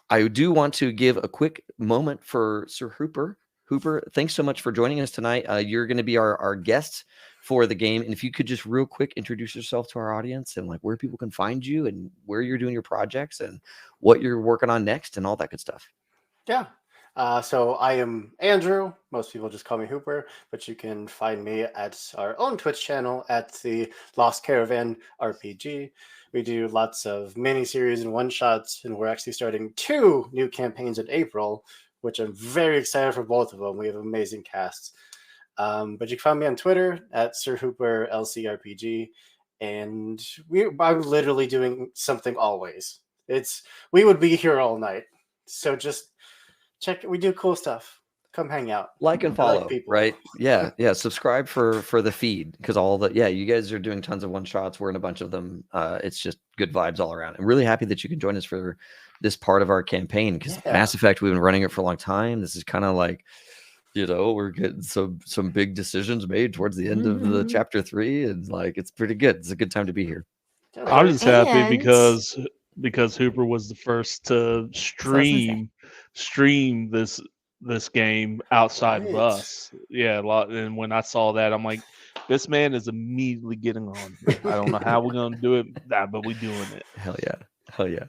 I do want to give a quick moment for Sir Hooper. Hooper, thanks so much for joining us tonight. You're going to be our guest for the game. And if you could just real quick introduce yourself to our audience and like where people can find you and where you're doing your projects and what you're working on next and all that good stuff. Yeah. So I am Andrew. Most people just call me Hooper, but you can find me at our own Twitch channel at the Lost Caravan RPG. We do lots of mini-series and one-shots, and we're actually starting 2 new campaigns in April, which I'm very excited for both of them. We have amazing casts. But you can find me on Twitter at SirHooperLCRPG, and I'm literally doing something always. We would be here all night. So just check. We do cool stuff. Come hang out. Like and follow, right? Yeah. Subscribe for the feed because you guys are doing tons of one shots. We're in a bunch of them. It's just good vibes all around. I'm really happy that you can join us for this part of our campaign because Mass Effect, we've been running it for a long time. This is kind of like, we're getting some big decisions made towards the end of the chapter 3, and like it's pretty good. It's a good time to be here. I'm just happy because Hooper was the first to stream this game outside of us. Yeah, a lot. And when I saw that, I'm like, this man is immediately getting on. I don't know how we're gonna do it, but we're doing it. Hell yeah.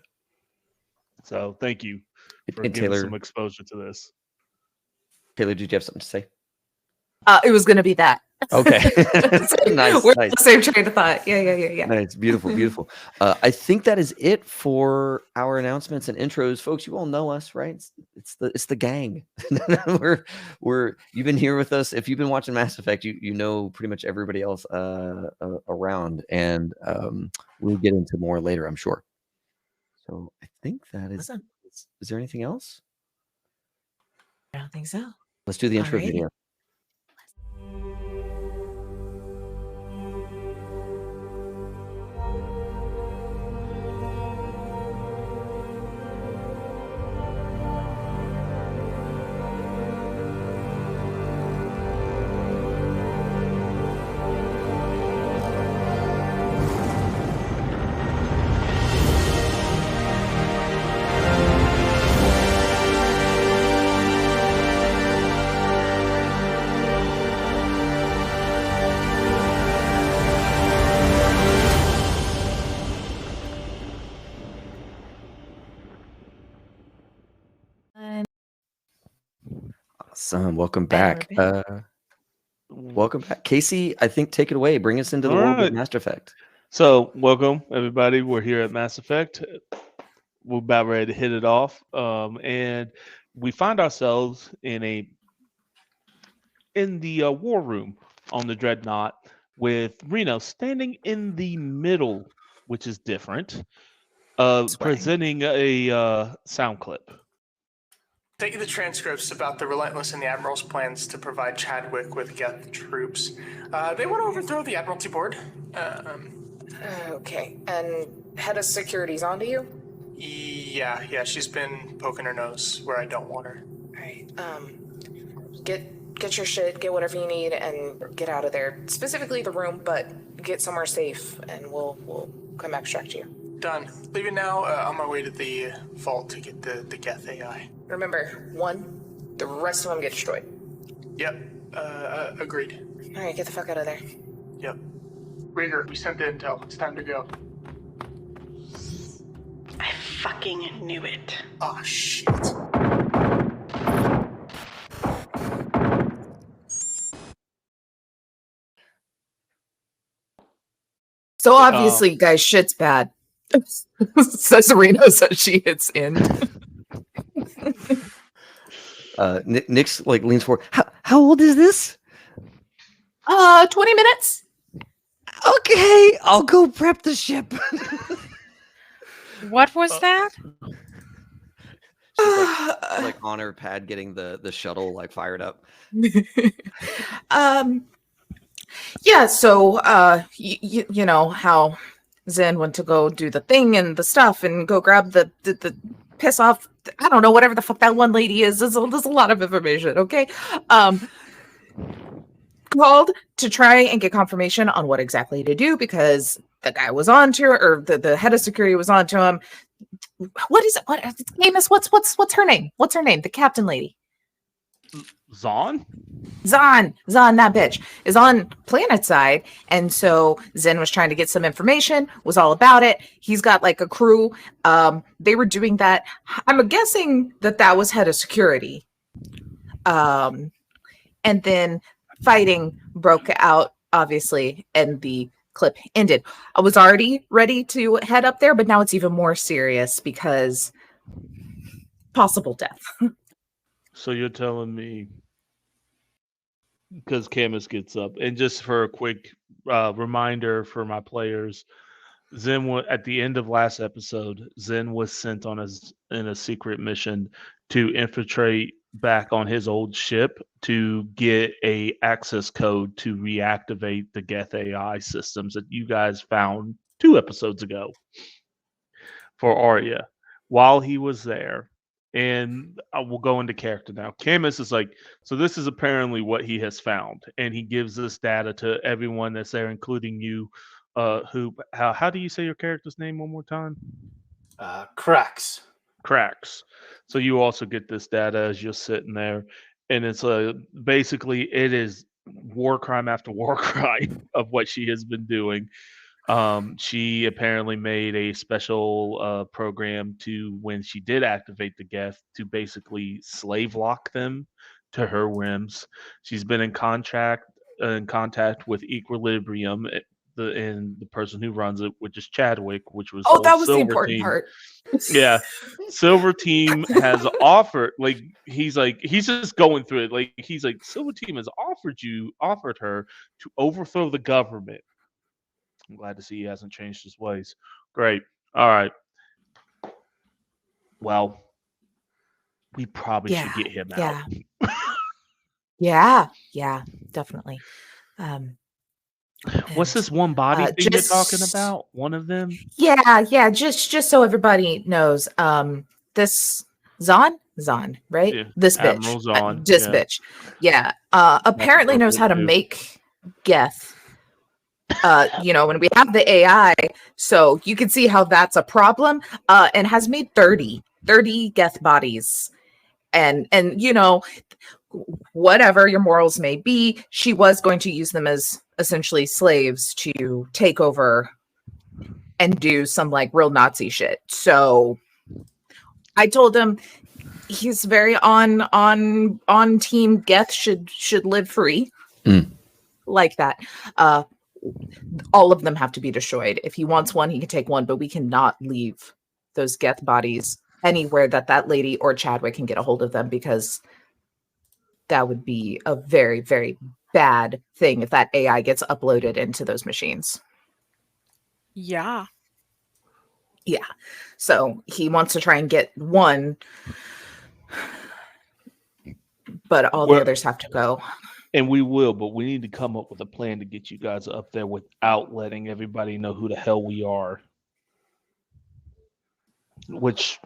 So thank you for giving some exposure to this. Taylor, did you have something to say? It was going to be that. Okay. Nice. We're the same train of thought. Yeah. Nice. Beautiful. I think that is it for our announcements and intros. Folks, you all know us, right? It's the gang. You've been here with us. If you've been watching Mass Effect, you know pretty much everybody else around, and we'll get into more later, I'm sure. So I think that is. Is there anything else? I don't think so. Let's do the intro video. Awesome. Welcome back. Welcome back. Casey, I think take it away. Bring us into the world of Mass Effect. So welcome, everybody. We're here at Mass Effect. We're about ready to hit it off. And we find ourselves in the war room on the Dreadnought with Reno standing in the middle, which is different, presenting a sound clip. Take the transcripts about the Relentless and the Admiral's plans to provide Chadwick with Geth troops. They want to overthrow the Admiralty Board. Okay, and head of security's onto you? Yeah, she's been poking her nose where I don't want her. Alright, get your shit, get whatever you need, and get out of there. Specifically the room, but get somewhere safe, and we'll come extract you. Done. Leaving now, on my way to the vault to get the Geth AI. Remember, 1, the rest of them get destroyed. Yep, agreed. Alright, get the fuck out of there. Yep. Rigger, we sent the intel. It's time to go. I fucking knew it. Oh, shit. So obviously, guys, shit's bad. Says Serena says she hits in. Nick's like leans forward. How old is this? 20 minutes. Okay, I'll go prep the ship. What was that? She's like on her pad getting the shuttle like fired up. Yeah, so you know how Zen went to go do the thing and the stuff and go grab the piss off, I don't know, whatever the fuck that one lady is. There's a lot of information, okay? Called to try and get confirmation on what exactly to do because the guy was on to her, or the head of security was on to him. what is it? What Amos? What's her name? What's her name? The captain lady. Zon? Zon, that bitch, is on planet side. And so Zen was trying to get some information, was all about it. He's got like a crew. They were doing that. I'm guessing that was head of security. And then fighting broke out, obviously, and the clip ended. I was already ready to head up there, but now it's even more serious because possible death. So you're telling me, because Camus gets up, and just for a quick reminder for my players, at the end of last episode, Zen was sent on in a secret mission to infiltrate back on his old ship to get a access code to reactivate the Geth AI systems that you guys found 2 episodes ago for Arya. While he was there, and I will go into character now. Camus is like, so this is apparently what he has found, and he gives this data to everyone that's there, including you. How do you say your character's name one more time? Cracks. So you also get this data as you're sitting there, and it's basically it is war crime after war crime of what she has been doing. She apparently made a special program to, when she did activate the Geth, to basically slave lock them to her whims. She's been in contact with Equilibrium, and the person who runs it, which is Chadwick, which was that was the Silver important Team. part. Yeah, Silver Team has offered, like, he's just going through it. Like, he's like, Silver Team has offered her to overthrow the government. I'm glad to see he hasn't changed his ways. Great. All right. Well, we probably should get him out. Yeah, definitely. What's this one body thing you're talking about? One of them? Yeah. Just so everybody knows, this Zon, right? Yeah. This Admiral bitch, Zon, this yeah. bitch. Yeah. Apparently knows how to make Geth. When we have the AI, so you can see how that's a problem. And has made 30 Geth bodies, and whatever your morals may be, she was going to use them as essentially slaves to take over and do some like real Nazi shit. So I told him he's very on team Geth should live free. Like that. All of them have to be destroyed. If he wants one, he can take one, but we cannot leave those Geth bodies anywhere that lady or Chadwick can get a hold of them, because that would be a very, very bad thing if that AI gets uploaded into those machines. Yeah. So he wants to try and get one, but all the others have to go. And we will, but we need to come up with a plan to get you guys up there without letting everybody know who the hell we are. Which...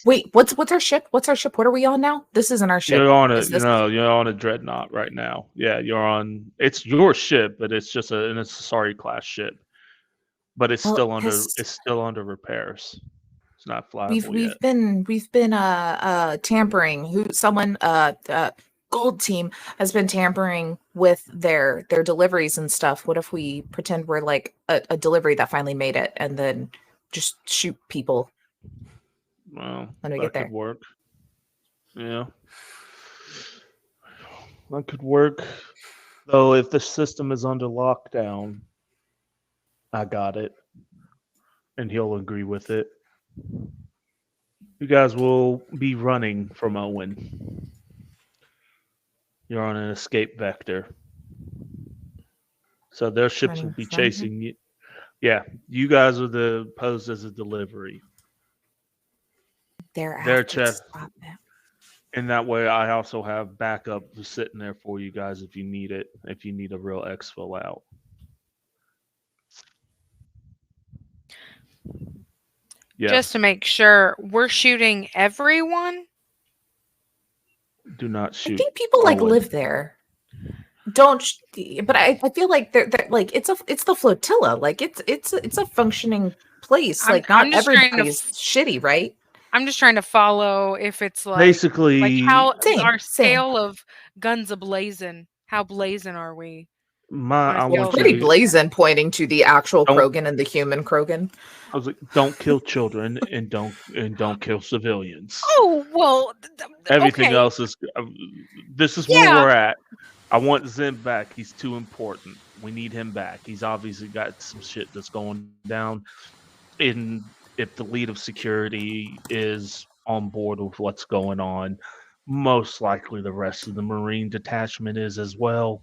Wait, what's our ship? What's our ship? What are we on now? This isn't our ship. You're on a dreadnought right now. Yeah, it's your ship, but it's just a Sorry class ship. But it's still under repairs. It's not flyable yet. We've been tampering. Gold Team has been tampering with their deliveries and stuff. What if we pretend we're like a delivery that finally made it, and then just shoot people? Well, when we get there, could work. Yeah, that could work. Though, if the system is under lockdown, I got it, and he'll agree with it. You guys will be running from Owen. You're on an escape vector. So their ships will be chasing you. Yeah, you guys are posed as a delivery. Their chest. And that way I also have backup sitting there for you guys if you need it, if you need a real exfil out. Yeah. Just to make sure, we're shooting everyone? Do not shoot. I think people live there. But I feel like they're like it's the flotilla. Like it's a functioning place. I'm- Like, not I'm just trying to everybody's shitty, right? I'm just trying to follow if it's like Basically, how Same, our same. scale of guns ablazing. How blazing are we? I Well, want Pretty you to. blazing, pointing to the actual Don't- Krogan and the human Krogan. I was like, don't kill children and don't kill civilians. Oh well. Everything okay. else is. This is where Yeah. we're at. I want Zim back. He's too important. We need him back. He's obviously got some shit that's going down. And if the lead of security is on board with what's going on, most likely the rest of the Marine detachment is as well.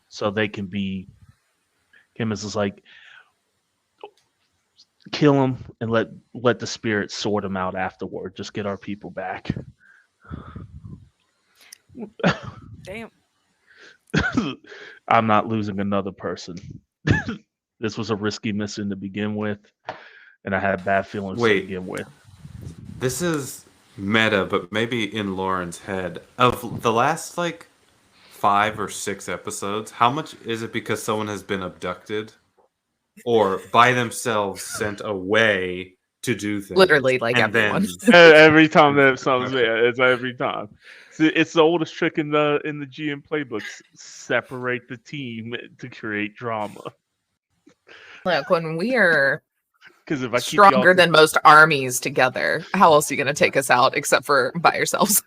So they can be. Chemist is like, kill him and let the spirits sort him out afterward. Just get our people back. Damn. I'm not losing another person. This was a risky mission to begin with, and I had bad feelings to begin with. This is meta, but maybe in Lauren's head. Of the last, like, 5 or 6 episodes, how much is it because someone has been abducted? Or by themselves sent away to do things? Literally, like, and everyone. Every time that something's there, it's every time. It's the oldest trick in the GM playbooks. Separate the team to create drama. Look, when we are Because if I keep stronger y'all than most armies together, how else are you going to take us out except for by yourselves?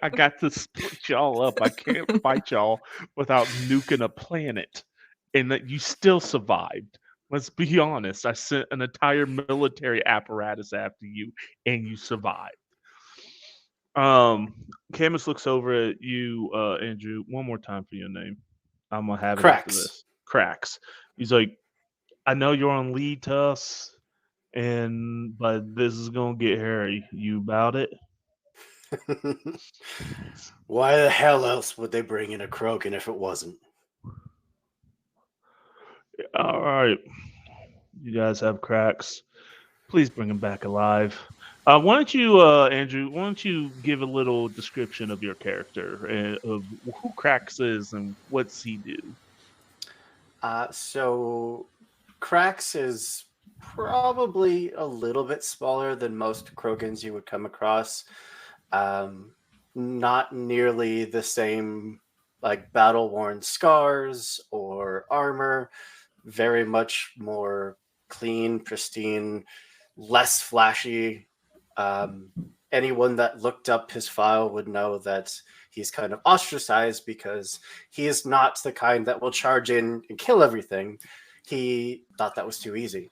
I got to split y'all up. I can't fight y'all without nuking a planet. And that you still survived. Let's be honest. I sent an entire military apparatus after you, and you survived. Camus looks over at you, Andrew, one more time for your name. I'm gonna have it after Cracks. this. Cracks. He's like, I know you're on lead to us, but this is gonna get hairy. You about it? Why the hell else would they bring in a Krogan if it wasn't? All right. You guys have Cracks. Please bring him back alive. Why don't you, Andrew, why don't you give a little description of your character and of who Cracks is and what's he do? So Cracks is probably a little bit smaller than most Krogans you would come across. Not nearly the same, like, battle-worn scars or armor. Very much more clean, pristine, less flashy. Anyone that looked up his file would know that he's kind of ostracized because he is not the kind that will charge in and kill everything. He thought that was too easy.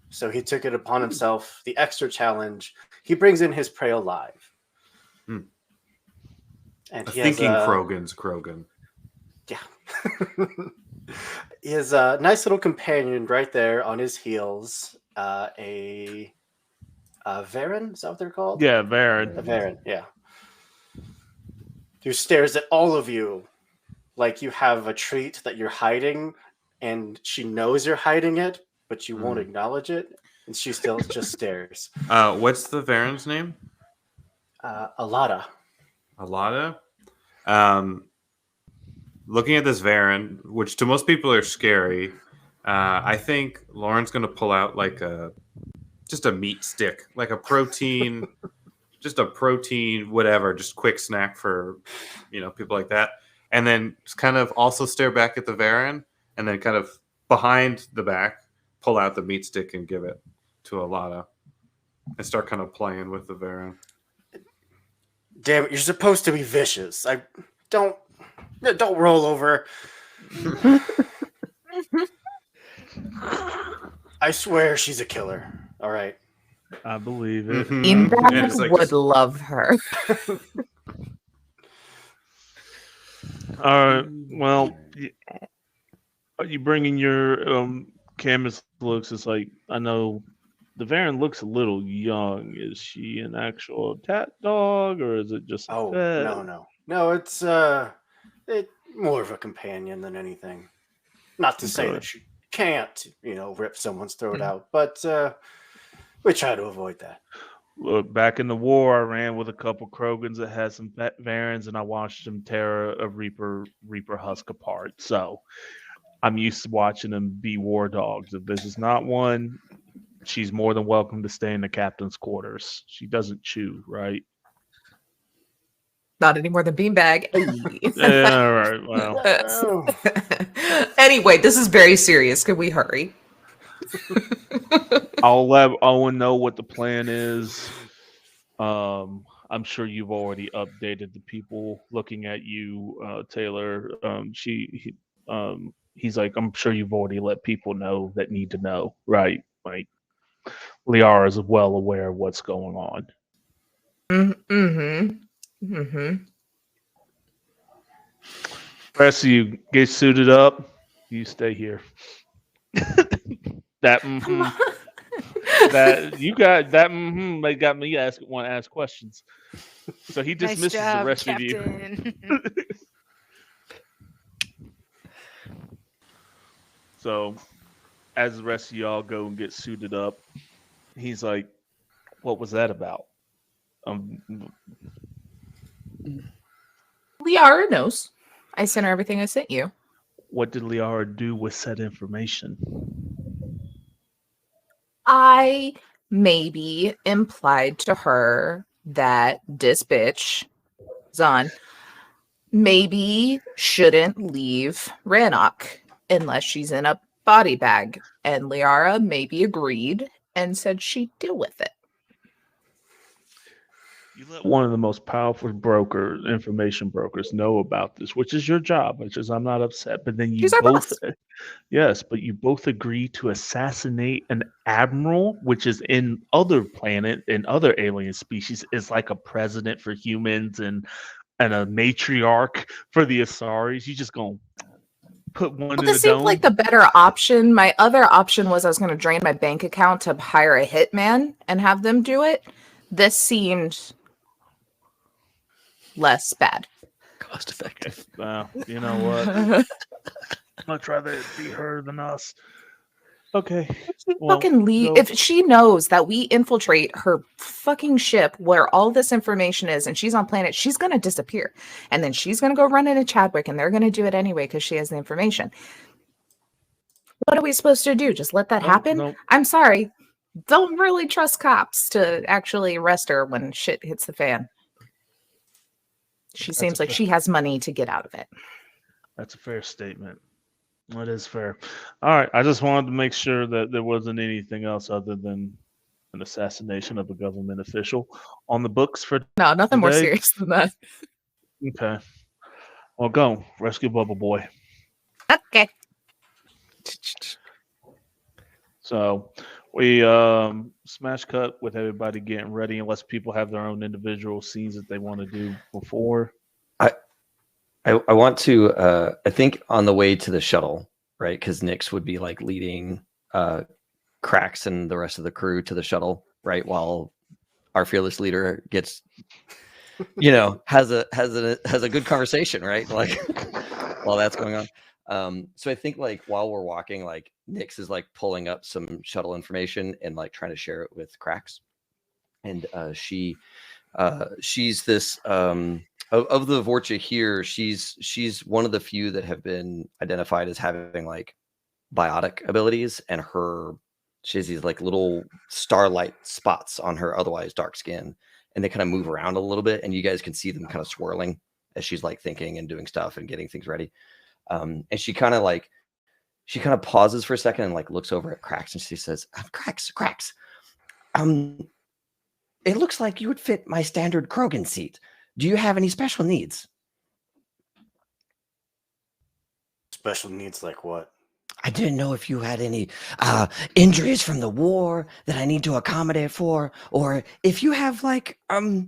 So he took it upon himself, the extra challenge. He brings in his prey alive. Hmm. And A he thinking has Krogan's Krogan. Yeah. He has a nice little companion right there on his heels. A Varen, is that what they're called? Yeah, Varen. A Varen, yeah. Who stares at all of you like you have a treat that you're hiding, and she knows you're hiding it, but you won't acknowledge it, and she still just stares. What's the Varen's name? Alada. Alada? Looking at this Varen, which to most people are scary, I think Lauren's going to pull out like just a meat stick, like a protein, just a protein, whatever, just quick snack for, people like that. And then just kind of also stare back at the Varen, and then kind of behind the back, pull out the meat stick and give it to Alada and start kind of playing with the Varen. Damn it, you're supposed to be vicious. Don't roll over. I swear she's a killer. All right. I believe it. And it's Inbad like would just- love her. All right. Well, are you bringing your Camus looks? It's like, I know the Varen looks a little young. Is she an actual tat dog, or is it just a Oh, pet? no. It's more of a companion than anything. Not to say Okay. that she can't, rip someone's throat out, but we try to avoid that. Look, back in the war, I ran with a couple Krogans that had some Varens, and I watched them tear a Reaper husk apart. So I'm used to watching them be war dogs. If this is not one, she's more than welcome to stay in the captain's quarters. She doesn't chew, right? Not any more than beanbag. Yeah, all right. Well, Anyway, this is very serious. Can we hurry? I'll let Owen know what the plan is. I'm sure you've already updated the people looking at you, Taylor. He's like, I'm sure you've already let people know that need to know, right? Like, Liara is well aware of what's going on. Rest of you get suited up. You stay here. That you got that. They got me want to ask questions. So he dismisses the rest of you. So, as the rest of y'all go and get suited up, he's like, "What was that about?" Liara knows. I sent her everything I sent you. What did Liara do with said information? I maybe implied to her that this bitch, Zahn, maybe shouldn't leave Rannoch unless she's in a body bag. And Liara maybe agreed and said she'd deal with it. You let one of the most powerful information brokers know about this, which is your job, which is I'm not upset. But then you both, yes, but you both agree to assassinate an admiral, which is in other planet and other alien species, is like a president for humans and a matriarch for the Asaris. You just gonna put one in the This seemed dome? like the better option. My other option was I was going to drain my bank account to hire a hitman and have them do it. This seemed less bad. Cost effective. You know what? Much rather it be her than us. Okay. Fucking leave. If she knows that we infiltrate her fucking ship where all this information is and she's on planet, she's going to disappear. And then she's going to go run into Chadwick and they're going to do it anyway because she has the information. What are we supposed to do? Just let that happen? Nope. I'm sorry. Don't really trust cops to actually arrest her when shit hits the fan. She seems like she has money to get out of it. That's a fair statement. That is fair. All right. I just wanted to make sure that there wasn't anything else other than an assassination of a government official on the books for No, nothing more today. serious than that. Okay. Well, go. Rescue Bubble Boy. Okay. So we smash cut with everybody getting ready unless people have their own individual scenes that they want to do before. I want to I think on the way to the shuttle, right? Because Nyx would be like leading Cracks and the rest of the crew to the shuttle, right? While our fearless leader gets, has a good conversation, right? Like while that's going on. So I think like while we're walking, like Nyx is like pulling up some shuttle information and like trying to share it with Cracks. And she's this of the Vorcha here, she's one of the few that have been identified as having like biotic abilities, and she has these like little starlight spots on her otherwise dark skin, and they kind of move around a little bit, and you guys can see them kind of swirling as she's like thinking and doing stuff and getting things ready. And she kind of pauses for a second and like looks over at Cracks and she says, Cracks, it looks like you would fit my standard Krogan seat. Do you have any special needs? Special needs like what? I didn't know if you had any injuries from the war that I need to accommodate for, or if you have like, a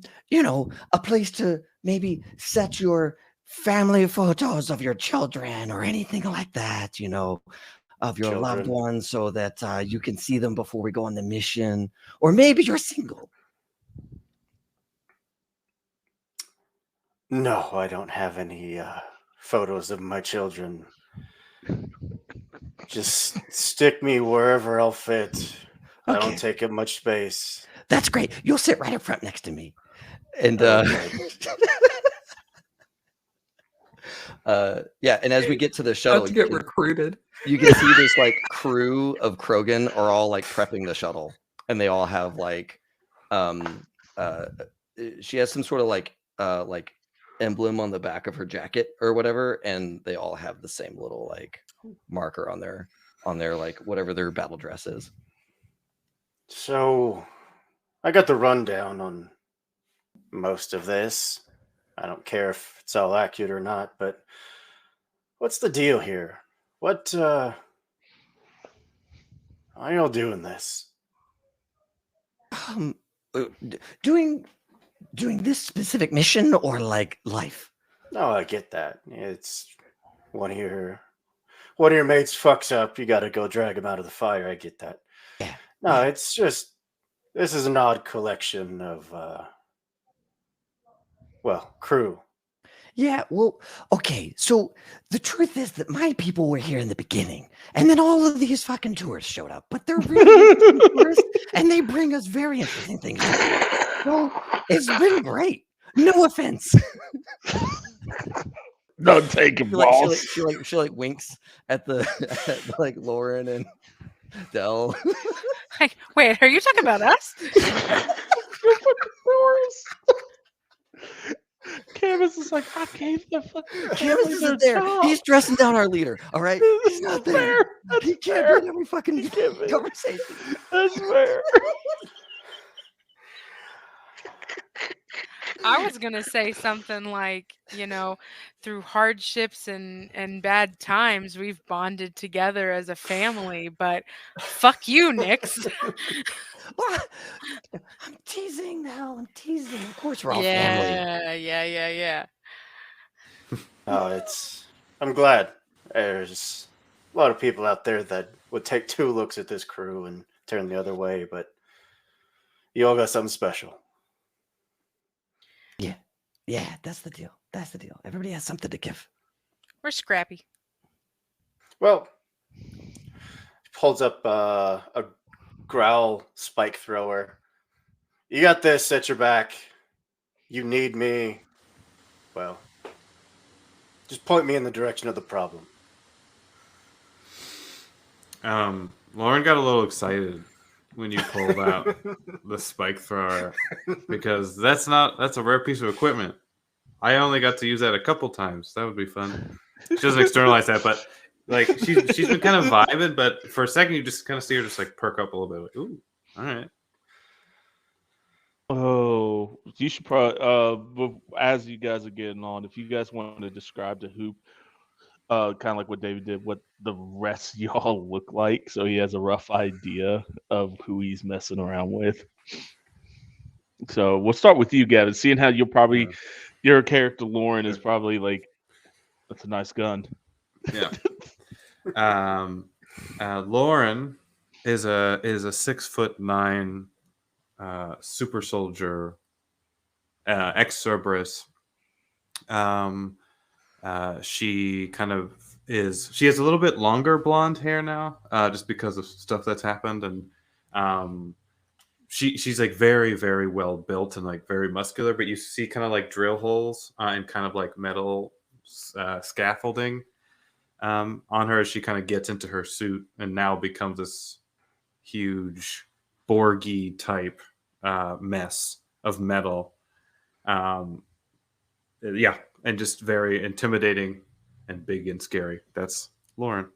place to maybe set your family photos of your children or anything like that, of your loved ones so that you can see them before we go on the mission, or maybe you're single. No, I don't have any photos of my children. Just stick me wherever I'll fit. Okay. I don't take up much space. That's great. You'll sit right up front next to me. And and as we get to the shuttle, About to get recruited. you can see this like crew of Krogan are all like prepping the shuttle, and they all have like she has some sort of like emblem on the back of her jacket or whatever, and they all have the same little like marker on their like whatever their battle dress is. So I got the rundown on most of this. I don't care if it's all accurate or not, but what's the deal here? What are y'all doing this? Doing this specific mission or like life? No, I get that. It's one of your mates fucks up, you gotta go drag him out of the fire. I get that. Yeah. No, it's just this is an odd collection of crew. Yeah, well, okay, so the truth is that my people were here in the beginning, and then all of these fucking tourists showed up, but they're really interesting tourists, and they bring us very interesting things. So it's been great. No offense. Don't take it, boss. She winks at the at, like Lauren and Dell. Like, wait, are you talking about us? Canvas is like, I gave the fucking Canvas isn't there. Job. He's dressing down our leader. All right, he's not there. He can't be in every fucking conversation. That's fair. I was gonna say something like, through hardships and bad times, we've bonded together as a family. But fuck you, Nix. What? I'm teasing now. I'm teasing. Of course, we're all family. Yeah. Oh, I'm glad. There's a lot of people out there that would take 2 looks at this crew and turn the other way, but you all got something special. Yeah, that's the deal. Everybody has something to give. We're scrappy. Well, holds up a growl spike thrower. You got this at your back. You need me. Well, just point me in the direction of the problem. Lauren got a little excited when you pulled out the spike thrower because that's a rare piece of equipment. I only got to use that a couple times. That would be fun. She doesn't externalize that, but like she's been kind of vibing, but for a second you just kind of see her just like perk up a little bit. Like, ooh, all right. Oh, you should probably as you guys are getting on, if you guys want to describe the hoop, kind of like what David did, what the rest of y'all look like, so he has a rough idea of who he's messing around with. So we'll start with you, Gavin. Seeing how your character Lauren is probably like, that's a nice gun. Yeah. Lauren is a 6'9" super soldier, ex Cerberus. She kind of she has a little bit longer blonde hair now, just because of stuff that's happened, and she's like very, very well built and like very muscular, but you see kind of like drill holes and kind of like metal scaffolding on her as she kind of gets into her suit and now becomes this huge Borgy type mess of metal. Yeah, and just very intimidating and big and scary. That's Lauren.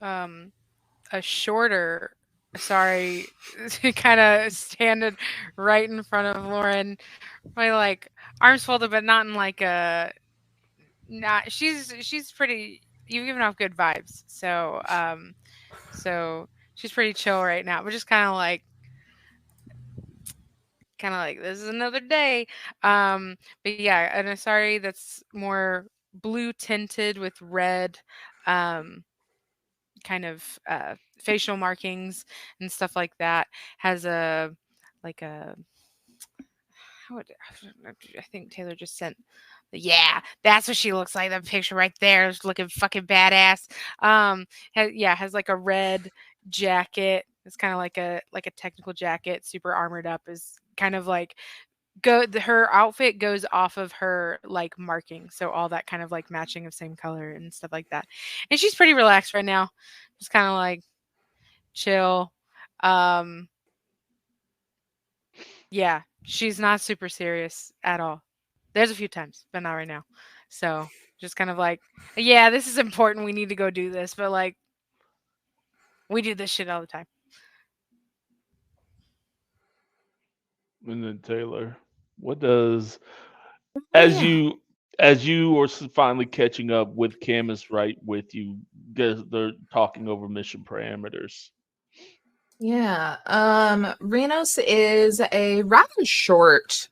A shorter, kind of standing right in front of Lauren, my like arms folded, but not in like a. Not she's pretty. You've given off good vibes, so she's pretty chill right now, but just kind of like this is another day. But yeah, an Asari that's more blue tinted with red. Kind of facial markings and stuff like that, has I think Taylor just sent that's what she looks like. That picture right there is looking fucking badass. Has like a red jacket. It's kind of like a technical jacket, super armored up, is kind of like her outfit goes off of her like marking, so all that kind of like matching of same color and stuff like that. And she's pretty relaxed right now, just kind of like chill. Yeah, she's not super serious at all. There's a few times, but not right now. So just kind of like, yeah, this is important. We need to go do this, but like, we do this shit all the time. And then Taylor, what does as you are finally catching up with Camus right with you, they're talking over mission parameters. Yeah. Renos is a rather short,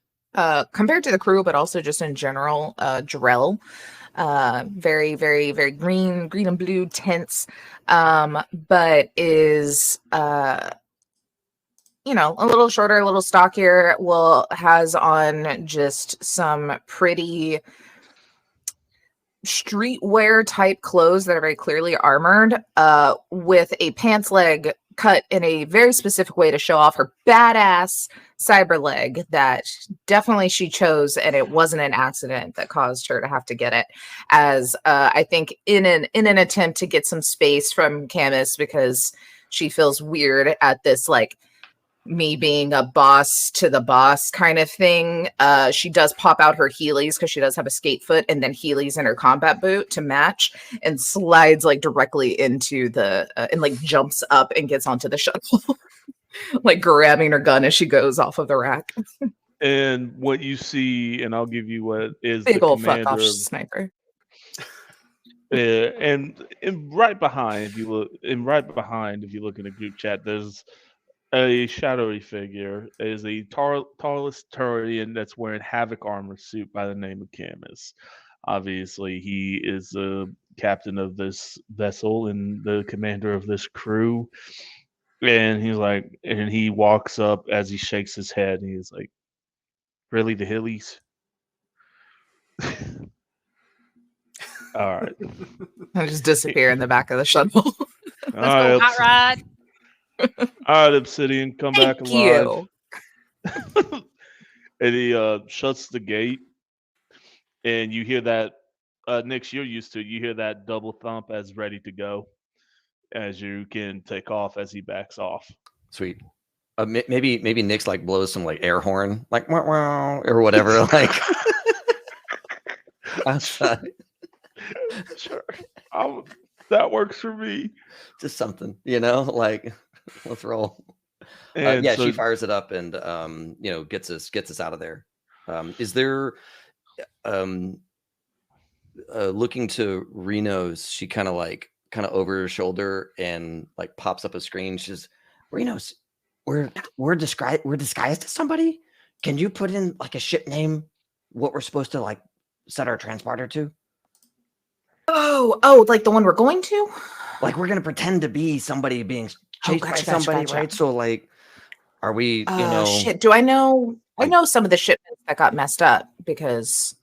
compared to the crew, but also just in general, Drell. Very, very, very green and blue tints. But is a little shorter, a little stockier, has on just some pretty streetwear type clothes that are very clearly armored, with a pants leg cut in a very specific way to show off her badass cyber leg that definitely she chose, and it wasn't an accident that caused her to have to get it, as I think in an attempt to get some space from Camus, because she feels weird at this like me being a boss to the boss kind of thing. She does pop out her Heelys because she does have a skate foot, and then Heelys in her combat boot to match, and slides like directly into the and like jumps up and gets onto the shuttle, like grabbing her gun as she goes off of the rack. And what you see, and I'll give you what is Big the old fuck commander off of, sniper. and right behind, if you look in the group chat, there's a shadowy figure. Is the tallest Turian that's wearing Havoc armor suit by the name of Camus. Obviously, he is the captain of this vessel and the commander of this crew. And he's like, and he walks up as he shakes his head, and he's like, "Really, the Hillies?" All right. I just disappear in the back of the shuttle. Let's go hot rod. All right, Obsidian, come back Thank alive. you. And he shuts the gate, and you hear that, Nix, you're used to it. You hear that double thump as ready to go, as you can take off as he backs off. Sweet. Maybe Nix like blows some like air horn, like wow, wow, or whatever, like outside. Sure, that works for me. Just something, like let's roll. And yeah, she fires it up and gets us out of there. Is there looking to Renos? She kind of over her shoulder and like pops up a screen. She's Renos. We're disguised as somebody. Can you put in like a ship name? What we're supposed to like set our transporter to? Oh, like the one we're going to? Like we're gonna pretend to be somebody being chased by somebody, right? So like, are we? Shit. Do I know? I know some of the shipments that got messed up because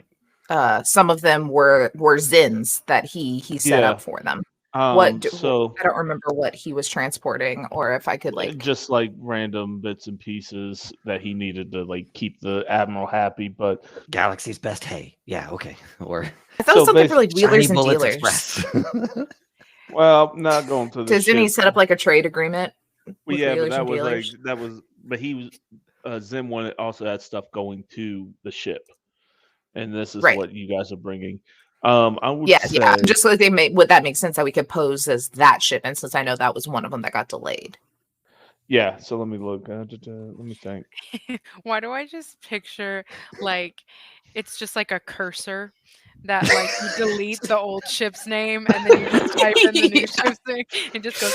some of them were Zins that he set up for them. I don't remember what he was transporting, or if I could like just like random bits and pieces that he needed to like keep the Admiral happy. But Galaxy's best hay. Yeah, okay. Or I thought something for like wheelers and dealers. Well, not going to the Didn't he set up like a trade agreement? Well, yeah, but but he was Zim wanted also had stuff going to the ship, and this is what you guys are bringing. I would say, just so would that make sense that we could pose as that shipment, since I know that was one of them that got delayed. Yeah, so let me look. Let me think. Why do I just picture like it's just like a cursor that like you delete the old ship's name and then you just type in the new ship's name and just goes.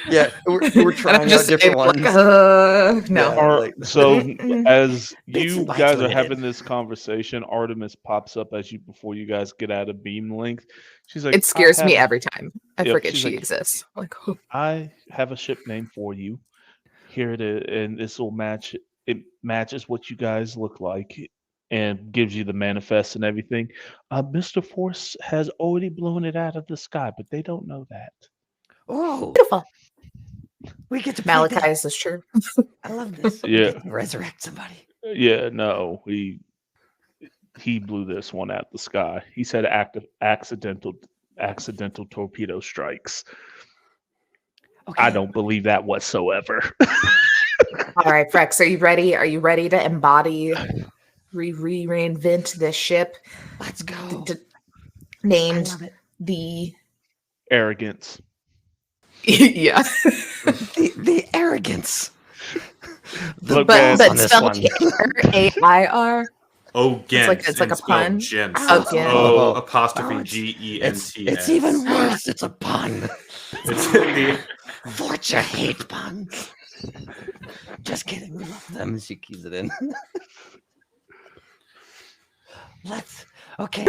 Yeah, we're trying out different ones. No. Yeah, so as you guys are having this conversation, Artemis pops up before you guys get out of beam length. She's like, it scares me every time. I forget she exists. Like, I have a ship name for you. Here it is, and this will match. It matches what you guys look like. And gives you the manifest and everything. Mr. Force has already blown it out of the sky, but they don't know that. Oh, beautiful! We get to Malachi's is true. I love this. Yeah, resurrect somebody. Yeah, no, he blew this one out the sky. He said accidental torpedo strikes. Okay. I don't believe that whatsoever. All right, Frex, are you ready? Are you ready to embody, reinvent this ship? Let's go. I Named love it. the Arrogance. yeah, The arrogance. Look, but man, on this spelled one. AIR. Oh, Gens. It's like a and spelled pun. Gens. Oh, Gens. O Oh, apostrophe it's- GENTS. It's even worse. It's a pun. It's the Vorcha hate puns. Just kidding. We love them. She keeps it in. Okay.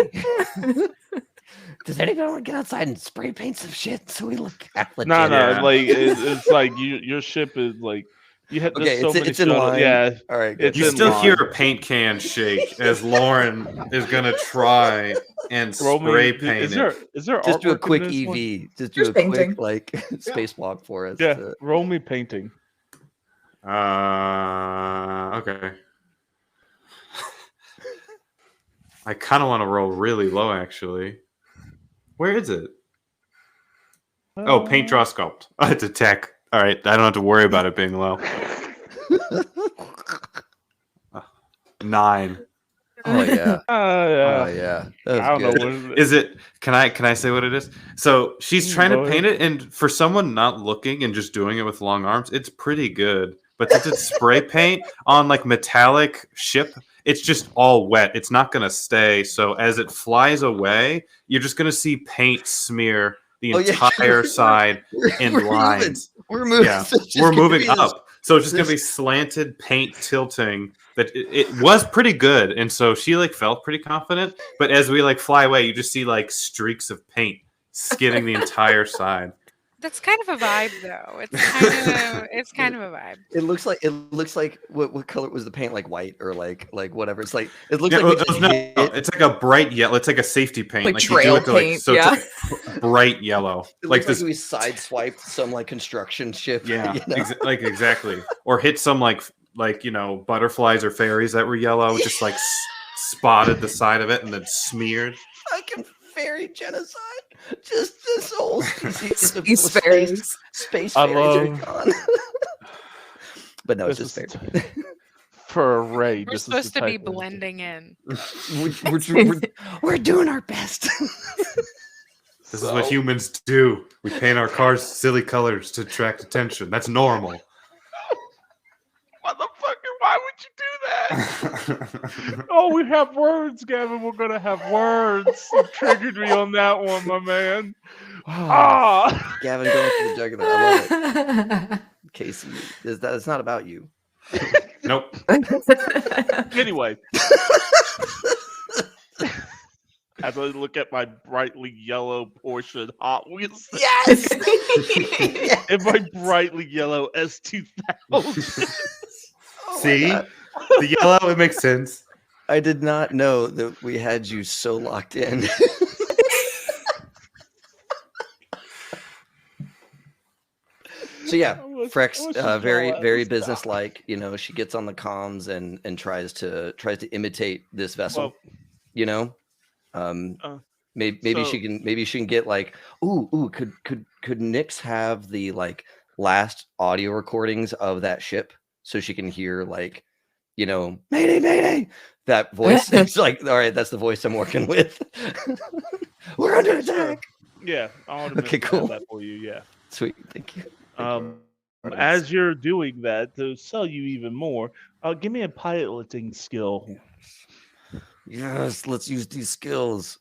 Does anyone want to get outside and spray paint some shit so we look legit? No, Yeah. like it's like your ship is like you had Okay, so many it's in shuttle- line. Yeah, All right, good. it's You in still line. hear a paint can shake as Lauren is gonna try and spray paint is there Just do a artwork in quick this EV. one? Just do Just a quick painting. like spacewalk for us. Yeah, roll me painting. Okay. I kind of want to roll really low, actually. Where is it? Oh, paint, draw, sculpt. Oh, it's a tech. All right, I don't have to worry about it being low. 9. Oh yeah. Oh Yeah. yeah. That was I don't good. know. Is it? Can I say what it is? So she's trying to Go paint it, and for someone not looking and just doing it with long arms, it's pretty good. But since it's spray paint on like metallic ship, it's just all wet. It's not gonna stay. So as it flies away, you're just gonna see paint smear the entire side in lines. We're moving. Yeah, So it's just we're gonna moving be this- up. So it's just gonna be slanted paint tilting. That it was pretty good, and so she like felt pretty confident. But as we like fly away, you just see like streaks of paint skidding the entire side. That's kind of a vibe, though. It's kind of a vibe. It looks like what color was the paint? Like white or like whatever. It's like it looks Yeah, like we well, just no, hit- it's like a bright yellow. It's like a safety paint, Like you trail do it to, like, paint, so yeah. it's like bright yellow, It like looks this. like we sideswiped some like construction ship. Yeah, you know? like exactly, or hit some like butterflies or fairies that were yellow, just like spotted the side of it and then smeared. Fucking fairy genocide. Just this whole species of Space fairies. Space I fairies are love- gone. But no, it's This just is- fair. For a raid, We're this is supposed the to be type of- blending in. We're doing our best. This is what humans do. We paint our cars silly colors to attract attention. That's normal. Motherfucker, why would you do that? Oh, we have words, Gavin. We're gonna have words. You triggered me on that one, my man. Ah. Gavin going for the juggernaut. I love it. Casey, it's not about you. Nope. Anyway, as I look at my brightly yellow Porsche Hot Wheels Yes. and my brightly yellow S2000. Oh my See? God. The yellow, it makes sense. I did not know that we had you so locked in. So yeah, Frex, very very businesslike. You know, she gets on the comms and tries to imitate this vessel. Well, you know, maybe so- she can get like could Nyx have the like last audio recordings of that ship so she can hear like, you know, mayday mayday, that voice. It's like, all right, that's the voice I'm working with. We're under attack. Yeah, I'll Okay, cool. that for you. Yeah. Sweet, thank you. As you're doing that, to sell you even more, give me a piloting skill. Yes, let's use these skills.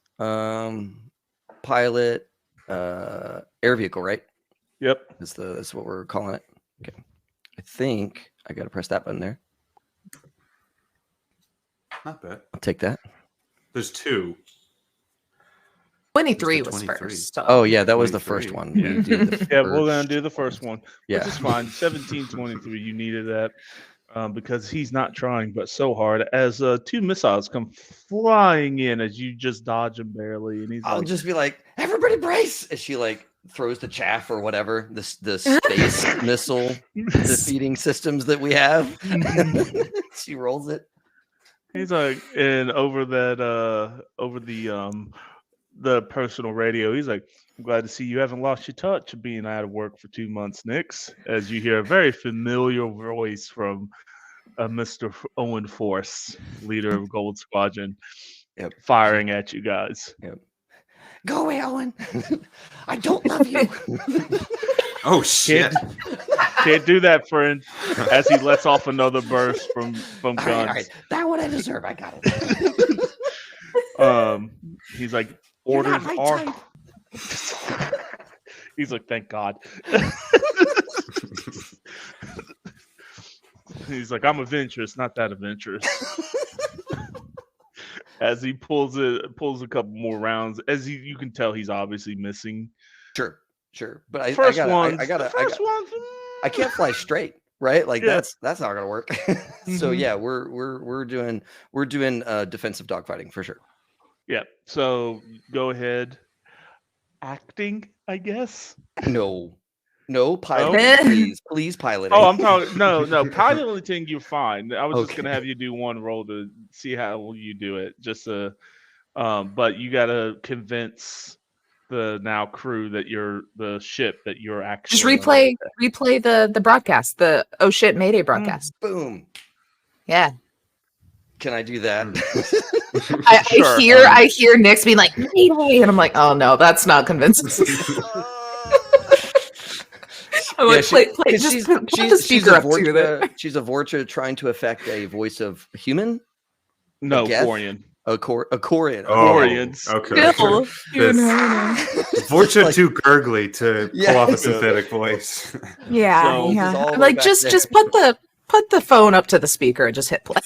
Pilot, air vehicle, right? Yep. That's what we're calling it. Okay. I think I gotta press that button there. Not bad. I'll take that. There's 2. 23 Mr. was 23. first. So. Oh yeah, that was the 23. first one. Yeah. We do the Yeah, we're gonna first- do the first one. Yeah. Which is fine. 1723. You needed that because he's not trying but so hard. As 2 missiles come flying in as you just dodge them barely, and he's I'll like, just be like, everybody brace, as she like throws the chaff or whatever, the space missile defeating systems that we have. She rolls it. He's like, and over the personal radio, he's like, I'm glad to see you haven't lost your touch of being out of work for 2 months, Nix. As you hear a very familiar voice from Mr. Owen Force, leader of Gold Squadron, firing at you guys. Go away, Owen. I don't love you. Oh shit! Can't do that, friend. As he lets off another burst from guns. All right. That one I deserve. I got it. He's like, orders are. He's like, thank God. He's like, I'm adventurous, not that adventurous. As he pulls a couple more rounds, as you can tell, he's obviously missing. Sure. But I can't fly straight, right? Like that's not gonna work. So yeah, we're doing defensive dogfighting for sure. Yeah. So go ahead. Acting, I guess. No, pilot. Please pilot. Oh, I'm talking. No, piloting, you're fine. I was just gonna have you do one roll to see how you do it. Just but you gotta convince the now crew that you're the ship that you're actually. Just replay the broadcast, the oh shit Mayday broadcast. Boom. Yeah. Can I do that? I hear Nix being like Mayday, and I'm like, oh no, that's not convincing. I'm like, play, just put the speaker up to there. She's a Vorcha trying to affect a voice of human. No, Quarian. A Quarian. Quarians. Okay. Vorcha too gurgly to pull off a synthetic voice. Yeah. I'm like, just put the phone up to the speaker and just hit play.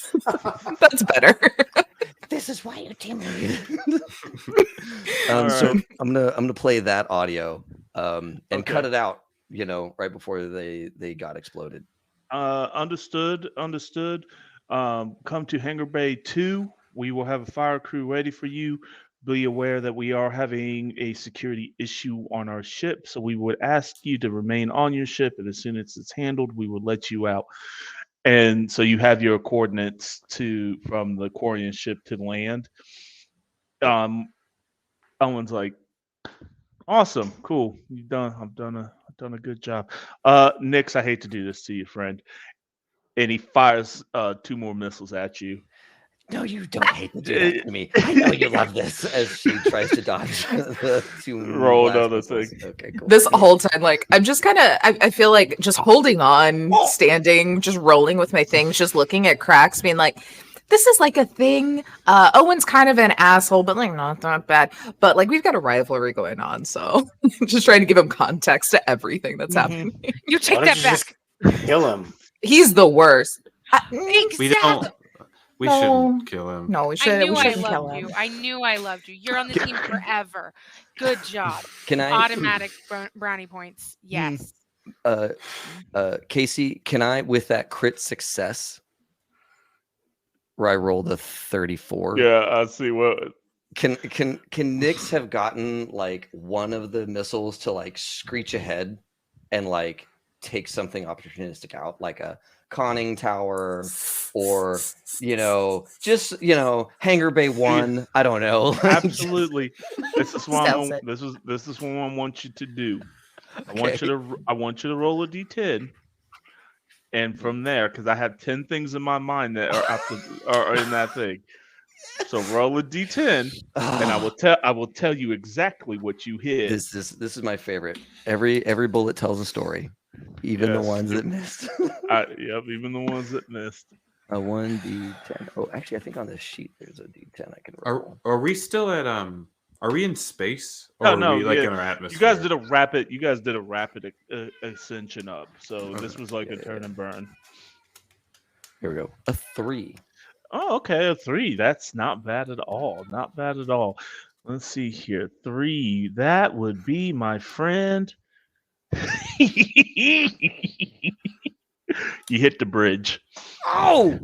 That's better. This is why you're timid. So I'm gonna play that audio and cut it out. Right before they got exploded. Understood. Come to Hangar Bay 2. We will have a fire crew ready for you. Be aware that we are having a security issue on our ship, so we would ask you to remain on your ship, and as soon as it's handled, we will let you out. And so you have your coordinates from the Quarian ship to land. Owen's like, awesome, cool. I've done a good job. Nix, I hate to do this to you, friend. And he fires 2 more missiles at you. No, you don't hate to do that to me. I know you love this. As she tries to dodge the 2 roll another thing. Okay, cool. This whole time, like, I'm just kind of, I feel like just holding on, standing, just rolling with my things, just looking at cracks, being like, this is like a thing. Owen's kind of an asshole, but like, no, it's not bad. But like, we've got a rivalry going on, so just trying to give him context to everything that's happening. You take that back. Just kill him. He's the worst. Exactly. We shouldn't kill him. No, we I knew I shouldn't kill loved him. you. I knew I loved you. You're on the team forever. Good job. Can I automatic brownie points? Yes. Casey, can I, with that crit success, where I rolled a 34? Yeah, I see what. Can Nix have gotten like one of the missiles to like screech ahead and like take something opportunistic out, like a conning tower or just Hangar Bay 1? I don't know. Absolutely. This is what I want you to do. Okay. I want you to roll a d10, and from there, because I have 10 things in my mind that are in that thing. So roll a d10, and I will tell you exactly what you hit. This is my favorite. Every bullet tells a story. Even the ones that missed. Yep, even the ones that missed. A 1d10. Oh, actually, I think on this sheet there's a d10 I can roll. Are we still at Are we in space? Or are we like in our atmosphere? You guys did a rapid ascension up. So this was like a turn and burn. Here we go. A 3. Oh, okay, a 3. That's not bad at all. Not bad at all. Let's see here. 3. That would be, my friend. You hit the bridge. Oh,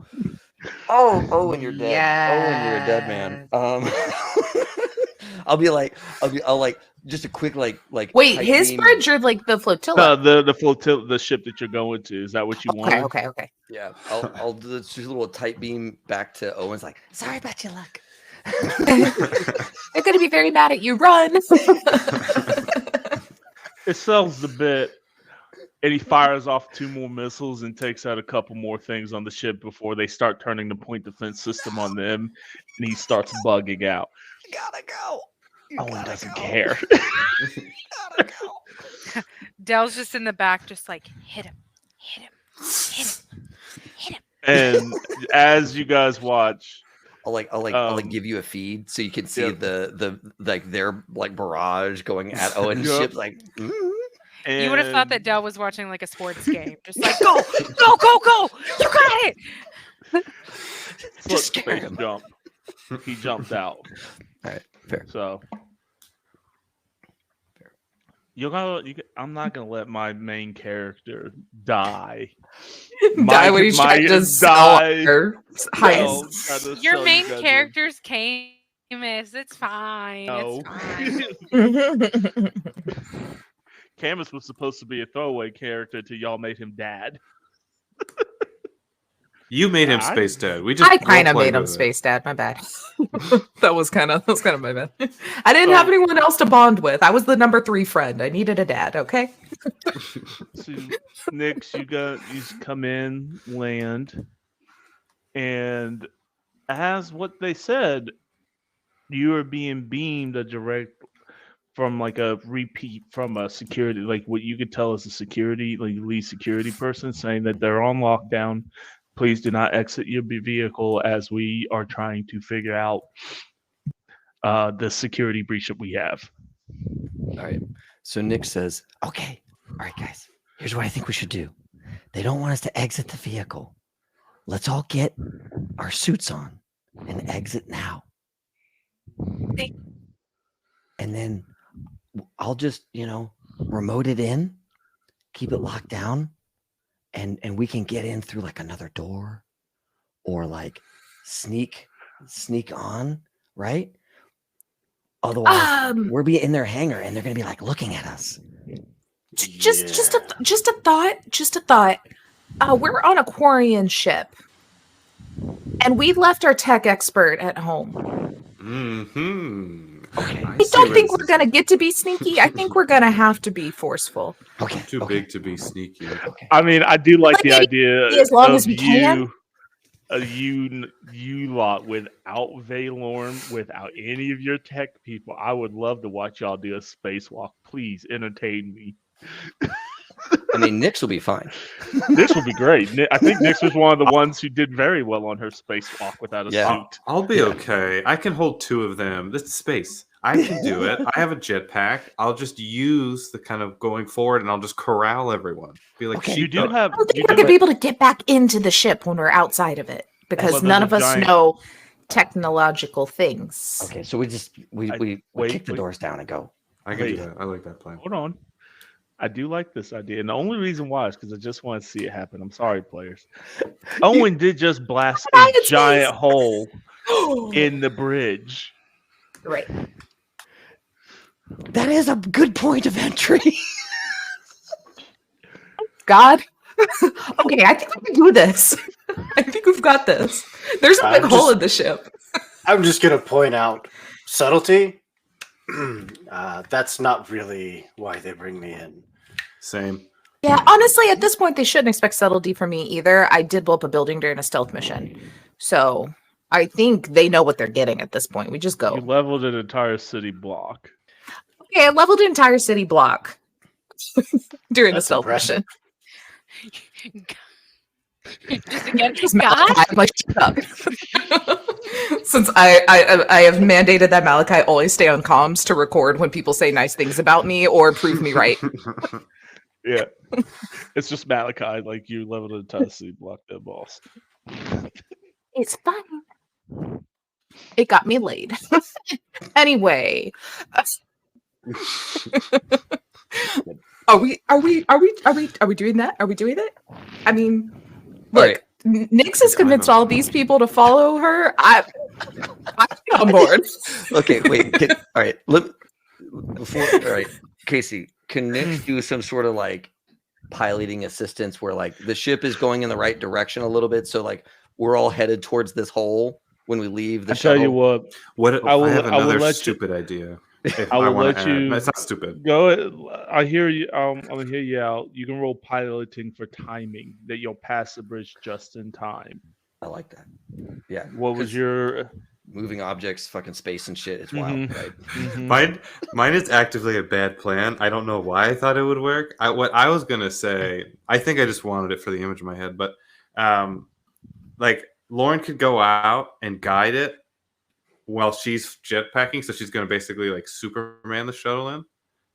and you're dead. Yeah. Oh, and you're a dead man. I'll like just a quick like Wait, tight his beam. bridge or like the flotilla? The flotilla, the ship that you're going to. Is that what you want? Okay. Yeah, I'll do just a little tight beam back to Owen's. Like, sorry about your luck. They're gonna be very mad at you. Run. It sells the bit, and he fires off 2 more missiles and takes out a couple more things on the ship before they start turning the point defense system on them, and he starts bugging out. You gotta go. Owen doesn't care. Gotta go. Dell's just in the back, just like hit him. And as you guys watch, I'll give you a feed so you can see the like their like barrage going at Owen's ship. Like, You would have thought that Dell was watching like a sports game, just like go, you got it. just space jump. He jumped out. All right, fair. So I'm not gonna let my main character die. Die when he's trying to die. Your main character's Camus. It's fine. No. It's fine. Camus was supposed to be a throwaway character till y'all made him dad. You made him space dad. I kind of made him space dad. My bad. that was kind of my bad. I didn't have anyone else to bond with. I was the number 3 friend. I needed a dad. Okay. So, Nix, you come in, land, and as what they said, you are being beamed a direct from like a repeat from a security, like what you could tell as a security, like lead security person, saying that they're on lockdown. Please do not exit your vehicle as we are trying to figure out the security breach that we have. All right. So Nick says, okay, all right, guys, here's what I think we should do. They don't want us to exit the vehicle. Let's all get our suits on and exit now. And then I'll just, remote it in, keep it locked down. And we can get in through like another door or like sneak on, right? Otherwise, we'll be in their hangar and they're gonna be like looking at us. Just a thought. We're on a Quarian ship, and we left our tech expert at home. Mm-hmm. Okay. I don't think we're gonna get to be sneaky. I think we're gonna have to be forceful. Okay. Too big to be sneaky. Okay. I mean, I do like the idea as long of as we can. You lot without Valorn, without any of your tech people. I would love to watch y'all do a spacewalk. Please entertain me. I mean, Nix will be fine. Nix will be great. I think Nix was one of the ones who did very well on her spacewalk without a suit. I'll be okay. I can hold 2 of them. This is space. I can do it. I have a jetpack. I'll just use the kind of going forward, and I'll just corral everyone. Be like, you do have. I don't think we're gonna be able to get back into the ship when we're outside of it because none of us know technological things. Okay, so we kick the doors down and go. I can do that. I like that plan. Hold on. I do like this idea, and the only reason why is because I just want to see it happen. I'm sorry, players. Owen did just blast a giant hole in the bridge. Right. That is a good point of entry. God. Okay, I think we can do this. I think we've got this. There's a big hole in the ship. I'm just going to point out subtlety. That's not really why they bring me in. Same. Yeah, honestly, at this point, they shouldn't expect subtlety from me either. I did blow up a building during a stealth mission. So I think they know what they're getting at this point. We just go. You leveled an entire city block. Okay, I leveled an entire city block during the stealth mission. Just again, Just Malachi, like, shut up. Since I have mandated that Malachi always stay on comms to record when people say nice things about me or prove me right. Yeah. It's just Malachi, like you leveled an entire city block, that boss. It's fine. It got me laid. Anyway. Are we doing that? Are we doing it? I mean, look, Nix has convinced all these people to follow her. I'm on board. Okay, wait. All right. All right, Casey, can Nix do some sort of like piloting assistance where like the ship is going in the right direction a little bit, so like we're all headed towards this hole when we leave the I shuttle? tell you what, I have another stupid idea. I will let you. No, it's not stupid. Go. I hear you. I'll hear you out. You can roll piloting for timing that you'll pass the bridge just in time. I like that. Yeah. What was 'cause your moving objects, fucking space and shit? It's wild, right? Mine is actively a bad plan. I don't know why I thought it would work. What I was gonna say, I think I just wanted it for the image in my head, but like Lauren could go out and guide it while she's jetpacking, so she's gonna basically like Superman the shuttle in.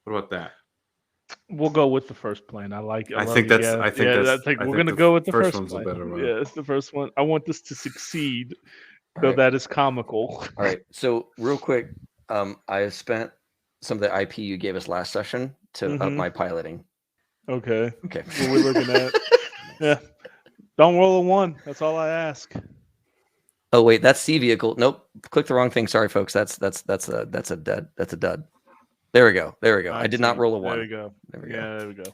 What about that? We'll go with the first plan. I like it. I think we're gonna go with the first one's plan. a better one. Yeah, it's the first one. I want this to succeed, All though right. that is comical. All right. So real quick, I have spent some of the IP you gave us last session to up my piloting. Okay. Okay. What we're looking at. Yeah. Don't roll a 1. That's all I ask. Oh wait, that's C vehicle. Nope, click the wrong thing. Sorry, folks. That's a dud. That's a dud. There we go. I did not roll a 1. There we go. There we go. Yeah, there we go.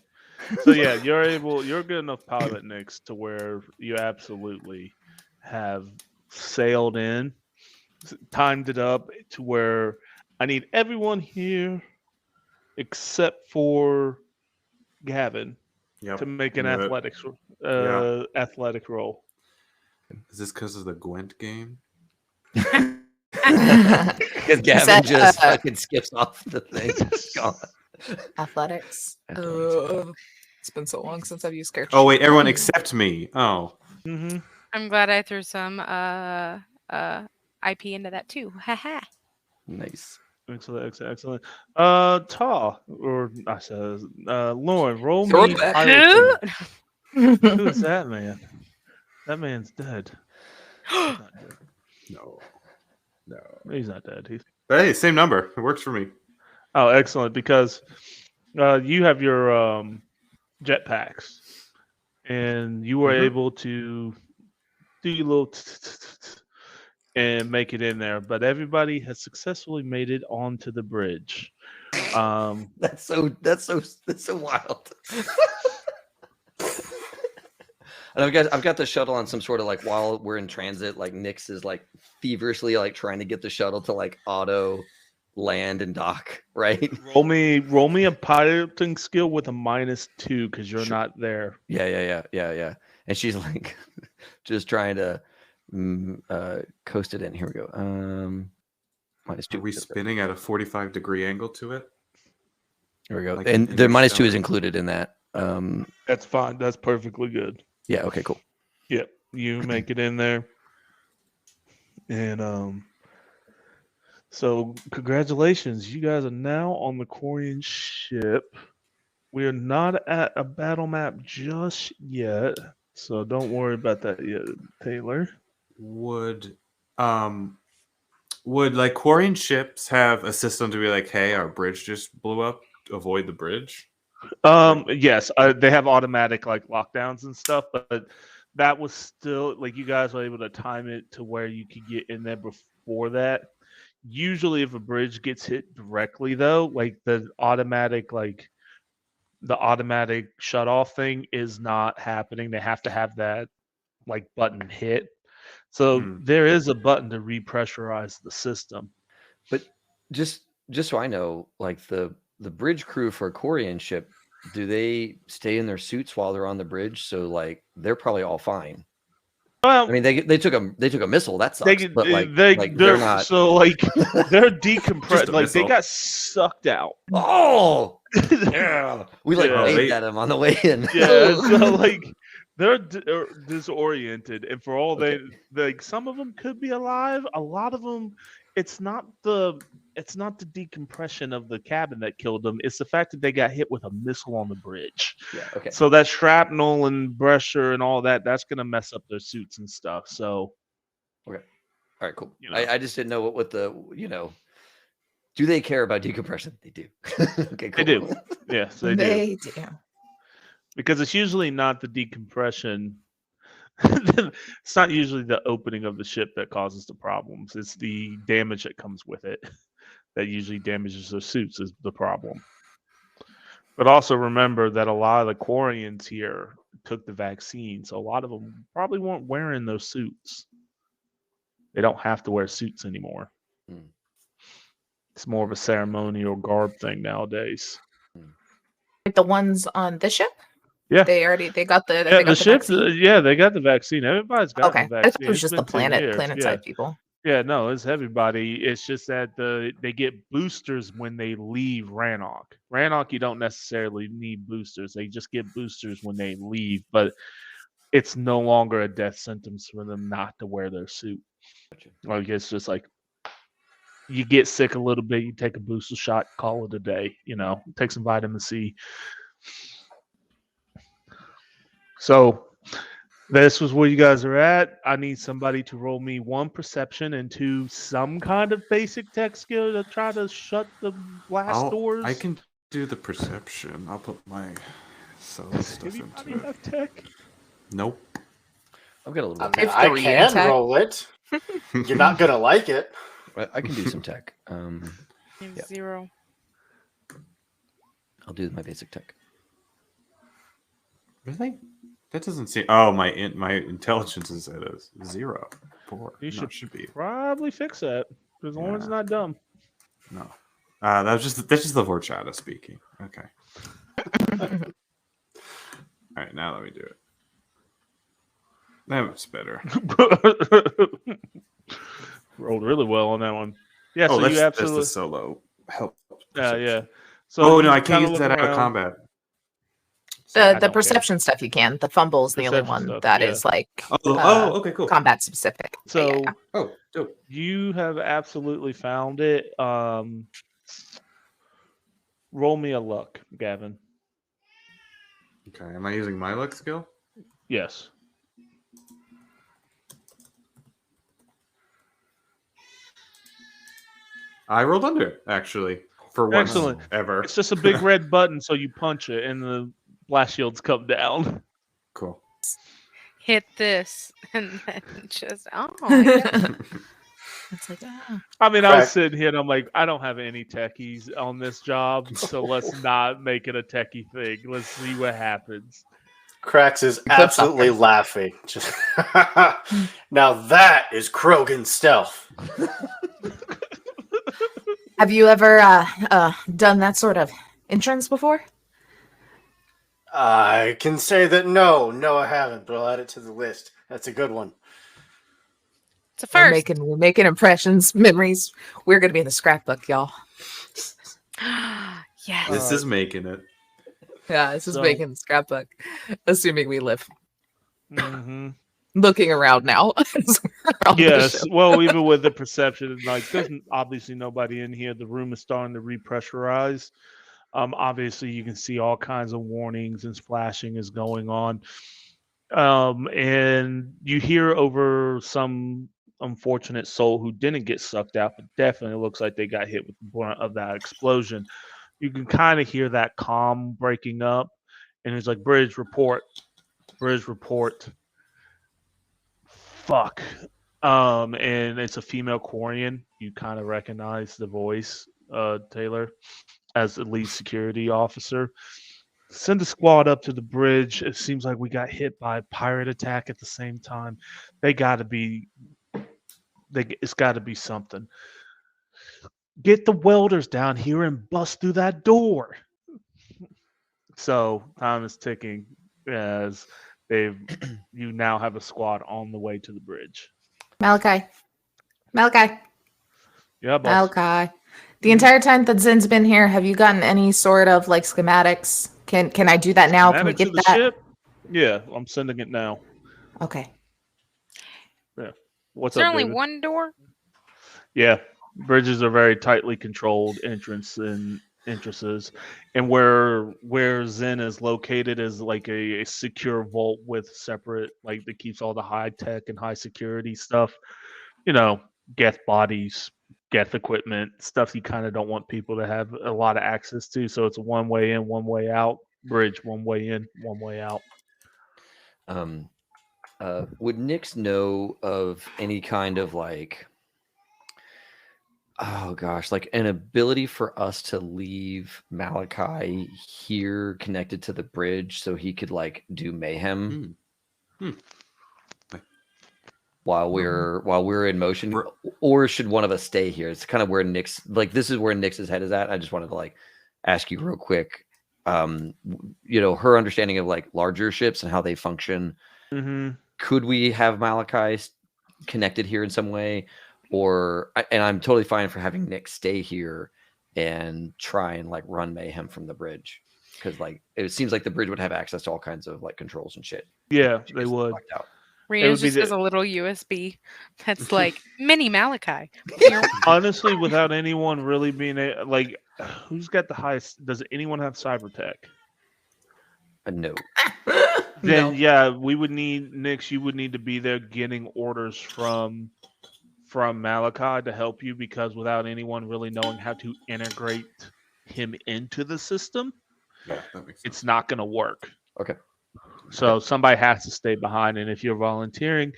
So yeah, you're good enough pilot, Nix, to where you absolutely have sailed in, timed it up to where I need everyone here except for Gavin to make an athletic roll. Is this because of the Gwent game? Because Gavin just fucking skips off the thing. Gone. Athletics. It's been so long since I've used character. Oh wait, everyone except me. Oh. Mm-hmm. I'm glad I threw some IP into that too. Haha. Nice. Excellent. Ta or I said Lauren, roll Throw me. it back. Who is that man? That man's dead. He's not dead. No. He's not dead. But hey, same number. It works for me. Oh, excellent! Because you have your jetpacks, and you were able to do your little and make it in there. But everybody has successfully made it onto the bridge. That's so wild. And I've got the shuttle on some sort of like while we're in transit, like Nix is like feverishly like trying to get the shuttle to like auto land and dock, right? Roll me a piloting skill with a -2 because you're not there. Yeah. And she's like just trying to coast it in. Here we go. -2. Are we spinning at a 45-degree angle to it? Here we go. Like and the -2 is included in that. That's fine. That's perfectly good. Yeah. Okay. Cool. Yep. You make it in there, and so congratulations, you guys are now on the Quarian ship. We are not at a battle map just yet, so don't worry about that yet, Taylor. Would like Quarian ships have a system to be like, hey, our bridge just blew up, avoid the bridge? Yes, they have automatic like lockdowns and stuff, but that was still like you guys were able to time it to where you could get in there before that. Usually if a bridge gets hit directly though, like the automatic shut off thing is not happening. They have to have that like button hit. So there is a button to repressurize the system. But just so I know, like the bridge crew for a Quarian ship, do they stay in their suits while they're on the bridge? So like they're probably all fine. Well, I mean, they took a missile. That sucks. But they're not. So like they're decompressed. Like they got sucked out. Oh, yeah. We like waved at them on the way in. Yeah. So like they're disoriented, and for all they like, some of them could be alive. A lot of them, it's not the decompression of the cabin that killed them. It's the fact that they got hit with a missile on the bridge. Yeah. Okay. So that shrapnel and pressure and all that's going to mess up their suits and stuff. So. Okay. All right. Cool. You know. I just didn't know what the do they care about decompression? They do. Okay. Cool. They do. Yes, they do. They do. Because it's usually not the decompression It's not usually the opening of the ship that causes the problems. It's the damage that comes with it that usually damages their suits is the problem. But also remember that a lot of the Quarians here took the vaccine, so a lot of them probably weren't wearing those suits. They don't have to wear suits anymore. Hmm. It's more of a ceremonial garb thing nowadays. Like the ones on the ship? Yeah. They got the Yeah, they got the ship. vaccine? Yeah, they got the vaccine. Everybody's got Okay. the I thought vaccine. it was It's just the been 10 years. planet Yeah. side people. Yeah, no, it's everybody. It's just that they get boosters when they leave Rannoch. Rannoch, you don't necessarily need boosters. They just get boosters when they leave, but it's no longer a death sentence for them not to wear their suit. Like it's just like you get sick a little bit, you take a booster shot, call it a day. Take some vitamin C. So this was where you guys are at. I need somebody to roll me 1 perception and 2 some kind of basic tech skill to try to shut the blast doors. I can do the perception. I'll put my solo stuff Anybody into it. have tech? Nope. I've got a little I bit. mean, If I three in can tech. roll it. You're not gonna like it. I can do some tech. Yeah. 0. I'll do my basic tech. Really? That doesn't seem. Oh, my intelligence is at a 0. 4. You No, should it should be. probably fix that because Lauren's not dumb. No. That's just the horchata speaking. Okay. All right, now let me do it. That was better. Rolled really well on that one. Yeah, Oh, so that's, you that's absolutely. the solo help. Yeah. So Oh no, you I can't kinda use look that out of around. combat. I The don't perception stuff you can. The fumble is the only Perception one stuff, that yeah. is like Okay, cool. combat specific. But So yeah. Oh, dope. you have absolutely found it. Roll me a luck, Gavin. Okay, am I using my luck skill? Yes. I rolled under it, actually, for once Excellent. ever. It's just a big red button, so you punch it, and the blast shields come down. Cool. Hit this, and then just yeah. It's like I mean, I was Correct. sitting here, and I'm like, I don't have any techies on this job, so let's not make it a techie thing. Let's see what happens. Krax is Good absolutely sucker. laughing. Just now that is Krogan stealth. Have you ever done that sort of entrance before? I can say that no, I haven't, but I'll add it to the list. That's a good one. It's a We're first. we're making impressions, memories. We're gonna be in the scrapbook, y'all. Yes. This is making it. Yeah, this is So- making the scrapbook. Assuming we live. Mm-hmm. Looking around now. On the Yes. show. Well, even with the perception, like there's obviously nobody in here. The room is starting to repressurize. Obviously, you can see all kinds of warnings and flashing is going on. And you hear over some unfortunate soul who didn't get sucked out, but definitely looks like they got hit with the brunt of that explosion. You can kind of hear that comm breaking up, and it's like, bridge report. Fuck. And it's a female Quarian. You kind of recognize the voice, Taylor, as the lead security officer. Send a squad up to the bridge. It seems like we got hit by a pirate attack at the same time. It's got to be something. Get the welders down here and bust through that door. So time is ticking as you now have a squad on the way to the bridge. Malachi. Yeah, boss. Malachi. The entire time that Zin's been here, have you gotten any sort of like schematics? Can I do that now? Can we Schematics get of the that? ship? Yeah, I'm sending it now. Okay. What's Is there up, only David? one door? Yeah, bridges are very tightly controlled entrance and entrances, and where Zen is located is like a secure vault with separate, like that keeps all the high tech and high security stuff. Geth bodies, Geth equipment, stuff you kind of don't want people to have a lot of access to. So it's a one way in, one way out bridge, one way in, one way out. would Nix know of any kind of like, oh gosh, like an ability for us to leave Malachi here connected to the bridge so he could like do mayhem while we're in motion, or should one of us stay here? It's kind of where Nix, like this is where Nix's head is at. I just wanted to like ask you real quick, her understanding of like larger ships and how they function. Could we have Malachi connected here in some way? And I'm totally fine for having Nick stay here and try and like run mayhem from the bridge, because like it seems like the bridge would have access to all kinds of like controls and shit. Yeah, they would. Rena just has a little USB that's like mini Malachi. Honestly, without anyone really being like, who's got the highest? Does anyone have cyber tech? No. Then yeah, we would need Nix. You would need to be there getting orders from Malachi to help you, because without anyone really knowing how to integrate him into the system, that makes sense. It's not going to work. Okay. So somebody has to stay behind, and if you're volunteering,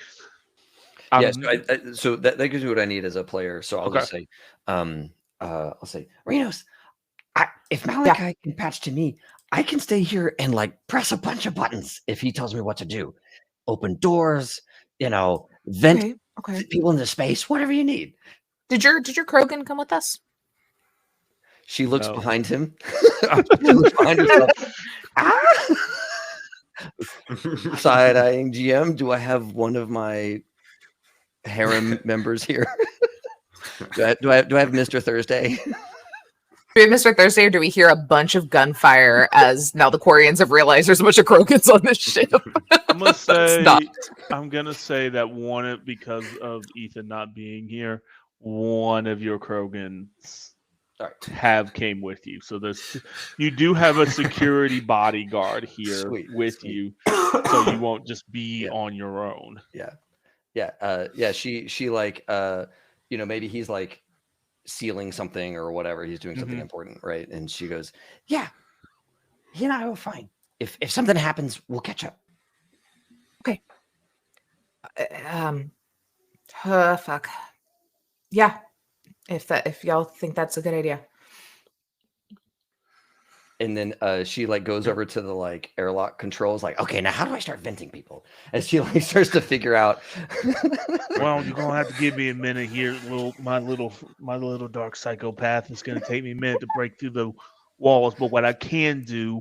so that gives me what I need as a player. So I'll just say, I'll say, Renos, if Malachi can patch to me, I can stay here and like press a bunch of buttons if he tells me what to do. Open doors, vent people into space, whatever you need. Did your Krogan come with us? She looks behind him. She looks behind herself. Side-eyeing GM, do I have one of my harem members here? do I have Mr. Thursday? Do we have Mr. Thursday, or do we hear a bunch of gunfire as now the Quarians have realized there's a bunch of Krogans on this ship? I'm gonna say that one, because of Ethan not being here, one of your Krogans have came with you. So you do have a security bodyguard here with you, so you won't just be on your own. She like maybe he's like sealing something or whatever, he's doing something important, right? And she goes, yeah, he and I will fine. If something happens, we'll catch up. Okay. Fuck. Yeah. If y'all think that's a good idea. And then she like goes over to the like airlock controls, like, okay, now how do I start venting people? And she like starts to figure out. Well, you're gonna have to give me a minute here, my little dark psychopath. It's gonna take me a minute to break through the walls, but what I can do,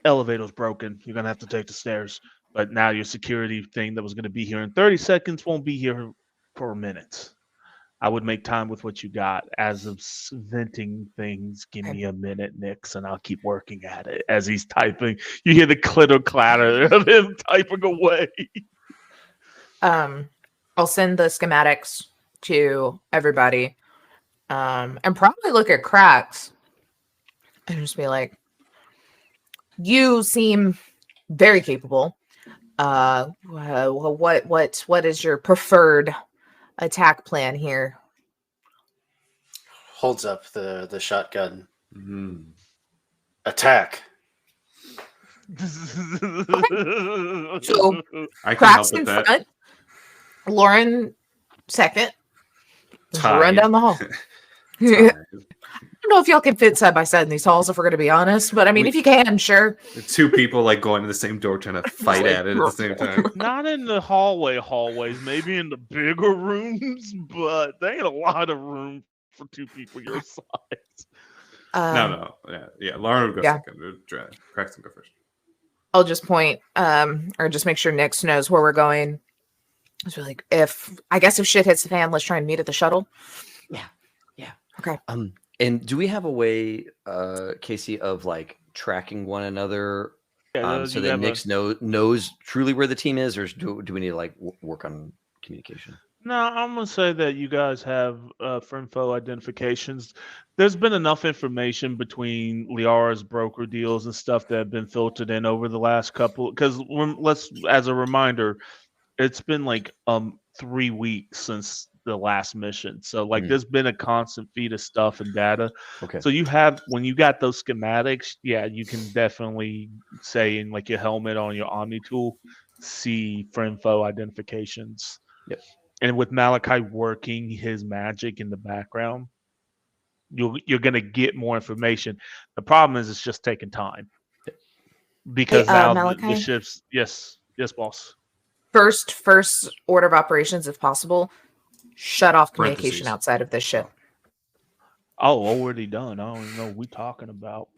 elevator's broken. You're gonna have to take the stairs. But now your security thing that was gonna be here in 30 seconds won't be here for a minute. I would make time with what you got. As of venting things, give me a minute, Nix, and I'll keep working at it. As he's typing, you hear the clitter clatter of him typing away. I'll send the schematics to everybody, and probably look at Cracks and just be like, "You seem very capable. What is your preferred attack plan here?" Holds up the shotgun. Attack. So I can Cracks help in with that. front, Lauren second. Tied. Run down the hall. I don't know if y'all can fit side by side in these halls, if we're going to be honest, but I mean, if you can, sure. Two people like going to the same door trying to fight at it at the same time. Not in the hallways, maybe in the bigger rooms, but there ain't a lot of room for two people your size. No. Yeah. Lauren would go second. Cracks go first. I'll just point, or just make sure Nix knows where we're going. So like, if shit hits the fan, let's try and meet at the shuttle. Yeah. Okay. And do we have a way, Casey, of like tracking one another, so that Nix knows truly where the team is, or do we need to like work on communication? No, I'm gonna say that you guys have friend-foe identifications. There's been enough information between Liara's broker deals and stuff that have been filtered in over the last couple. Because as a reminder, it's been like 3 weeks since the last mission, so like there's been a constant feed of stuff and data. Okay. So when you got those schematics, you can definitely say in like your helmet on your Omni tool, see friend foe identifications. Yep. And with Malachi working his magic in the background, you're gonna get more information. The problem is it's just taking time. Because now the Malachi? ships yes, boss. First order of operations, if possible, shut off communication Parentheses. outside of this ship. Oh, already done. I don't even know what we're talking about.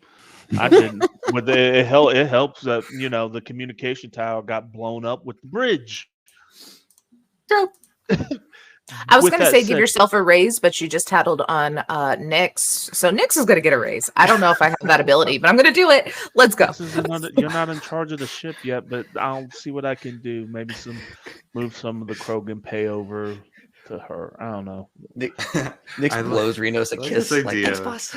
I didn't. But it helps that the communication tower got blown up with the bridge. True. I was With going to that say give said- yourself a raise, but you just tattled on Nyx. So Nyx is going to get a raise. I don't know if I have that ability, but I'm going to do it. Let's go. You're not in charge of the ship yet, but I'll see what I can do. Maybe move some of the Krogan pay over to her. I don't know. Nick I blows Renos a like kiss. this Like, idea. thanks, boss.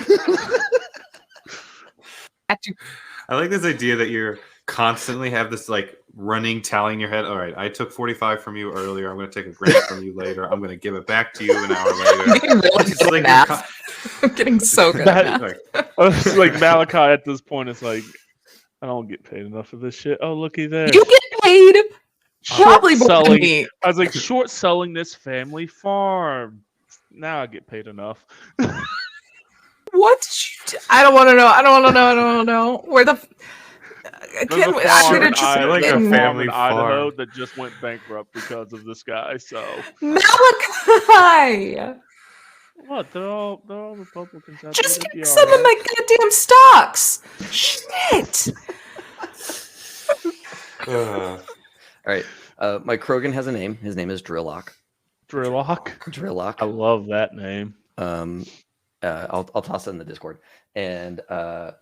I like this idea that you're constantly have this like running tally in your head. All right, I took 45 from you earlier. I'm going to take a grand from you later. I'm going to give it back to you an hour later. I'm getting really It's good like at you're math. I'm getting so good at math. Like Malachi at this point is like, I don't get paid enough for this shit. Oh, looky there. You get paid probably more than Short-selling- me. I was like, short selling this family farm. Now I get paid enough. What did you do? I don't want to know. I don't want to know. Where the... Can we, I could have just I like a been family in Idaho farm. that just went bankrupt because of this guy. So Malachi! what? They're all Republicans. out Just there. give They'll some be all of my goddamn stocks. Shit. Uh, All right. My Krogan has a name. His name is Drillock. Drillock. I Drillock. love that name. I'll toss it in the Discord. And Nyx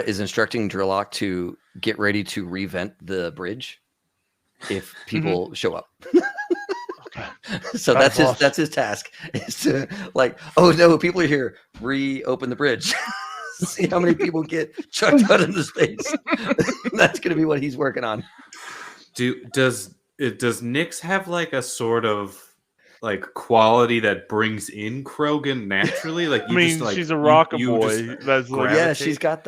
is instructing Drillock to get ready to revent the bridge if people show up. Okay. So Got it, boss. that's his task, is to like, oh no, people are here, reopen the bridge. See how many people get chucked out into space. That's gonna be what he's working on. does Nyx have like a sort of like quality that brings in Krogan naturally? Like you just like she's a rocker you boy. just That's like, Yeah, gravitate? she's got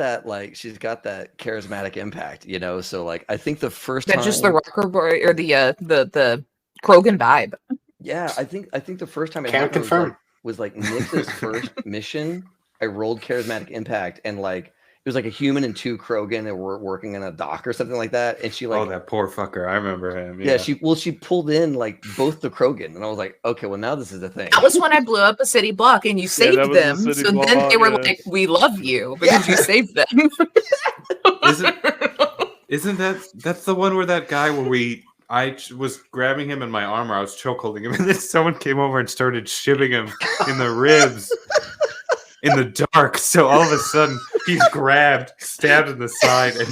that charismatic impact, So like I think the first That's time, just the rocker boy or the Krogan vibe. yeah, I think the first time it Can happened confirm. was like Nyx's first mission. I rolled charismatic impact, and like it was like a human and two Krogan that were working in a dock or something like that, and she like Oh, that poor fucker. I remember him. yeah, she pulled in like both the Krogan, and I was like, okay, well now this is a thing. That was when I blew up a city block and you that saved was a them. city So then block, they were yeah. like, "We love you because you saved them." Isn't that's the one where that guy where I was grabbing him in my armor, I was chokeholding him, and then someone came over and started shipping him in the ribs in the dark. So all of a sudden he's grabbed, stabbed in the side, and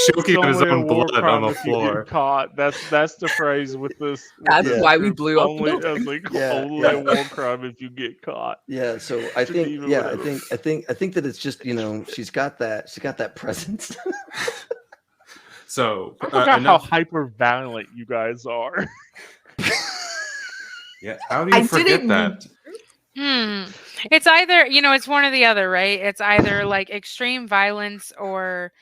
choking on his Only a own war blood crime on the if you get floor. Caught. That's the phrase with this. That's with why this we group. blew up the Only, I building. was like, Yeah, only yeah. a war crime if you get caught. Yeah, so I think Geneva, yeah, I whatever. think that it's just she's got that presence. So I forgot how hyper violent you guys are. yeah, how do you I forget didn't- that? It's either, it's one or the other, right? It's either like extreme violence or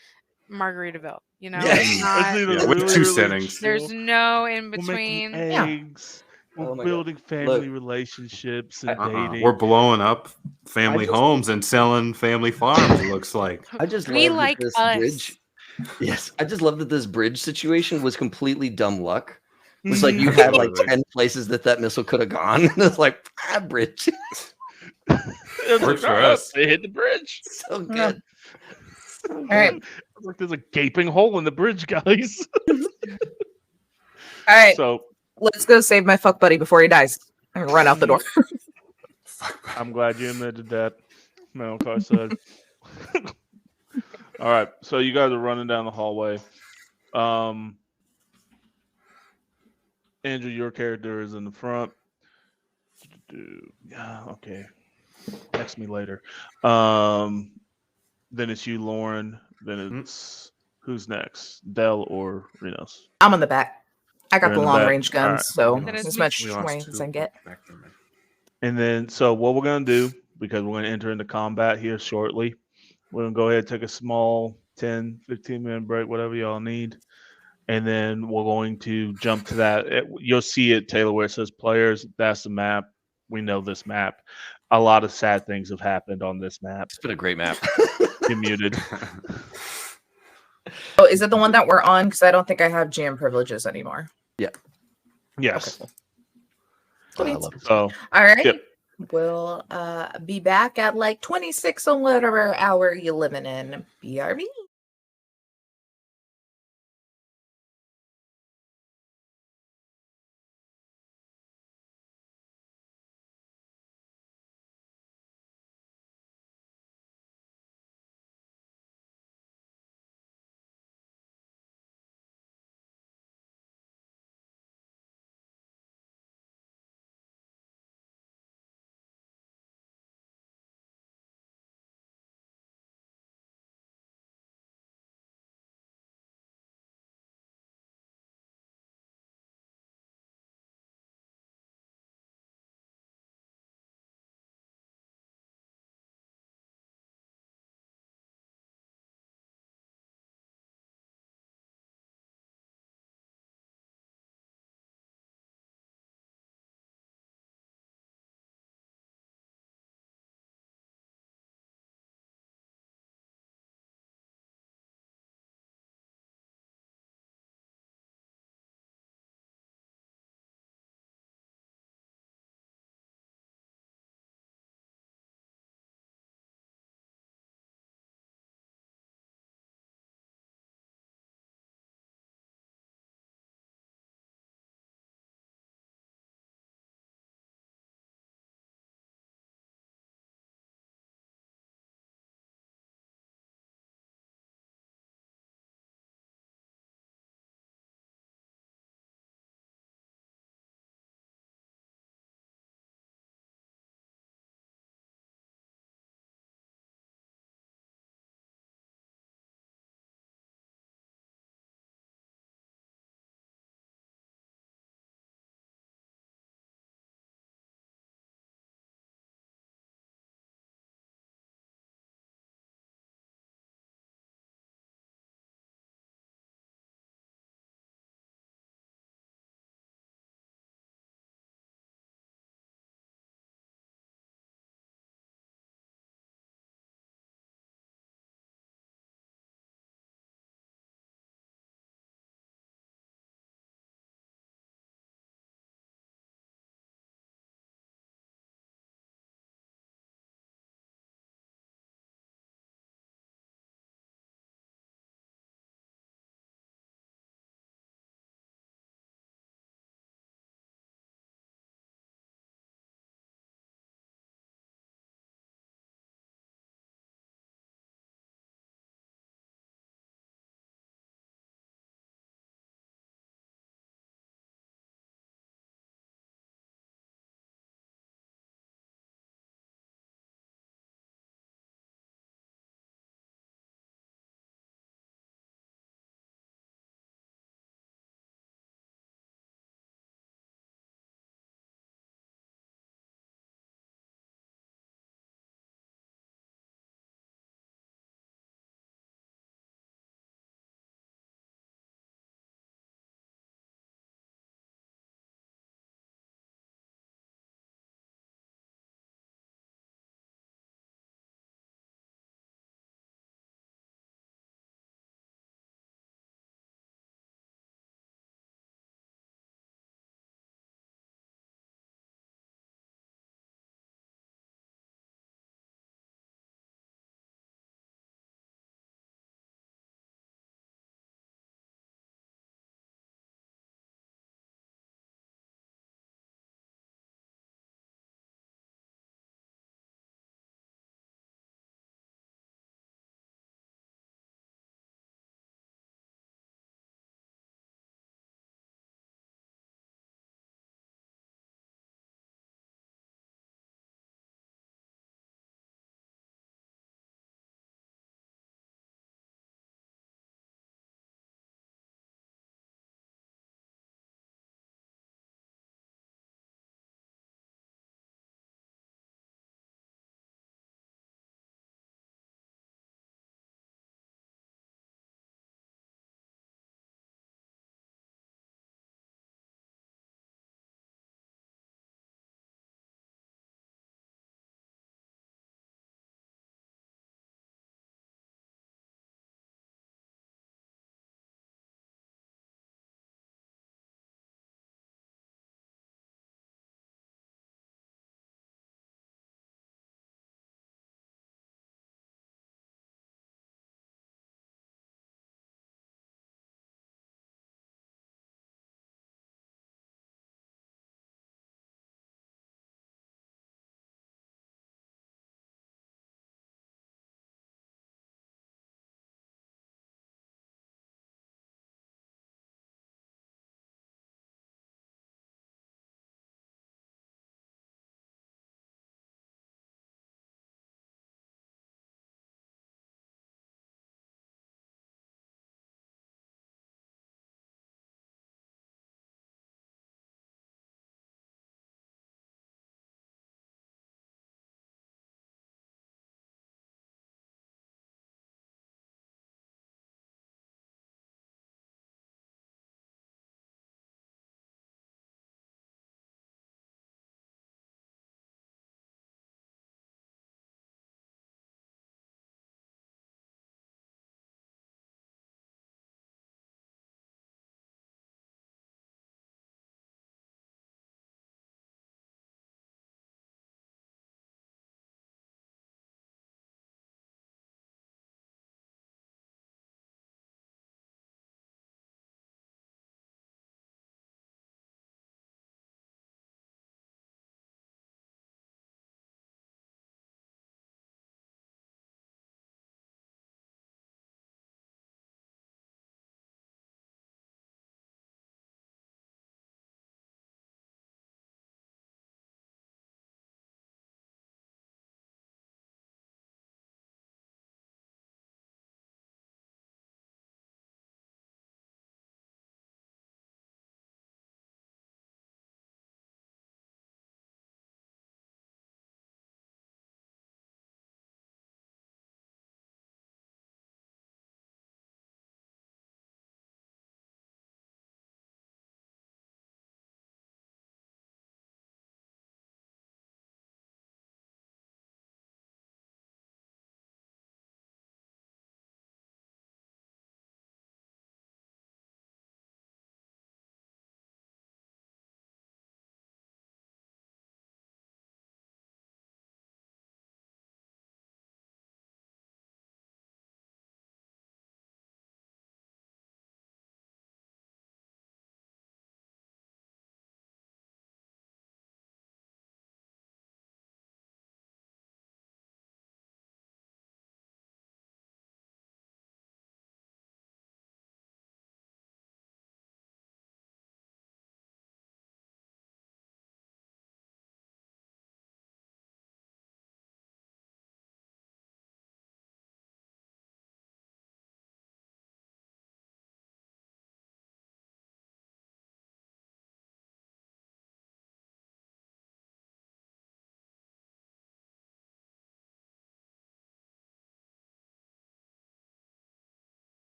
Margaritaville. Yeah. It's not, It's either Yeah, with really, two really settings. there's chill, no in we're making between. eggs. We're Oh my God. building family Look. relationships and Uh-huh. dating. We're blowing up family I just- homes and selling family farms. It looks like. I just We love like that this us. bridge. Yes, I just love that this bridge situation was completely dumb luck. It was like you had like Absolutely. 10 places that missile could have gone. It's like bridge, It's Works like, for "Oh, us." They hit the bridge. so good. All right, It's like there's a gaping hole in the bridge, guys. all right. So Let's go save my fuck buddy before he dies and run out the door. I'm glad you admitted that. Malachi said. All right, so you guys are running down the hallway. Andrew, your character is in the front. Yeah, okay. Text me later. Then it's you, Lauren. Then it's who's next? Dell or Renos? I'm on the back. I got You're the in the long back. range guns, Alright. so That is as me. much We lost range two as I can get. back there, man. And then, so what we're going to do, because we're going to enter into combat here shortly, we're going to go ahead and take a small 10, 15-minute break, whatever y'all need. and then we're going to jump to that. You'll see it, Taylor, where it says players. That's the map. We know this map. A lot of sad things have happened on this map. It's been a great map. You're muted. Oh, is it the one that we're on? Because I don't think I have GM privileges anymore. Yeah. Yes. Okay, Oh, I cool. love this. So All right. Yep. We'll be back at like 26 on whatever hour you're living in. BRB.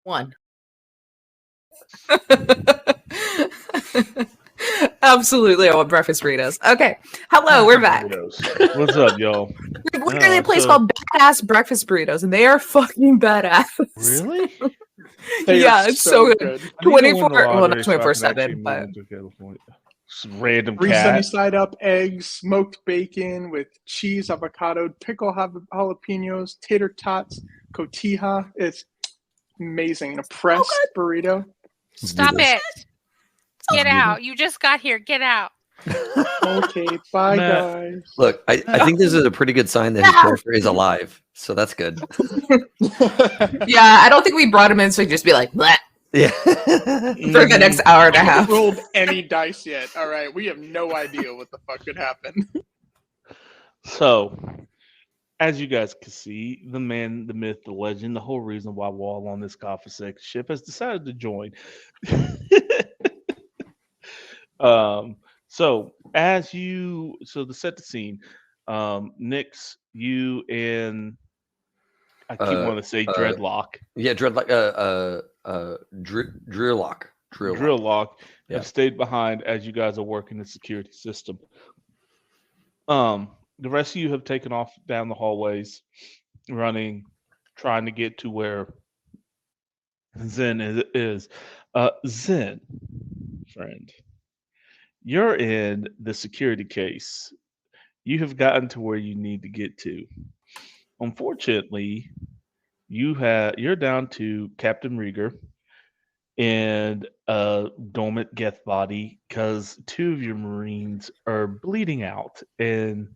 1. Absolutely, I want breakfast burritos. Okay, hello, we're back. Burritos. What's up, y'all? We're in a place called Badass Breakfast Burritos, and they are fucking badass. Really? They are It's so good. I need to win 24, the well, not lottery so I can 24/7, actually but move to California. Some random 3 sunny cat. side up eggs, smoked bacon with cheese, avocado, pickle jalapenos, tater tots, cotija. It's amazing. And a pressed burrito. Stop Beautiful. it. Get out. You just got here. Get out. Okay, bye Matt. guys. Look, I think this is a pretty good sign that his character is alive. So that's good. yeah, I don't think we brought him in so he'd just be like, bleh, Yeah. for the next hour and a I haven't half. rolled any dice yet. All right, we have no idea what the fuck could happen. So, as you guys can see, the man, the myth, the legend, the whole reason why Wall on this Coffee ship has decided to join. So to set the scene, Nix, you and I keep wanting to say Dreadlock. Yeah, Dreadlock. Drilllock. Yeah. Have stayed behind as you guys are working the security system. The rest of you have taken off down the hallways, running, trying to get to where Zen is. Zen, friend, you're in the security case. You have gotten to where you need to get to. Unfortunately, you're down to Captain Rieger and a dormant Geth body because 2 of your Marines are bleeding out and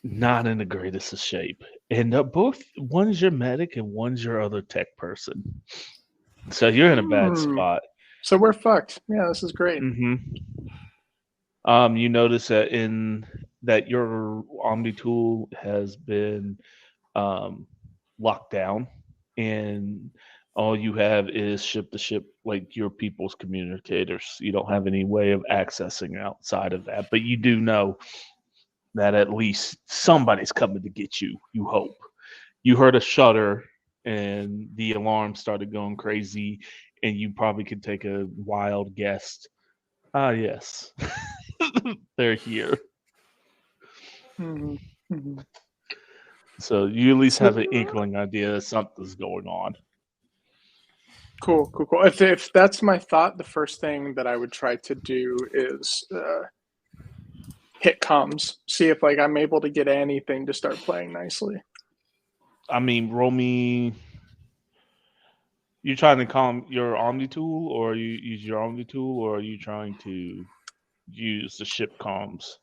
not in the greatest of shape. And one's your medic and one's your other tech person. So you're in a bad spot. So we're fucked. Yeah, this is great. Mm-hmm. You notice that that your Omni tool has been locked down, and all you have is ship to ship, like your people's communicators. You don't have any way of accessing outside of that, but you do know that at least somebody's coming to get you. You hope. You heard a shudder, and the alarm started going crazy, and you probably could take a wild guess. Yes. They're here. Mm-hmm. So you at least have an inkling idea that something's going on. Cool. If that's my thought, the first thing that I would try to do is hit comms. See if I'm able to get anything to start playing nicely. I mean, roll me. You trying to calm your Omni tool, or you use your Omni tool, or are you trying to use the ship comms?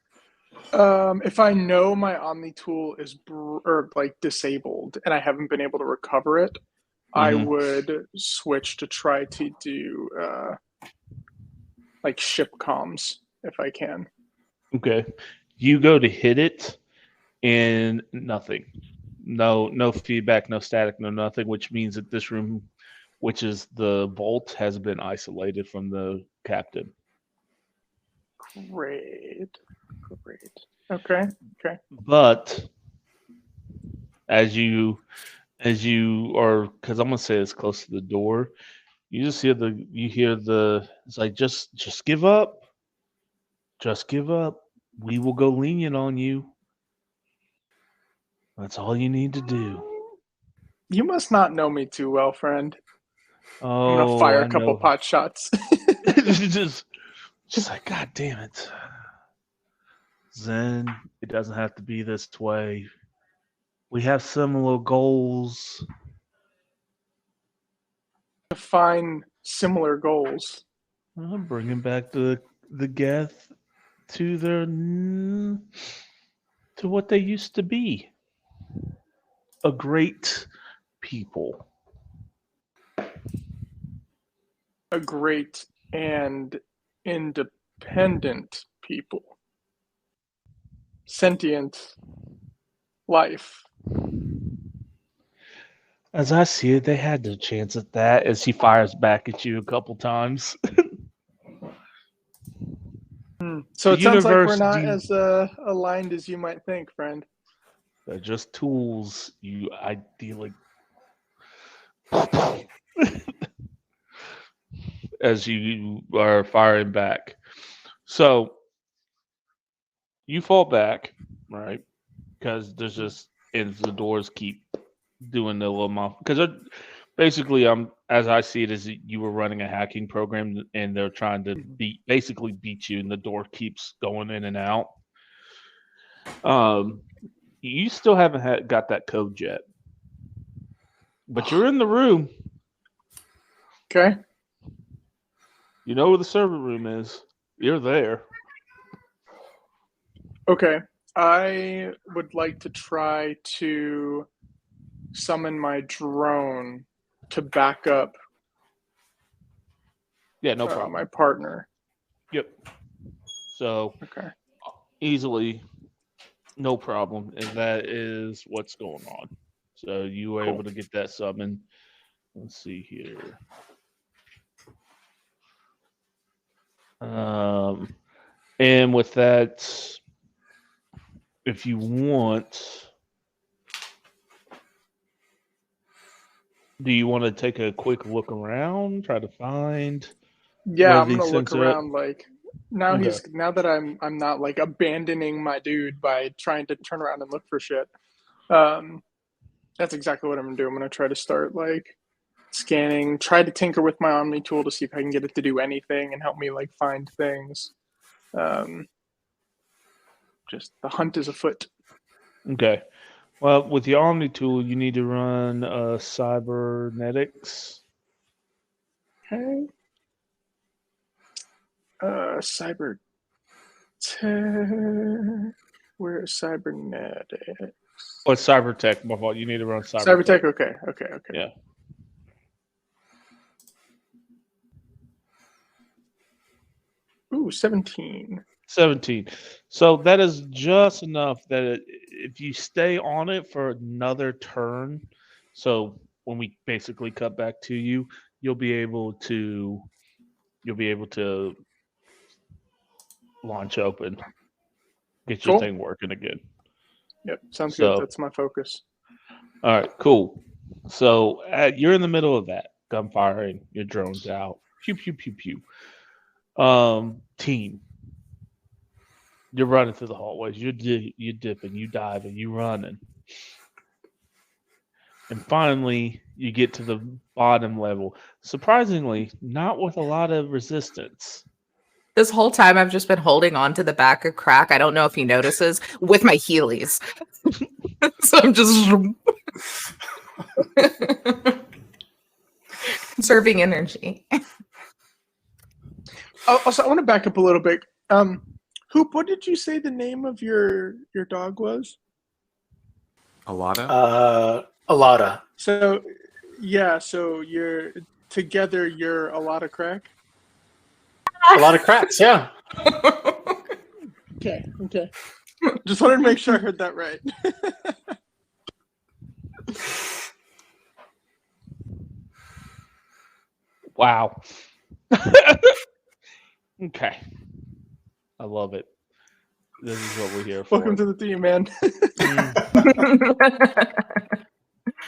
If I know my Omni tool is disabled and I haven't been able to recover it, I would switch to try to do ship comms if I can. Okay, you go to hit it, and nothing. No feedback, no static, no nothing. Which means that this room, which is the vault, has been isolated from the captain. Great. Okay. But as you are, because I'm gonna say it's close to the door, you just hear it's like just give up. Just give up. We will go lenient on you. That's all you need to do. You must not know me too well, friend. Oh, I'm gonna fire a I couple know. pot shots. just like, God damn it. Zen, it doesn't have to be this way. We have similar goals. Define similar goals. Bringing back the Geth to to what they used to be. A great people. A great and independent people. Sentient life. As I see it, they had their chance at that as he fires back at you a couple times. So The it sounds like we're universe not as aligned as you might think, friend. They're just tools. You ideally as you are firing back. So you fall back, right? Because there's just and the doors keep doing the little mouth. Because basically, as I see it, is you were running a hacking program and they're trying to basically beat you, and the door keeps going in and out. You still haven't got that code yet, but you're in the room. Okay. You know where the server room is. You're there. Okay. I would like to try to summon my drone to back up Yeah, no problem. my partner. Yep. So Okay. easily, no problem. And that is what's going on. So you were able to get that summon. Let's see here. And with that, if you want, do you want to take a quick look around, try to find? Yeah, I'm gonna look around. Like now Okay. now that I'm not like abandoning my dude by trying to turn around and look for shit. That's exactly what I'm gonna do. I'm gonna try to start like scanning, try to tinker with my Omni tool to see if I can get it to do anything and help me like find things. Just the hunt is afoot. Okay. Well, with the Omni tool, you need to run cybernetics. Okay. Cyber where is cybernetics? Oh, it's cybertech. My fault. You need to run Cybertech. Okay. Yeah. Ooh, 17. 17. So that is just enough that if you stay on it for another turn, so when we basically cut back to you, you'll be able to launch open, get your thing working again. Yep, sounds good. That's my focus. All right, cool. So you're in the middle of that gunfiring. Your drone's out. Pew pew pew pew. Team. You're running through the hallways. You're dipping, you diving, you running. And finally, you get to the bottom level. Surprisingly, not with a lot of resistance. This whole time, I've just been holding on to the back of Crack. I don't know if he notices with my Heelys. So I'm just conserving energy. Also, I want to back up a little bit. Hoop, what did you say the name of your dog was? Alada? Alada. So, yeah, so you're together, you're a lot of crack? A lot of cracks, yeah. Okay. Just wanted to make sure I heard that right. Wow. Okay. I love it. This is what we're here for. Welcome to the team, man.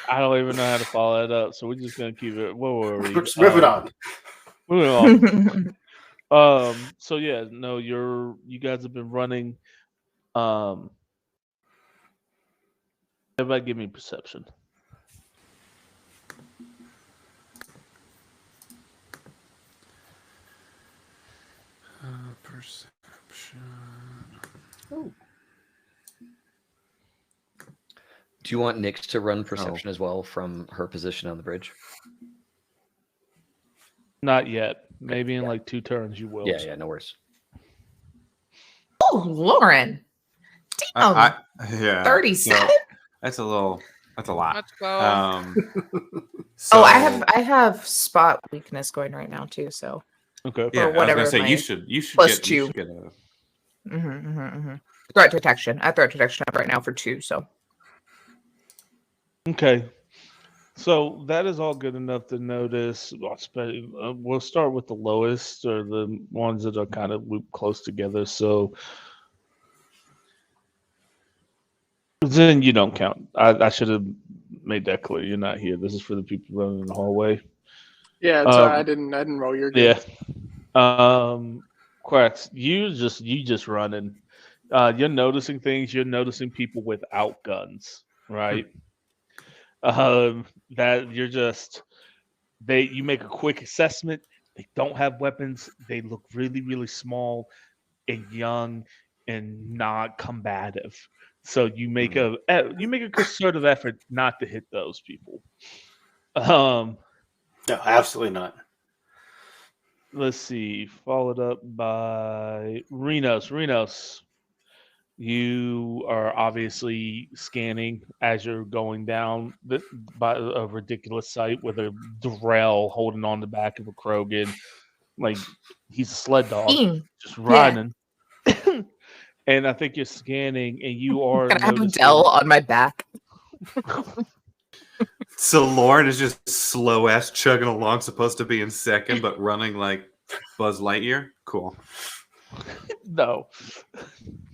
I don't even know how to follow that up, so we're just gonna keep it. What were we? Just moving on. Moving on. So yeah, no, you guys have been running. Everybody, give me perception. Perception. Ooh. Do you want Nyx to run perception as well from her position on the bridge? Not yet. Maybe in like 2 turns you will. Yeah, no worries. Oh, Lauren. Damn. Yeah. 37? That's a lot. Let's go. So, I have spot weakness going right now too, so Okay. Yeah, whatever I was gonna my say you should plus get, 2. you should get a Threat detection. I have threat detection up right now for 2, so Okay. So that is all good enough to notice. We'll start with the lowest, or the ones that are kind of looped close together. So then you don't count. I should have made that clear. You're not here. This is for the people running in the hallway. Yeah, it's I didn't roll. You're good. Yeah. Quacks, you just running. You're noticing things. You're noticing people without guns, right? That you're just you make a quick assessment. They don't have weapons. They look really, really small and young and not combative. So you make a concerted effort not to hit those people. No, absolutely not. Let's see. Followed up by Renos. Renos, you are obviously scanning as you're going down by a ridiculous sight with a Darrell holding on the back of a Krogan, like he's a sled dog, just riding. Yeah. And I think you're scanning, and you are Gonna have noticing. Dell on my back. So Lauren is just slow ass chugging along, supposed to be in second, but running like Buzz Lightyear. Cool. No.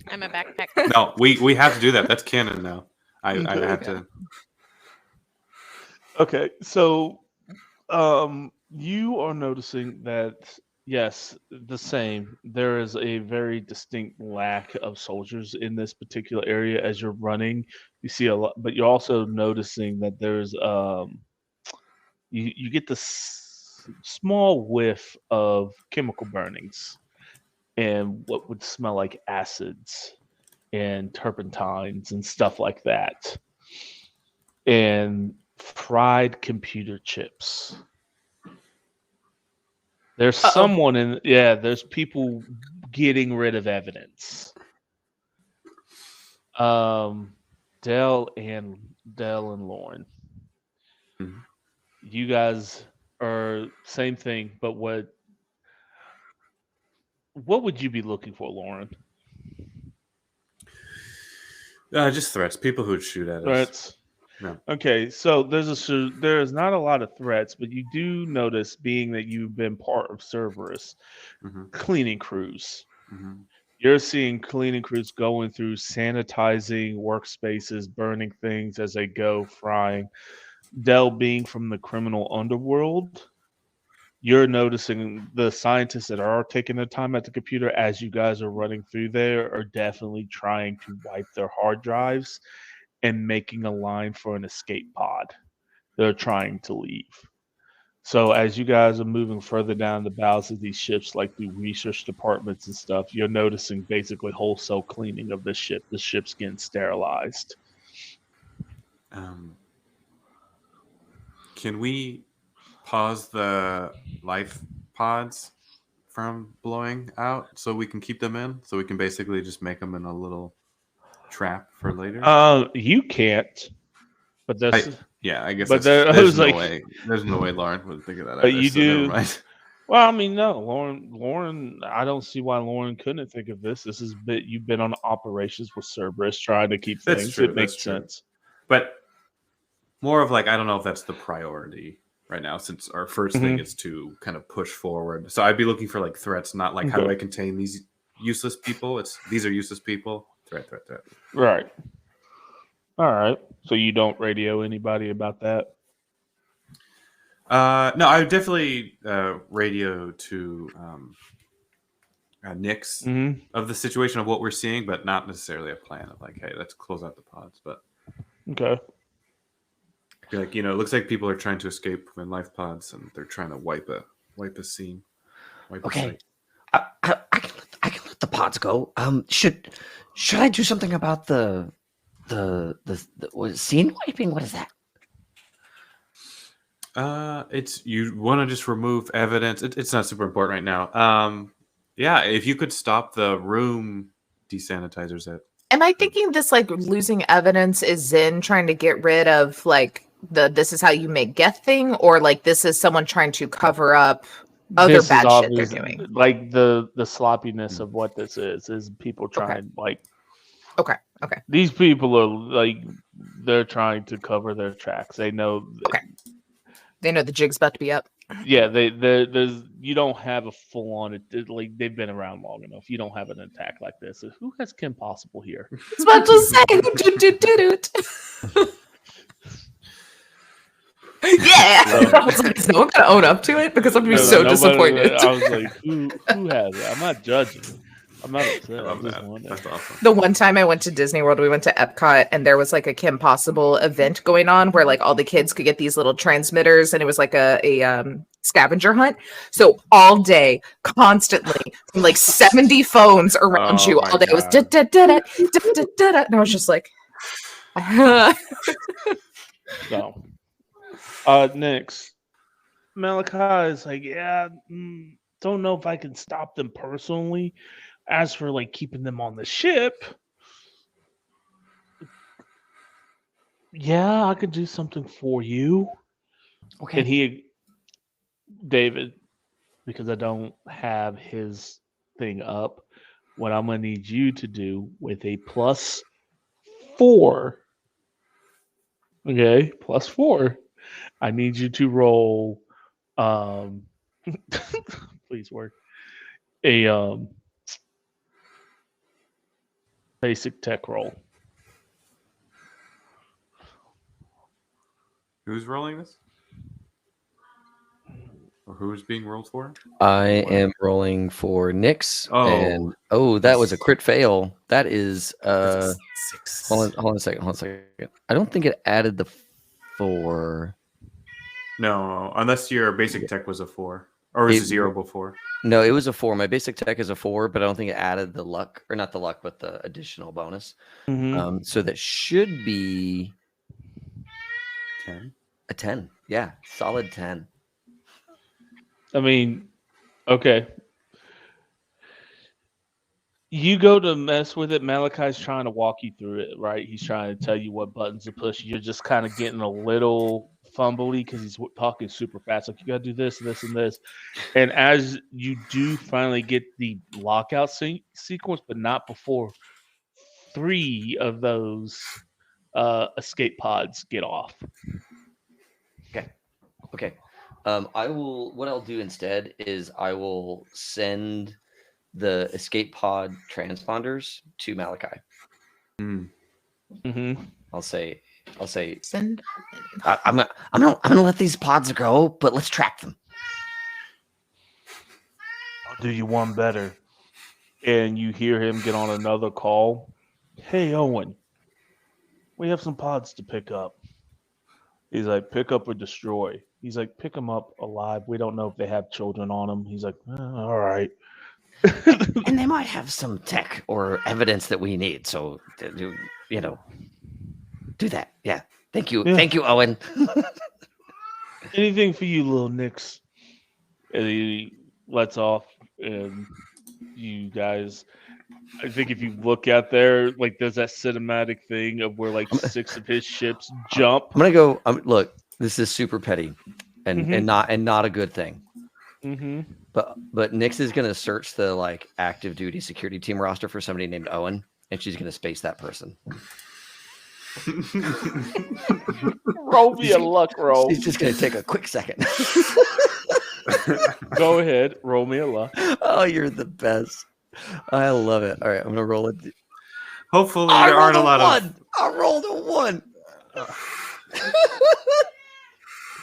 I'm a backpack. No, we have to do that. That's canon now. I have to. Okay, so you are noticing that yes, the same. There is a very distinct lack of soldiers in this particular area as you're running. You see a lot, but you're also noticing that there's you get this small whiff of chemical burnings and what would smell like acids and turpentines and stuff like that, and fried computer chips. There's someone in, there's people getting rid of evidence. Dell and Lauren, you guys are same thing, but what would you be looking for, Lauren? Just threats. People who'd shoot at us. Threats. No. Okay, so there's not a lot of threats, but you do notice, being that you've been part of Cerberus, cleaning crews. You're seeing cleaning crews going through, sanitizing workspaces, burning things as they go, frying. Dell, being from the criminal underworld, you're noticing the scientists that are taking their time at the computer as you guys are running through there are definitely trying to wipe their hard drives and making a line for an escape pod. They're trying to leave. So as you guys are moving further down the bows of these ships, like through research departments and stuff, you're noticing basically wholesale cleaning of this ship. The ship's getting sterilized. Can we pause the life pods from blowing out so we can keep them in? So we can basically just make them in a little trap for later? You can't. But that's I guess. But there's no way. There's no way Lauren would think of that. But either, you so do. never mind. Well, I mean, no, Lauren. I don't see why Lauren couldn't think of this. This is you've been on operations with Cerberus, trying to keep things. That's true. It makes sense. But more of like, I don't know if that's the priority right now, since our first thing is to kind of push forward. So I'd be looking for like threats, not like how do I contain these useless people? These are useless people. Threat. Right. All right. So you don't radio anybody about that? No, I would definitely radio to Nick's of the situation of what we're seeing, but not necessarily a plan of like, hey, let's close out the pods. But okay. Like, it looks like people are trying to escape from life pods, and they're trying to wipe a scene. Okay, I can let the pods go. Should I do something about the scene wiping? What is that? It's, you want to just remove evidence. It's not super important right now. If you could stop the room desanitizers. Am I thinking this like losing evidence is Zen trying to get rid of like this is how you make Geth thing, or like this is someone trying to cover up other bad shit they're doing? Like the sloppiness of what this is people trying like. Okay. These people are like, they're trying to cover their tracks. They know. They know the jig's about to be up. Yeah, there's you don't have a full on like they've been around long enough. You don't have an attack like this. Who has Kim Possible here? I was about to say. Yeah. So- I was like, is no one gonna own up to it? Because I'm gonna be so Nobody- disappointed. I was like, who has it? I'm not judging. I'm not upset. I I love just that. wonder. That's awesome. The one time I went to Disney World, we went to Epcot, and there was like a Kim Possible event going on where like all the kids could get these little transmitters, and it was like a scavenger hunt. So all day, constantly, like 70 phones around Oh you my all day. It was God. da-da-da-da, and I was just like, So, next, Malachi is like, yeah, don't know if I can stop them personally. As for like keeping them on the ship, yeah, I could do something for you. Okay. And David, because I don't have his thing up, what I'm gonna need you to do with a +4. Okay, +4. I need you to roll please work. A basic tech roll. Who's rolling this? Or who's being rolled for? I am rolling for Nyx. Oh. And that was a crit fail. That is Six. hold on a second. I don't think it added the 4. No, unless your basic tech was a 4. Or was it 0 before? No, it was a 4. My basic tech is a 4, but I don't think it added the luck, or not the luck, but the additional bonus. So that should be 10. a 10. Yeah, solid 10. I mean, okay. You go to mess with it. Malachi's trying to walk you through it, right? He's trying to tell you what buttons to push. You're just kind of getting a little fumbly because he's talking super fast. Like, you got to do this, this, and this. And as you do finally get the lockout sequence, but not before 3 of those escape pods get off. Okay. What I'll do instead is I will send the escape pod transponders to Malachi. I'll say send. I'm gonna let these pods go, but let's track them. I'll do you one better. And you hear him get on another call. Hey, Owen, we have some pods to pick up. He's like, pick up or destroy. He's like, pick them up alive. We don't know if they have children on them. He's like, all right. And they might have some tech or evidence that we need. So, do that. Yeah. Thank you. Yeah. Thank you, Owen. Anything for you, little Nix. And he lets off, and you guys, I think if you look out there, like, there's that cinematic thing of where like 6 of his ships jump. I'm gonna go. Look, this is super petty, and not a good thing. But Nyx is gonna search the like active duty security team roster for somebody named Owen, and she's gonna space that person. Roll me a luck roll. She's just gonna take a quick second. Go ahead, roll me a luck. Oh, you're the best. I love it. All right, I'm gonna roll it. Hopefully, there aren't a lot of. I rolled a 1.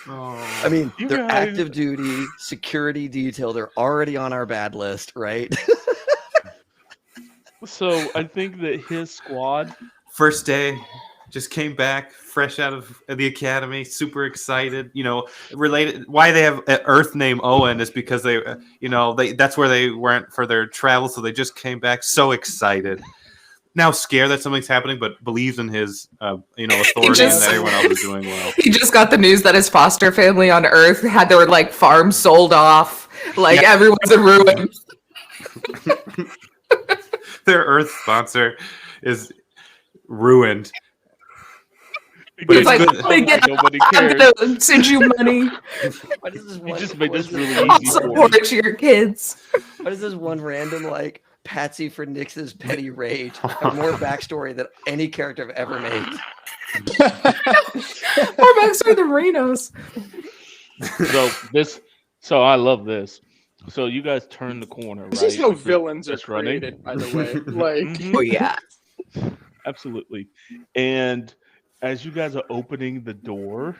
I mean, You they're guys- active duty security detail. They're already on our bad list, right? So I think that his squad. First day, just came back fresh out of the academy, super excited. Related. Why they have an Earth name Owen is because they that's where they went for their travel, so they just came back so excited. Now scared that something's happening, but believes in his authority and that everyone else is doing well. He just got the news that his foster family on Earth had their like farm sold off. Like everyone's in ruin. Their Earth sponsor is ruined. But It's like, good. Nobody I'm cares. gonna send you money. You just made this really I'll easy for me. support your kids. What is this one random like Patsy for Nyx's petty rage? Have more backstory than any character I've ever made. More backstory than Reno's. So I love this. So you guys turn the corner, right? It's just how villains are Just running. created, by the way. Like, Oh yeah. Absolutely. And as you guys are opening the door,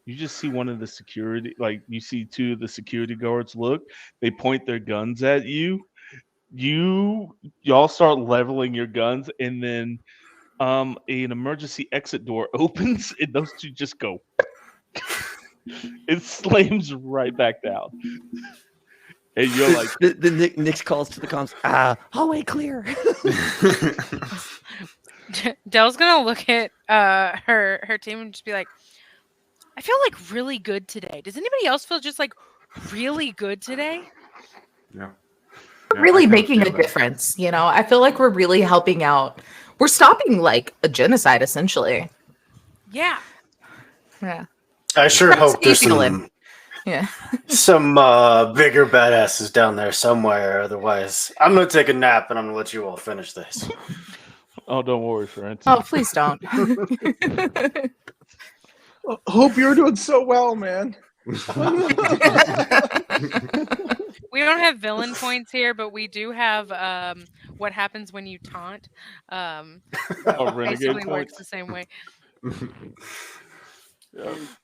You just see one of the security, like you see two of the security guards look. They point their guns at you. Y'all start leveling your guns, and then an emergency exit door opens, and those two just go. It slams right back down, and you're like, the Nick's calls to the comms. Hallway clear. Dell's gonna look at her team and just be like, I feel like really good today. Does anybody else feel just like really good today? Yeah. Really making a difference, you know. I feel like we're really helping out. We're stopping like a genocide, essentially. Yeah. Yeah. I sure hope there's Feeling. Yeah. some bigger badasses down there somewhere. Otherwise, I'm gonna take a nap and I'm gonna let you all finish this. oh, don't worry, friends. Oh, please don't. Hope you're doing so well, man. We don't have villain points here, but we do have what happens when you taunt. Basically works the same way.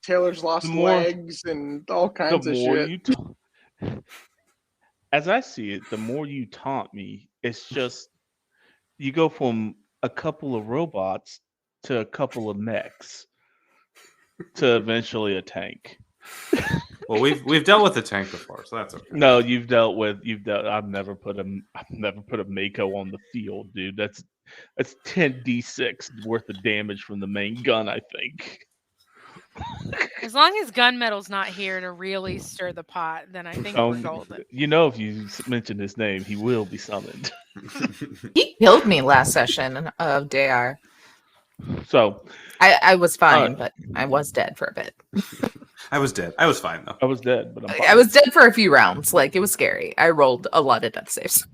Taylor's lost legs and all kinds of shit. As I see it, the more you taunt me, it's just you go from a couple of robots to a couple of mechs to eventually a tank. Well, we've dealt with the tank before, so that's okay. No, I've never put a Mako on the field, dude. That's 10d6 worth of damage from the main gun, I think. As long as Gunmetal's not here to really stir the pot, then I think we're golden. You know, if you mention his name, he will be summoned. He killed me last session of DR. So I was fine, but I was dead for a bit. I was dead. I was fine though. I was dead, but I'm fine. I was dead for a few rounds. Like, it was scary. I rolled a lot of death saves.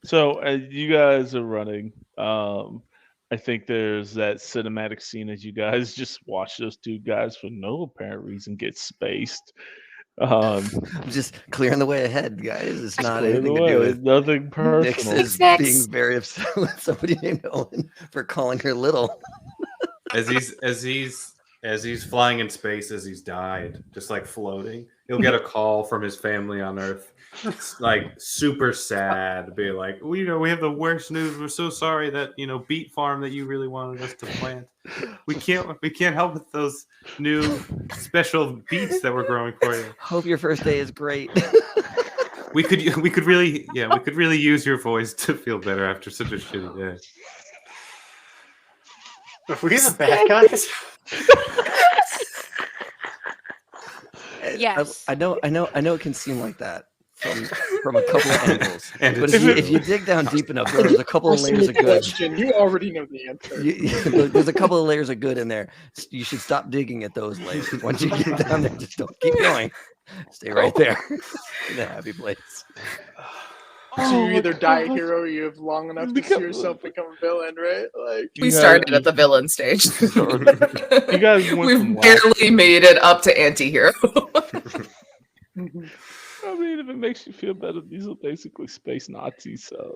So you guys are running. I think there's that cinematic scene as you guys just watch those two guys for no apparent reason get spaced. Just clearing the way ahead, guys. It's not clearing anything the to do way. with Nothing personal. Nix is being very upset with somebody named Owen for calling her little. As he's flying in space, as he's died, just like floating, he'll get a call from his family on Earth. It's like super sad, be like, we have the worst news. We're so sorry that beet farm that you really wanted us to plant. We can't help with those new special beets that we're growing for you. Hope your first day is great. we could really use your voice to feel better after such a shitty day. Are we the bad guys? Yes. I know it can seem like that from a couple of angles. But If if you dig down deep enough, there's a couple of layers of good. You already know the answer. There's a couple of layers of good in there. You should stop digging at those layers. Once you get down there, just don't keep going. Stay right there in a happy place. So you either die a hero or you have long enough to see yourself become a villain, right? Like We started at the villain stage. You guys We've barely made it up to anti-hero. I mean, if it makes you feel better, these are basically space Nazis, so...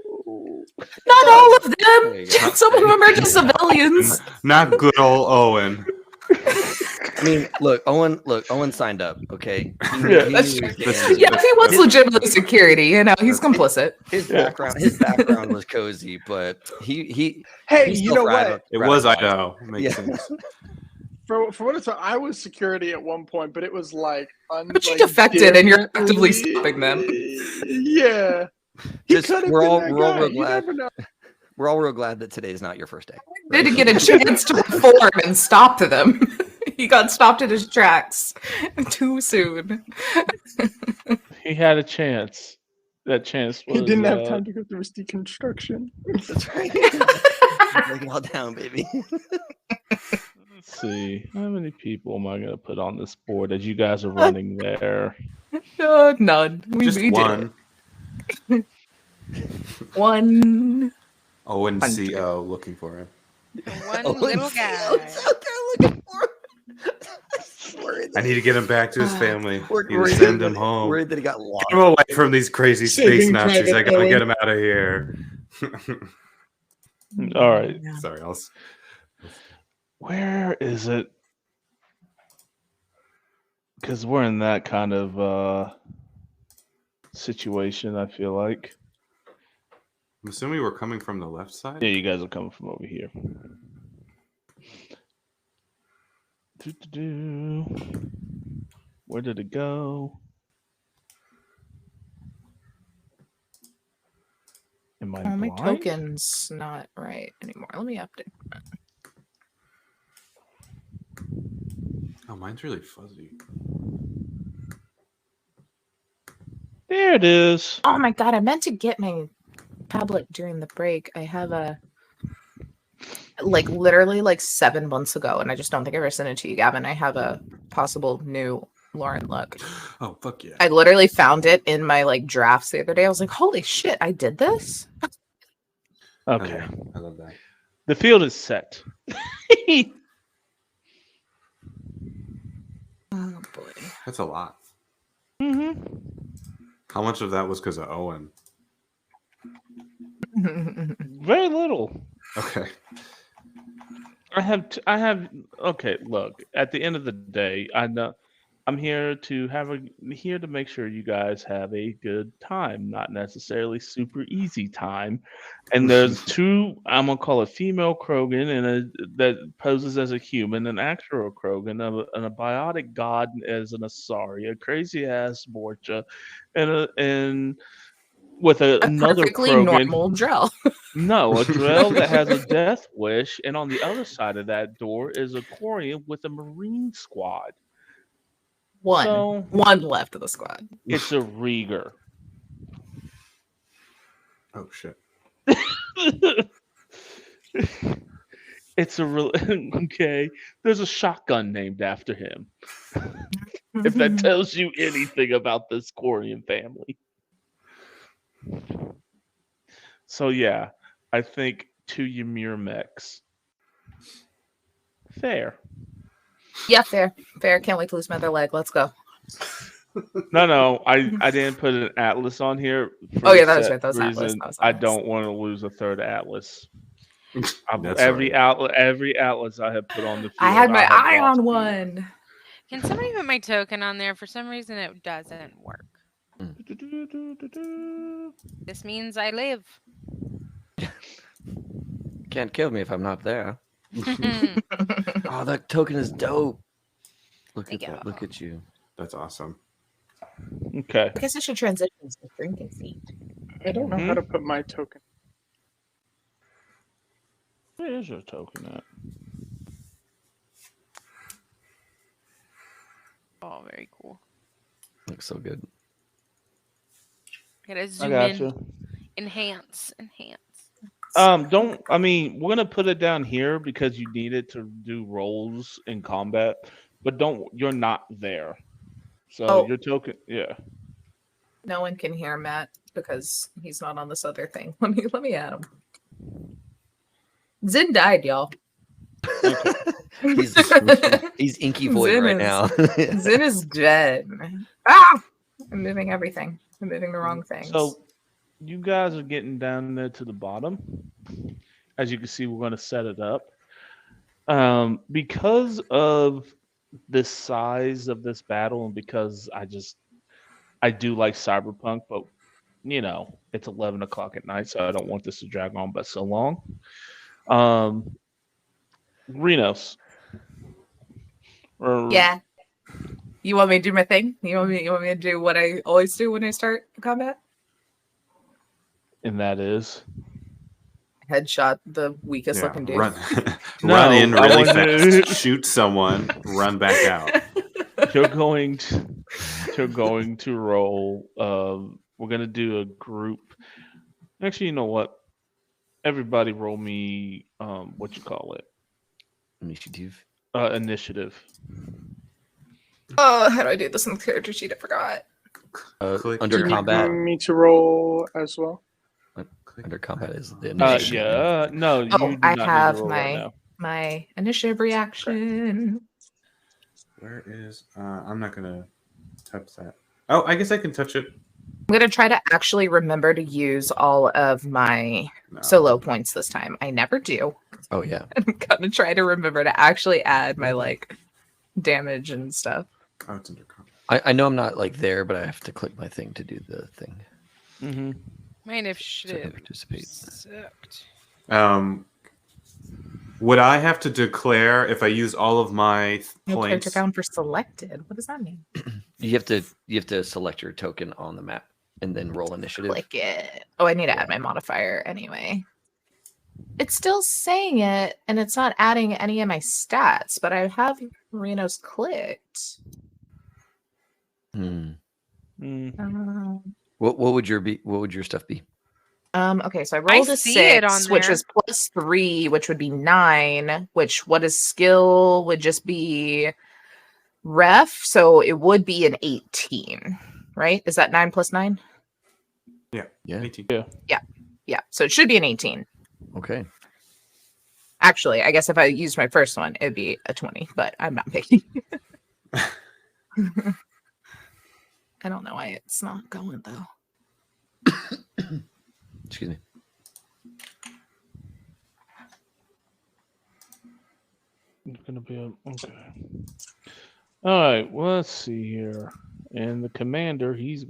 Not all of them! Some of them are just civilians. Not good old Owen. I mean, Owen signed up, okay? Yeah, that's true. Yeah, if he wants legitimately security, he's complicit. His background was cozy, but he you know what? It was Idaho. Makes sense. For what it's worth, I was security at one point, but it was like but you defected and you're actively stopping them. Yeah. We're all real glad. We're all real glad that today is not your first day. Right? Didn't get a chance to perform and stop them. He got stopped in his tracks too soon. He had a chance. That chance was... He didn't have time to go through his deconstruction. That's right. Break it all down, baby. Let's see. How many people am I going to put on this board as you guys are running there? None. Just one. One. Owen CO looking for him. One little guy. Out there looking for him. I need to get him back to his family. Worried Send him home. Worried that he got lost. Get him away from these crazy space Saving Nazis. Private I gotta Owen. get him out of here. All right. Sorry, Where is it? Because we're in that kind of situation, I feel like. I'm assuming we're coming from the left side. Yeah, you guys are coming from over here. Where did it go? Am I Oh, my blind? token's not right anymore. Let me update. Oh, mine's really fuzzy. There it is. Oh my god, I meant to get my tablet during the break. I have a literally 7 months ago, and I just don't think I ever sent it to you, Gavin. I have a possible new Lauren look. Oh, fuck yeah. I literally found it in my drafts the other day. I was like, holy shit, I did this? Okay. Oh, yeah. I love that. The field is set. Oh boy. That's a lot. Mm-hmm. How much of that was because of Owen? Very little. Okay. I have. Okay, look. At the end of the day, I know I'm here to make sure you guys have a good time, not necessarily super easy time. And there's two. I'm gonna call a female Krogan that poses as a human, an actual Krogan, and a biotic god as an Asari, a crazy ass Borcha, and with another perfectly Krogan. normal Drell. No, a Drell that has a death wish, and on the other side of that door is a Quarian with a Marine squad. One left of the squad. It's a Rieger. Oh, shit. It's a real okay. There's a shotgun named after him. If that tells you anything about this Quarian family. So yeah, I think 2 Ymir mechs. Fair. Yeah, fair. Can't wait to lose my other leg. Let's go. No, I didn't put an Atlas on here. Oh yeah, that was right. That was Atlas. I don't want to lose a third Atlas. That's every right. Atlas I have put on the field. I had my have eye lost on to. one. Can somebody put my token on there? For some reason, it doesn't work. This means I live. Can't kill me if I'm not there. Oh, that token is dope. Look at that. Look at you. That's awesome. Okay. I guess I should transition to drinking seat. I don't know how to put my token. Where is your token at? Oh, very cool. Looks so good. Gotta zoom gotcha. in. Enhance. We're gonna put it down here because you need it to do rolls in combat, but you're not there. So your token, yeah. No one can hear Matt because he's not on this other thing. Let me add him. Zin died, y'all. Okay. He's inky void right now. Zin is dead. Ah! I'm moving everything. I'm moving the wrong things. So you guys are getting down there to the bottom. As you can see, we're going to set it up. Because of the size of this battle, and because I do like Cyberpunk, but it's 11 o'clock at night, so I don't want this to drag on but so long. Renos. Yeah. You want me to do my thing? You want me to do what I always do when I start combat? And that is headshot the weakest looking dude. Run in really fast, shoot someone, run back out. You're going to roll. We're gonna do a group. Actually, you know what? Everybody roll me what you call it? Initiative. Initiative. Oh, how do I do this in the character sheet? I forgot. Under combat. Me to roll as well. Under combat is the initiative. Yeah. No. I have my initiative reaction. Where is? I'm not gonna touch that. Oh, I guess I can touch it. I'm gonna try to actually remember to use all of my solo points this time. I never do. Oh yeah. I'm gonna try to remember to actually add my damage and stuff. Oh, it's under combat. I know I'm not like there, but I have to click my thing to do the thing. Mm-hmm. Man, if So I can shit participate. sucked. Would I have to declare if I use all of my No character points? found for selected. What does that mean? You have to select your token on the map and then roll initiative. Click it. Oh, I need to add Yeah. my modifier anyway. It's still saying it, and it's not adding any of my stats, but I have Marino's clicked. Hmm. Um, What would your stuff be? Okay, so I rolled a see it 6, on which there. is +3, which would be 9, which what is skill would just be ref, so it would be an 18, right? Is that 9 plus 9? Yeah. Yeah. 18. Yeah, so it should be an 18. Okay. Actually, I guess if I used my first one, it'd be a 20, but I'm not picking. I don't know why it's not going though. Excuse me. It's gonna be okay. All right. Well, let's see here. And the commander, she is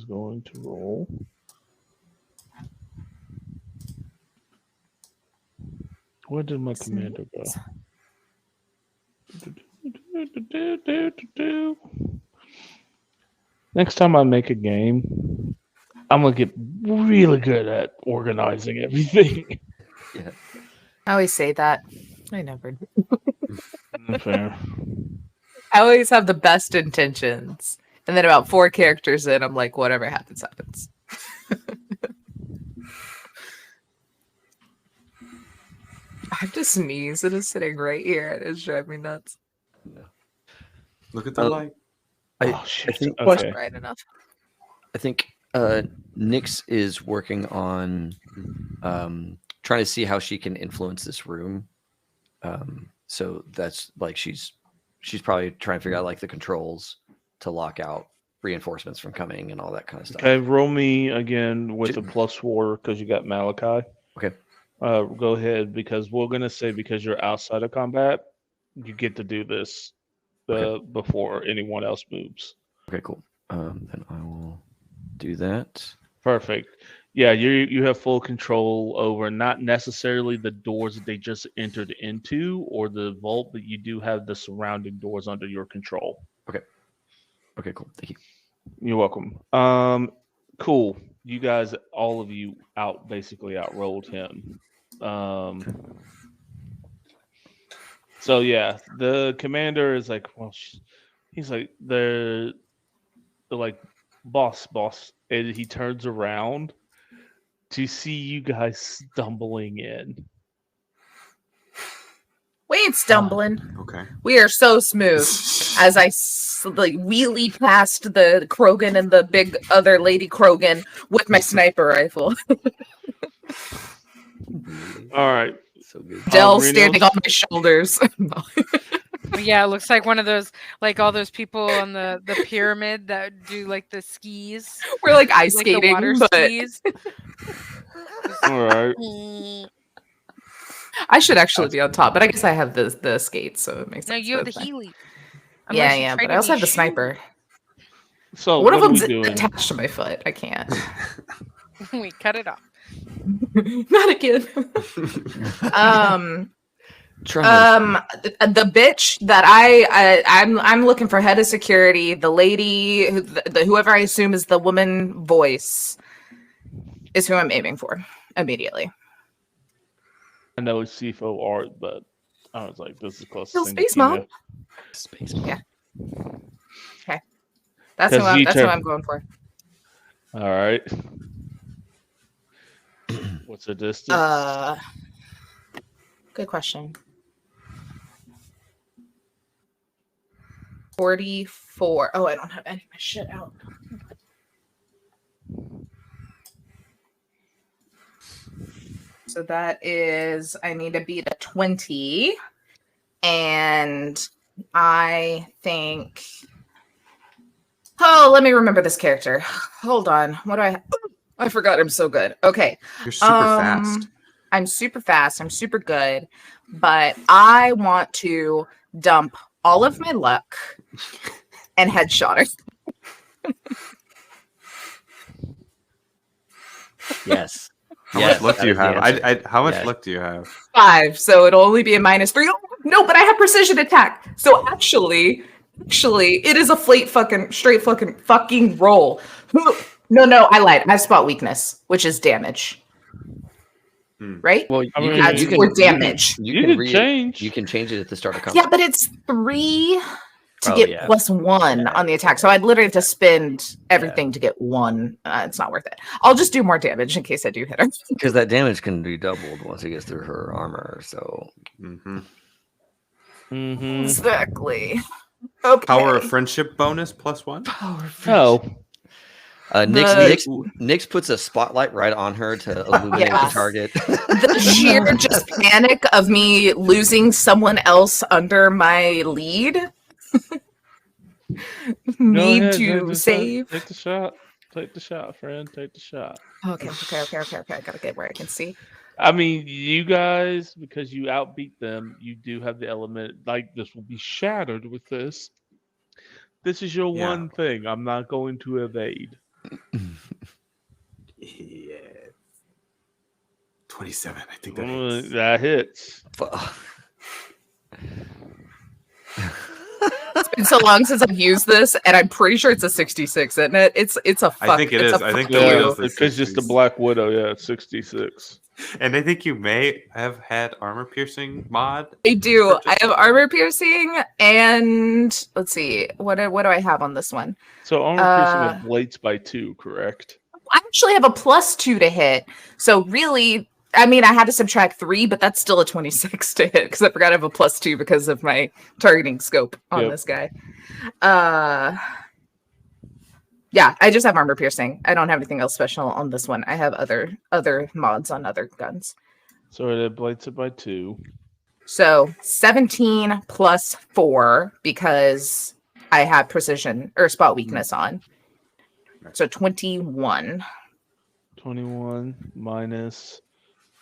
going to roll. Where did my commander go? Next time I make a game, I'm gonna get really good at organizing everything. Yeah. I always say that. I never do. Fair. I always have the best intentions. And then about 4 characters in, I'm like, whatever happens, happens. I have to sneeze. It is sitting right here. It is driving me nuts. Look at the light. Oh shit. I think Okay. Right enough. I think Nyx is working on trying to see how she can influence this room. So that's like she's probably trying to figure out like the controls to lock out reinforcements from coming and all that kind of stuff. Okay, roll me again with a +4 because you got Malachi. Okay. Go ahead because we're gonna say because you're outside of combat, you get to do this before anyone else moves. Okay, cool. Then I will do that. Perfect. Yeah, you have full control over not necessarily the doors that they just entered into or the vault, but you do have the surrounding doors under your control. Okay. Okay, cool. Thank you. You're welcome. Cool. You guys, all of you, basically outrolled him. So yeah, the commander is like, well, he's like, they're like, boss, and he turns around to see you guys stumbling in. We ain't stumbling. Okay. We are so smooth. As I wheelie past the Krogan and the big other lady Krogan with my sniper rifle. All right. So good. Dell standing on my shoulders. Yeah, it looks like one of those, like all those people on the pyramid that do like the skis. We're like ice like the skating, water but skis. All right. I should actually be on top, but I guess I have the skates, so it makes No, sense. you have That's the fine. Healy. Yeah, but I also have the sniper. So One of what are them's we doing? attached to my foot. I can't. We cut it off. Not again. The bitch that I'm looking for head of security. The lady, whoever I assume is the woman voice, is who I'm aiming for immediately. I know it's CFO art, but I was like, this is close. Still Space Mom. Space Mom. Yeah. Okay. That's who I'm going for. All right. What's the distance? Good question. 44. Oh, I don't have any of my shit out. So that is, I need to beat a 20. And I think, oh, let me remember this character. Hold on. What do I forgot I'm so good. Okay. You're super fast. I'm super fast. I'm super good. But I want to dump all of my luck and headshot her. Yes. How Yes, much luck that do you is the have? answer. How much Yes. luck do you have? 5, so it'll only be a -3. Oh, no, but I have precision attack. So actually, it is a straight fucking roll. No, I lied. I have spot weakness, which is damage. Right? Well, I you mean, can, That's you for can damage. You can change. You can change it at the start of combat. Yeah, but it's 3 to Oh, get yeah. +1 on the attack. So I'd literally have to spend everything to get 1. It's not worth it. I'll just do more damage in case I do hit her. Because that damage can be doubled once it gets through her armor. So Exactly. Okay. Power of friendship bonus +1. Oh, Nix puts a spotlight right on her to illuminate the Yes. target. The sheer just panic of me losing someone else under my lead. Need ahead, to save. Take the shot. Take the shot, friend. Take the shot. Okay. I gotta get where I can see. I mean, you guys, because you outbeat them, you do have the element, like, this will be shattered with this. This is your one thing I'm not going to evade. Yeah. 27. I think that hits. That hits. It's been so long since I've used this, and I'm pretty sure it's a 66, isn't it? It's a fuck. I think it it's is. a I think fuck the you. widow's the Because just the 60s. Black Widow, yeah, 66. And I think you may have had armor piercing mod. I do. I have armor piercing, and let's see, what do I have on this one? So armor piercing ablates by 2, correct? I actually have a +2 to hit. So really, I mean, I had to subtract 3, but that's still a 26 to hit because I forgot I have a +2 because of my targeting scope on this guy. Yeah, I just have armor piercing. I don't have anything else special on this one. I have other mods on other guns. So it ablates it by 2. So 17 plus 4 because I have precision or spot weakness on. So 21. 21 minus.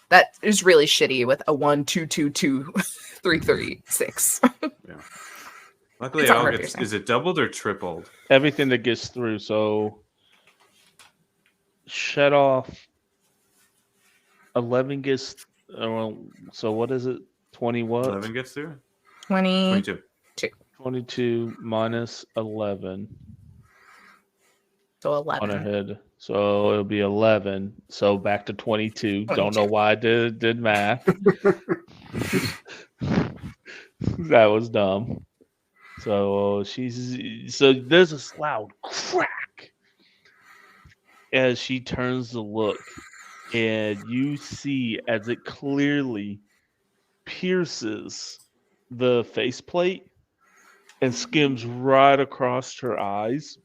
That is really shitty with a 1, 2, 2, 2, 3, 3, 6. Yeah. Luckily, It's it all armor gets, piercing. is it doubled or tripled? Everything that gets through. So shut off. 11 gets. So what is it? 20 what? 11 gets through? 22. 22 minus 11. So On 11. ahead. So it'll be 11. So back to 22. Don't know why I did math. That was dumb. So so there's this loud crack as she turns to look, and you see as it clearly pierces the faceplate and skims right across her eyes.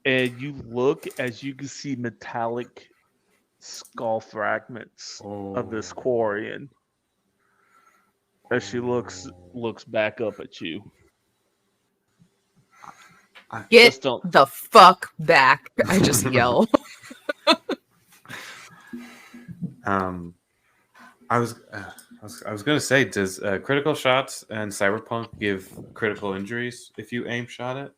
And you look as you can see metallic skull fragments of this Quarian as she looks back up at you. Get the fuck back. I just yell. I was gonna say, does critical shots and Cyberpunk give critical injuries if you aim shot it?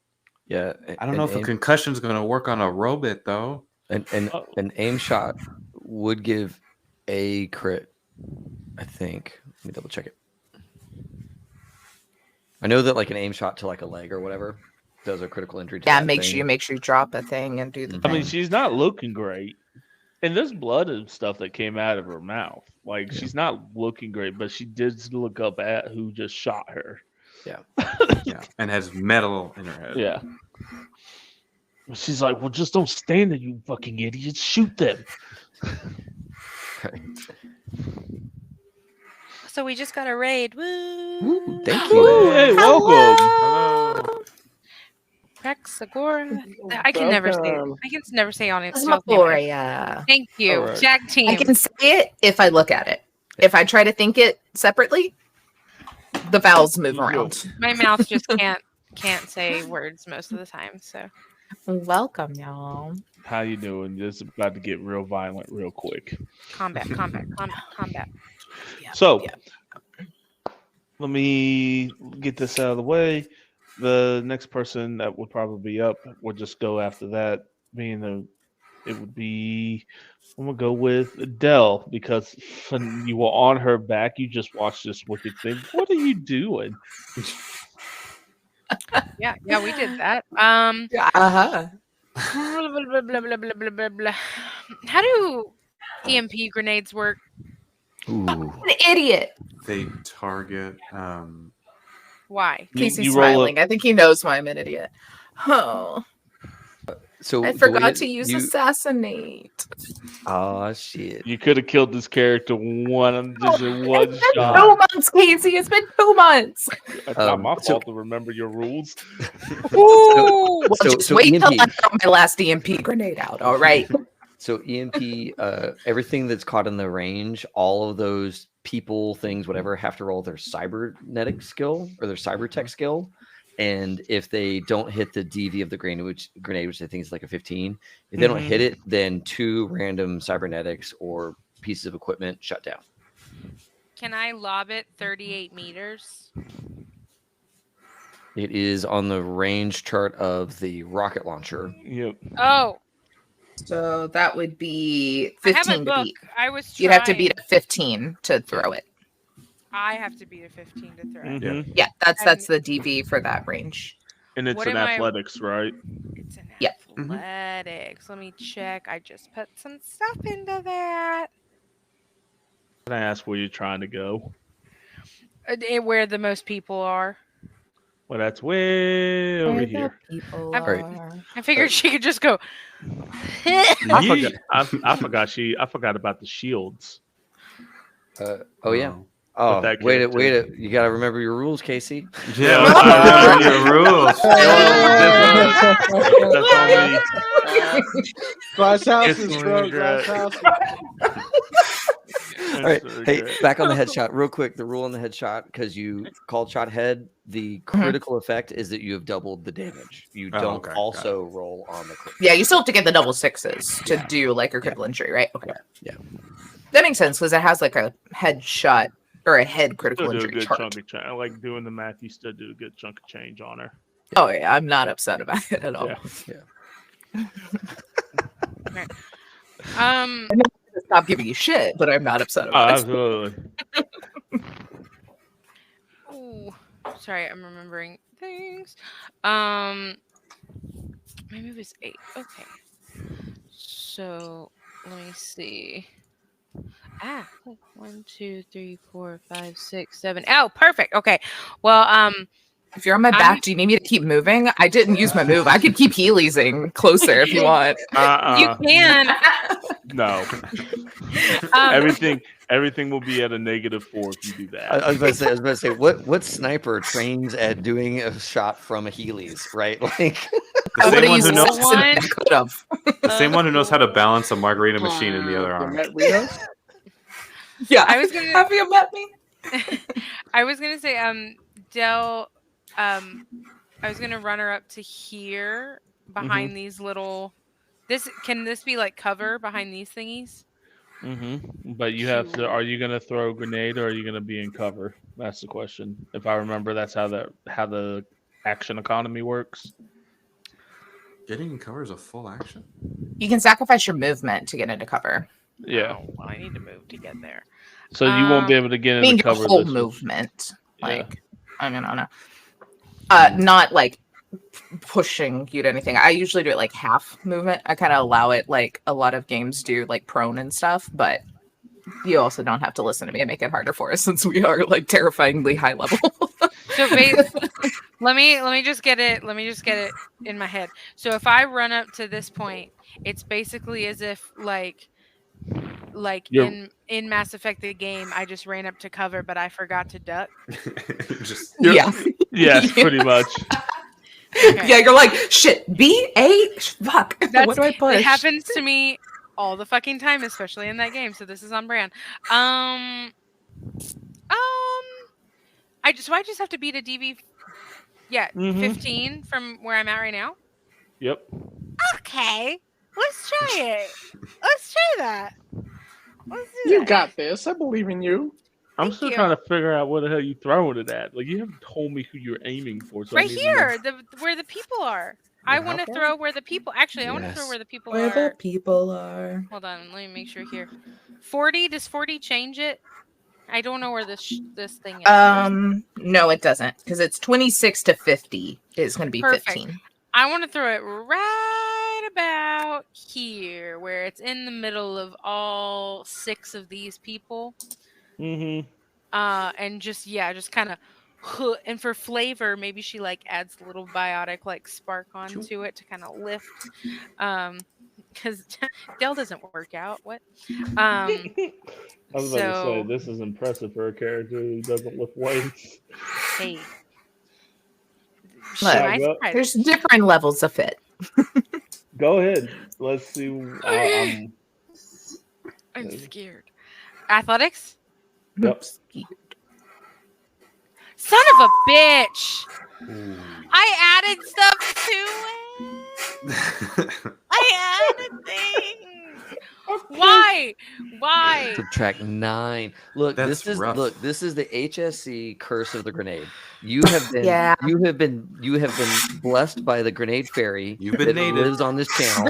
Yeah, I don't know if a concussion is gonna work on a robot though. An aim shot would give a crit, I think. Let me double check it. I know that like an aim shot to like a leg or whatever does a critical injury. To Make sure you drop a thing and do the thing. I mean, she's not looking great. And there's blood and stuff that came out of her mouth. Like, she's not looking great, but she did look up at who just shot her. Yeah. Yeah. And has metal in her head. Yeah. She's like, well, just don't stand there, you fucking idiots. Shoot them. So we just got a raid. Woo! Ooh, thank you. Hey, welcome. Hello. Rex Agora. I can never say it. I can never say on it. Phasmagoria. Thank you. All right. Jag team. I can say it if I look at it. If I try to think it separately, the vowels move around. My mouth just can't say words most of the time. So Welcome, y'all. How you doing? This is about to get real violent real quick. combat. So, let me get this out of the way. the next person that would probably be up would just go after that, it would be. I'm gonna go with Dell because when you were on her back, you just watched this wicked thing. What are you doing? Yeah, we did that. Uh-huh. Blah, blah, blah, blah, blah, blah, blah. How do EMP grenades work? Ooh. An idiot. They target. Why? Casey's you roll smiling. I think he knows why I'm an idiot. Oh, So I the way forgot that to use you- assassinate. Oh shit! You could have killed this character in one It's been shot. 2 months, Casey. It's been 2 months. It's not my so- fault to remember your rules. Ooh. Well, so- just so wait till EMP. I throw my last EMP grenade out. All right. So EMP, everything that's caught in the range, all of those people, things, whatever, have to roll their cybernetic skill or their cyber tech skill. And if they don't hit the DV of the grenade, which I think is like a 15, if they don't hit it, then 2 random cybernetics or pieces of equipment shut down. Can I lob it 38 meters? It is on the range chart of the rocket launcher. Yep. Oh, So that would be I have 15 a to book. beat. I was trying. You'd have to beat a 15 to throw it. I have to beat a 15 to throw it. Mhm. Yeah, that's the DV for that range. And it's What in am I- athletics, right? It's an Yep. athletics. Let me check. I just put some stuff into that. Can I ask where you're trying to go? Where the most people are. Well, that's way over Where the here. people Right. are. I figured she could just go. I forgot about the shields. Oh yeah. Oh. Oh, that wait character. it. You got to remember your rules, Casey. Yeah, I remember your rules. That's on me. Glass houses, It's bro. regret. Glass houses. All right. Hey, back on the headshot, real quick. The rule on the headshot, because you called shot head, the critical effect is that you have doubled the damage. You Oh, don't okay, got also roll on the critical. Yeah, you still have to get the double sixes to Yeah. do like a critical injury, right? Okay. Yeah. That makes sense because it has like a headshot or a head critical Still do a injury good chart. chunk of change. I like doing the math. You still do a good chunk of change on her. Oh yeah, I'm not upset about it at all. Yeah. Stop giving you shit, but I'm not upset about it. Absolutely. Ooh, sorry, I'm remembering things. Maybe it was 8. Okay. So let me see. 1, 2, 3, 4, 5, 6, 7. Oh, perfect. Okay. Well, If you're on my back, do you need me to keep moving? I didn't use my move. I could keep Heelysing closer if you want. you can. No. Everything will be at a -4 if you do that. I was about to say, what sniper trains at doing a shot from a Heelys, right? Like The I would same have one used who knows, assassin if I could have. the same one who knows how to balance a margarita machine in the other You arm. met Rios? Yeah. I was gonna. Have you met me? I was gonna say, Dell. I was gonna run her up to here behind these little. Can this be like cover behind these thingies? But you have to. Are you going to throw a grenade or are you going to be in cover? That's the question. If I remember, that's how the action economy works. Getting in cover is a full action. You can sacrifice your movement to get into cover. Yeah. Oh, well, I need to move to get there. So you won't be able to get I mean, into your cover. whole this movement. Yeah. Like, I mean, I don't know. Not like pushing you to anything. I usually do it like half movement. I kind of allow it like a lot of games do, like prone and stuff, but you also don't have to listen to me and make it harder for us since we are like terrifyingly high level. So let me just get it. Let me just get it in my head. So if I run up to this point, it's basically as if like You're- in Mass Effect the game, I just ran up to cover, but I forgot to duck. Just Yeah. Yes, pretty much. Okay. Yeah, you're like, shit, B8? Fuck. What do I push? It happens to me all the fucking time, especially in that game. So this is on brand. I just have to beat a DV. Yeah, 15 from where I'm at right now. Yep. Okay, let's try it. Let's try that. Let's do You that. got this. I believe in you. I'm still trying to figure out where the hell you throwing it at. Like, you haven't told me who you're aiming for. So I Right need to know. here, where the people are. I want to how throw where the people. Actually, I want to throw Yes. where the people Where are. the people are. Hold on, let me make sure here. 40. Does 40 change it? I don't know where this thing is. No, it doesn't, because it's 26 to 50 is going to be Perfect. 15. I want to throw it right about here, where it's in the middle of all 6 of these people. Mm-hmm. And just kind of, and for flavor, maybe she like adds a little biotic like spark onto it to kind of lift. Because Dell doesn't work out. What? I was about to say, So this is impressive for a character who doesn't lift weights. hey, Look, there's different levels of fit. Go ahead. Let's see. I'm scared. Athletics? Yep. Son of a bitch! I added stuff to it. I added things. Why? Subtract 9. Look, That's this is rough. this is the HSC curse of the grenade. You have been you have been blessed by the grenade fairy. You've been that native. lives on this channel.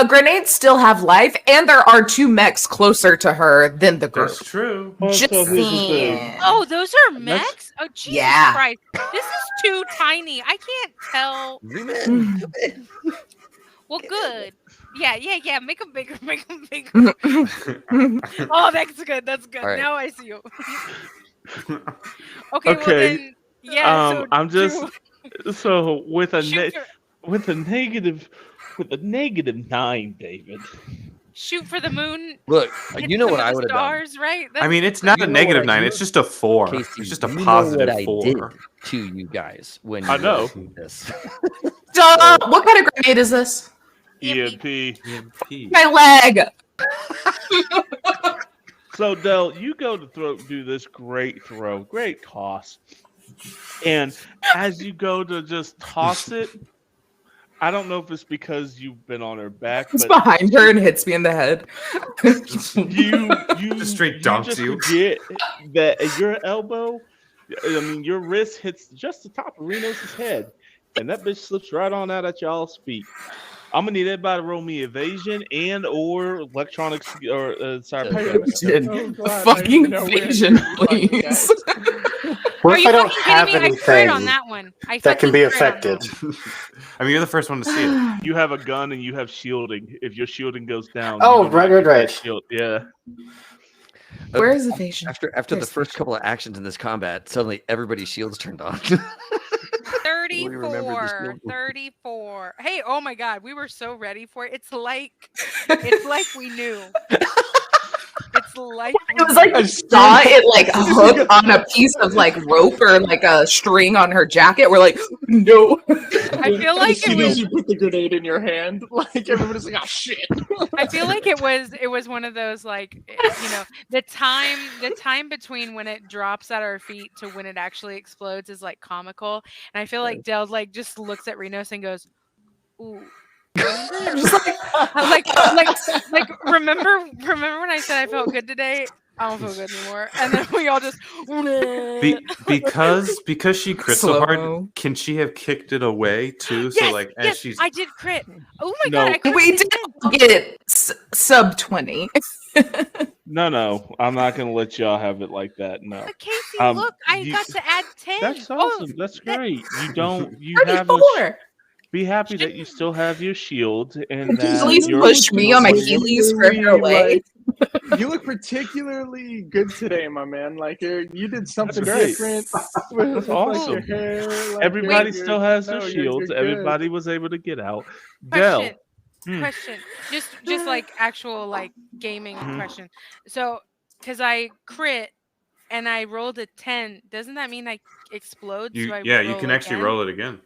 Grenades still have life, and there are 2 mechs closer to her than the group. That's true. Just saying. Oh, those are mechs? Oh, Jesus Christ. This is too tiny. I can't tell. Zoom in. Well, good. Yeah. Make them bigger. Oh, that's good. That's good. Right. Now I see you. Okay. Well then, yeah. I'm just so with a negative 9, David. Shoot for the moon. Look, you know what I would have done. Stars, right? I mean, it's not a negative 9. It's just a 4. Casey, it's just a you know positive what I 4. did to you guys when you I know. listened to this. What kind of grenade is this? EMP. My leg. So Del, you go to do this great toss, and as you go to just toss it, I don't know if it's because you've been on her back, It's but behind her and hits me in the head. you just straight dunks you. Forget that your elbow, I mean your wrist hits just the top of Renos' head, and that bitch slips right on out at y'all's feet. I'm gonna need everybody to roll me evasion and or electronics or cyber. Fucking evasion, please. What if I don't have I anything crit on that one. that can be affected? I mean, you're the first one to see it. You have a gun and you have shielding. If your shielding goes down, Oh, right. Shield. Yeah. Where is evasion? After the first couple of actions in this combat, suddenly everybody's shields turned on. 34. Hey, oh my God, we were so ready for it. It's like we knew. It's like It was like I saw it like hook on a piece of like rope or like a string on her jacket. We're like, no. I feel like as soon as you put the grenade in your hand, like everybody's like, oh shit. I feel like it was one of those like, you know, the time between when it drops at our feet to when it actually explodes is like comical. And I feel like Del like just looks at Renos and goes, ooh. like remember when I said I felt good today? I don't feel good anymore. And then we all just because she crit so hard, can she have kicked it away too? So like as she's I did crit. Oh my God, we did get sub 20. No, I'm not gonna let y'all have it like that. No. But Casey, look, I got to add 10. That's awesome. That's great. You have be happy that you still have your shield and that at least push me on my Heelys further away. You look particularly good today, my man. Like you did something great. different. That's awesome. Your hair, like, everybody still has their you're shields. good. Everybody was able to get out. Question. Just like actual like gaming question. So, because I crit and I rolled a 10, doesn't that mean I explode? You can actually roll it again.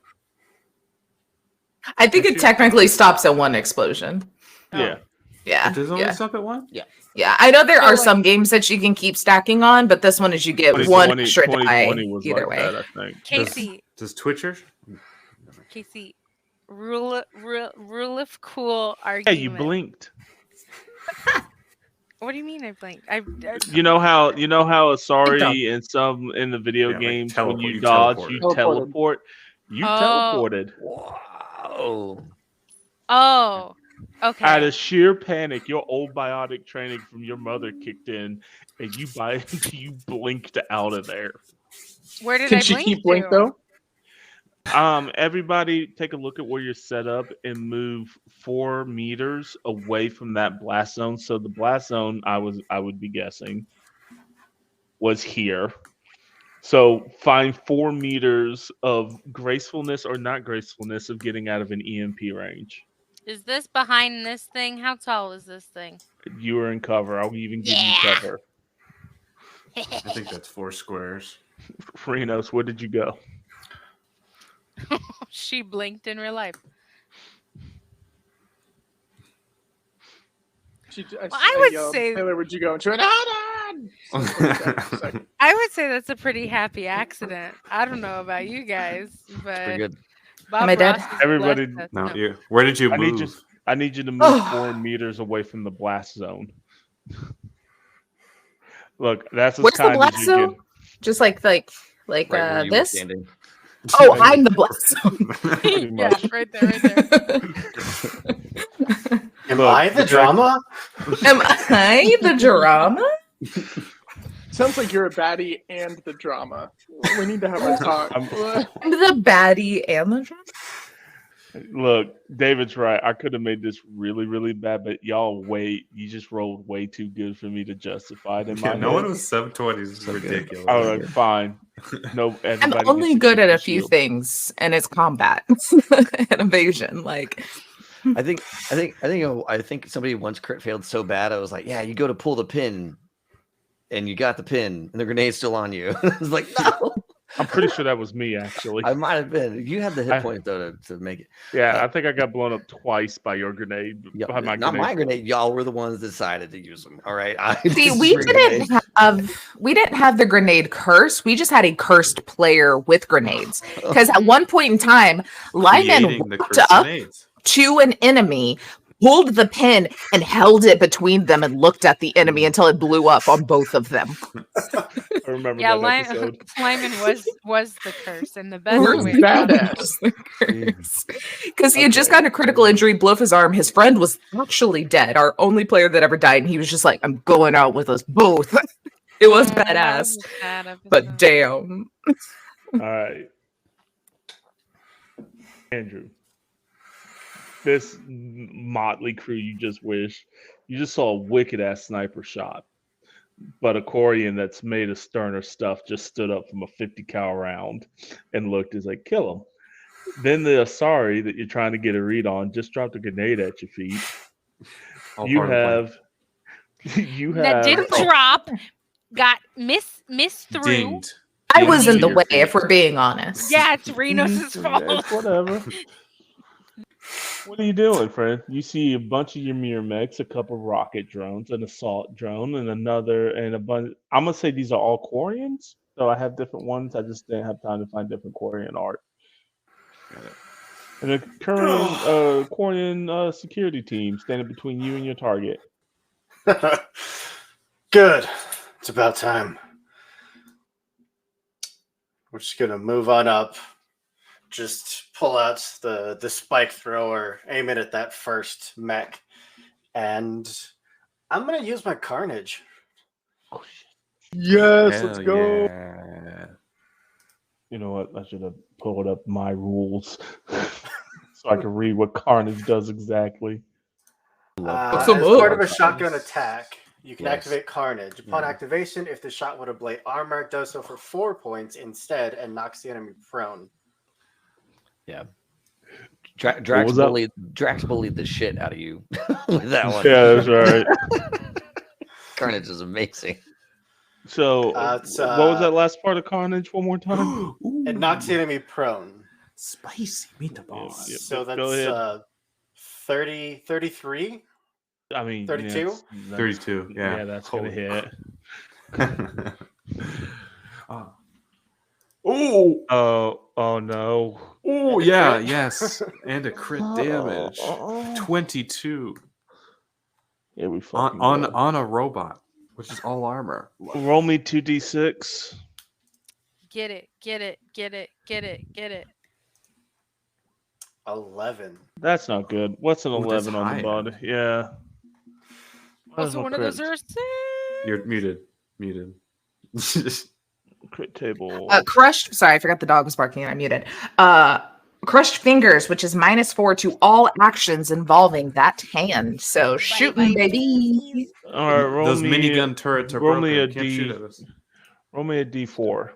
I think it technically stops at 1 explosion. Yeah. Yeah. Does it only stop at 1? Yeah. Yeah. I know there are some games that you can keep stacking on, but this one is you get 1 extra die either way. That, I think. Casey. Does Twitcher? Casey, rule of cool argument. Yeah, you blinked. What do you mean I blinked? You know how Asari in the video Yeah, like games when teleport- you you dodge, teleported. you Teleported. teleport. You Oh. teleported. Whoa. Oh. Out Okay. of sheer panic, your old biotic training from your mother kicked in, and you blinked out of there. Where did Can I she blink keep blink to? though? Everybody take a look at where you're set up and move 4 meters away from that blast zone. So the blast zone, I would be guessing, was here. So find 4 meters of gracefulness or not gracefulness of getting out of an EMP range. Is this behind this thing? How tall is this thing? You are in cover. I'll even give you cover. I think that's 4 squares. Renos, where did you go? She blinked in real life. I would say Taylor, where'd you go? And she went, I would say that's a pretty happy accident. I don't know about you guys, but Pretty good. Bob Am I dead? Ross has Everybody, blessed us. No, you. Where did you move? I need you to move 4 meters away from the blast zone. Look, that's as Where's the kind as blast you zone? get. Just like Right where you were this. standing. Oh, I'm the blast zone. Pretty Yeah, much. right there, right there. Am Look, I the drama? Am I the drama? Sounds like you're a baddie and the drama. We need to have a talk. I'm the baddie and the drama. Look, David's right. I could have made this really, really bad, but you just rolled way too good for me to justify it in my No head. one was 720 is ridiculous. I was like, fine. No, I'm everybody only gets good at a super few shield. things, and it's combat and evasion. Like, I think somebody once crit failed so bad. I was like, yeah, you go to pull the pin, and you got the pin, and the grenade's still on you. I was like, no. I'm pretty sure that was me, actually. I might have been. You had the hit point though to make it. Yeah, I think I got blown up twice by your grenade. Yeah, by my not grenade. my grenade. Y'all were the ones that decided to use them. All right. see, we didn't have the grenade curse. We just had a cursed player with grenades. Because at one point in time, Lyman Creating the walked cursed up grenades. to an enemy, pulled the pin, and held it between them and looked at the enemy until it blew up on both of them. I remember Yeah, that episode. Lyman was the curse, and the best Where's way about it. badass? Because he had just gotten a critical injury, blew up his arm. His friend was actually dead, our only player that ever died, and he was just like, I'm going out with us both. It was That badass. was a sad episode. But damn. All right. Andrew. This motley crew you just saw a wicked ass sniper shot. But a Corian that's made of sterner stuff just stood up from a 50 cal round and looked as like, kill him. Then the Asari that you're trying to get a read on just dropped a grenade at your feet. You have that didn't drop. Got miss through. Dinged. I was in the Your way, feet. if we're being honest. Yeah, it's Renos' fault. It's whatever. What are you doing, friend? You see a bunch of your mirror mechs, a couple rocket drones, an assault drone, and a bunch. I'm gonna say these are all Quarians. So I have different ones. I just didn't have time to find different Quarian art. And a current Quarian security team standing between you and your target. Good. It's about time. We're just gonna move on up. Just pull out the spike thrower, aim it at that first mech, and I'm gonna use my carnage. Yes, let's Hell go. yeah. You know what? I should have pulled up my rules so I can read what Carnage does exactly. As part of a shotgun attack, you can activate Carnage. Upon activation, if the shot would ablate armor, it does so for 4 points instead and knocks the enemy prone. Yeah. Drax bullied the shit out of you with that one. Yeah, that's right. Carnage is amazing. So, what was that last part of Carnage? One more time. It knocks the enemy prone. Spicy meatballs. Yeah, So go ahead. that's 33? I mean, 32? that's 32, yeah. Yeah, that's going to hit. Oh no. Oh, yeah, yes. And a crit damage. 22. we fucking on go. on a robot, which is all armor. Roll me 2d6. Get it, get it, get it, get it, get it. 11. That's not good. What's an Ooh, that's 11 on the high body? end. Yeah. Where's Also, my one of those crit? are 6. You're muted. Crit table. Crushed. Sorry, I forgot the dog was barking and I muted. Crushed fingers, which is -4 to all actions involving that hand. So shooting, baby. All right, roll Those me, minigun turrets are roll broken. me a You can't shoot at us. Roll me a d4.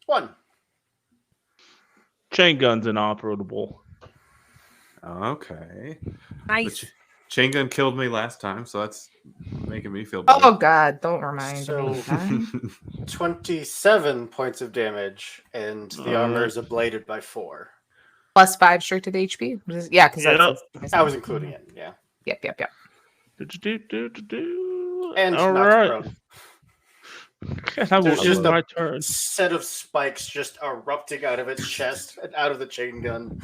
1. Chain gun's inoperable. Okay. Nice. The chain gun killed me last time, so that's making me feel better. Oh God, don't remind So- me. of that. 27 points of damage, and the armor is ablated by 4. +5 straight to the HP. Yeah, because that's. I was including it, yeah. Yep. And All knocked right. prone. I will There's just end my a turn. set of spikes just erupting out of its chest and out of the chain gun.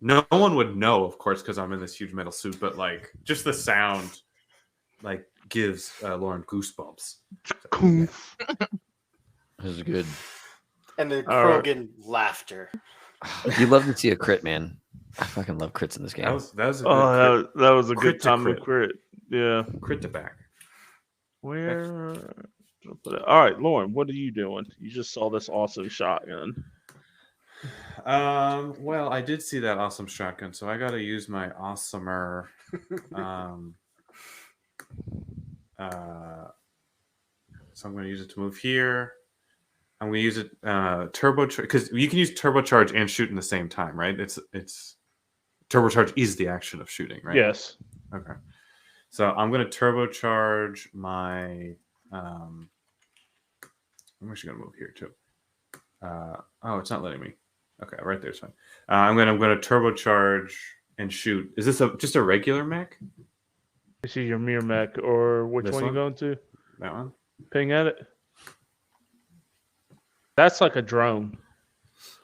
No one would know, of course, because I'm in this huge metal suit, but like just the sound like gives Lauren goosebumps. This is good. And then All right. Krogan laughter. You love to see a crit, man. I fucking love crits in this game. That was a good Oh, crit. that was a Crit good to time to crit. crit. Yeah. Crit to back. Where? All right, Lauren, what are you doing? You just saw this awesome shotgun. Well, I did see that awesome shotgun, so I got to use my awesomer. So I'm going to use it to move here. I'm going to use it turbocharge, because you can use turbocharge and shoot in the same time, right? It's turbocharge is the action of shooting, right? Yes. Okay. So I'm going to turbocharge my. I'm actually going to move here too. Oh, it's not letting me. Okay, right there's fine. I'm going to turbocharge and shoot. Is this just a regular mech? This is your mirror mech, or which This one you one? going to? That one? Ping at it. That's like a drone.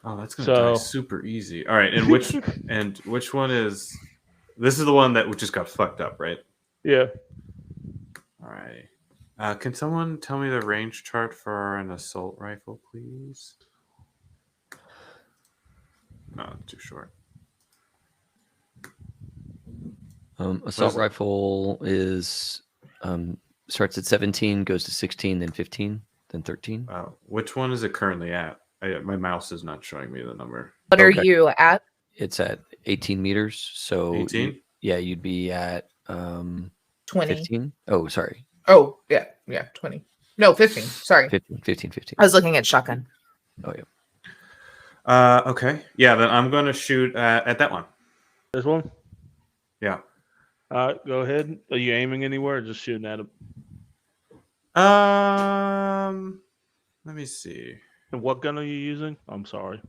Oh, that's going to die super easy. All right, and which one is? This is the one that just got fucked up, right? Yeah. All right. Can someone tell me the range chart for an assault rifle, please? No, it's too short. Assault rifle is starts at 17, goes to 16, then 15, then 13. Which one is it currently at? My mouse is not showing me the number. What are you at? It's at 18 meters. So 18? You'd be at 20. 15. Oh, sorry. Oh, yeah, 20. No, 15. Sorry. 15. I was looking at shotgun. Oh, yeah. Okay. Yeah, then I'm going to shoot at that one. This one? Yeah. All right, go ahead. Are you aiming anywhere or just shooting at him? Let me see. And what gun are you using? I'm sorry.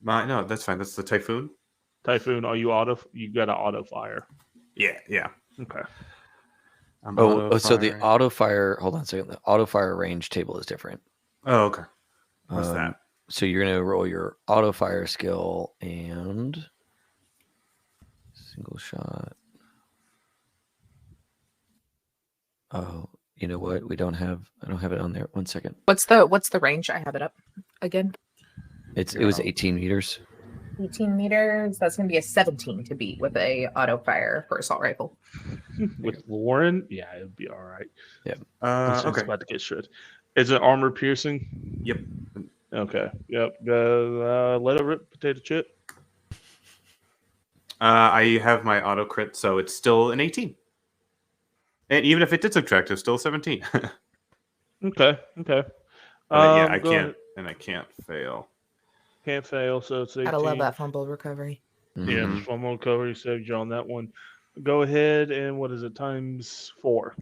No, that's fine. That's the Typhoon. Typhoon, are you you got an auto fire? Yeah. Okay. So the auto fire, hold on a second. The auto fire range table is different. Oh, okay. What's that? So you're going to roll your auto fire skill and single shot. Oh, you know what? I don't have it on there. 1 second. What's the range? I have it up again. It was 18 meters. 18 meters. That's going to be a 17 to beat with a auto fire for assault rifle. With Lauren, yeah, it'd be all right. Yeah. It's Okay. about to get shred. Is it armor piercing? Yep. Okay. Yep. Let it rip, potato chip. I have my auto crit, so it's still an 18. And even if it did subtract, it's still 17. Okay. I can't fail. Can't fail, so it's 18. Gotta love that fumble recovery. Yeah, just one more cover. You saved you on that one. Go ahead and what is it? Times 4.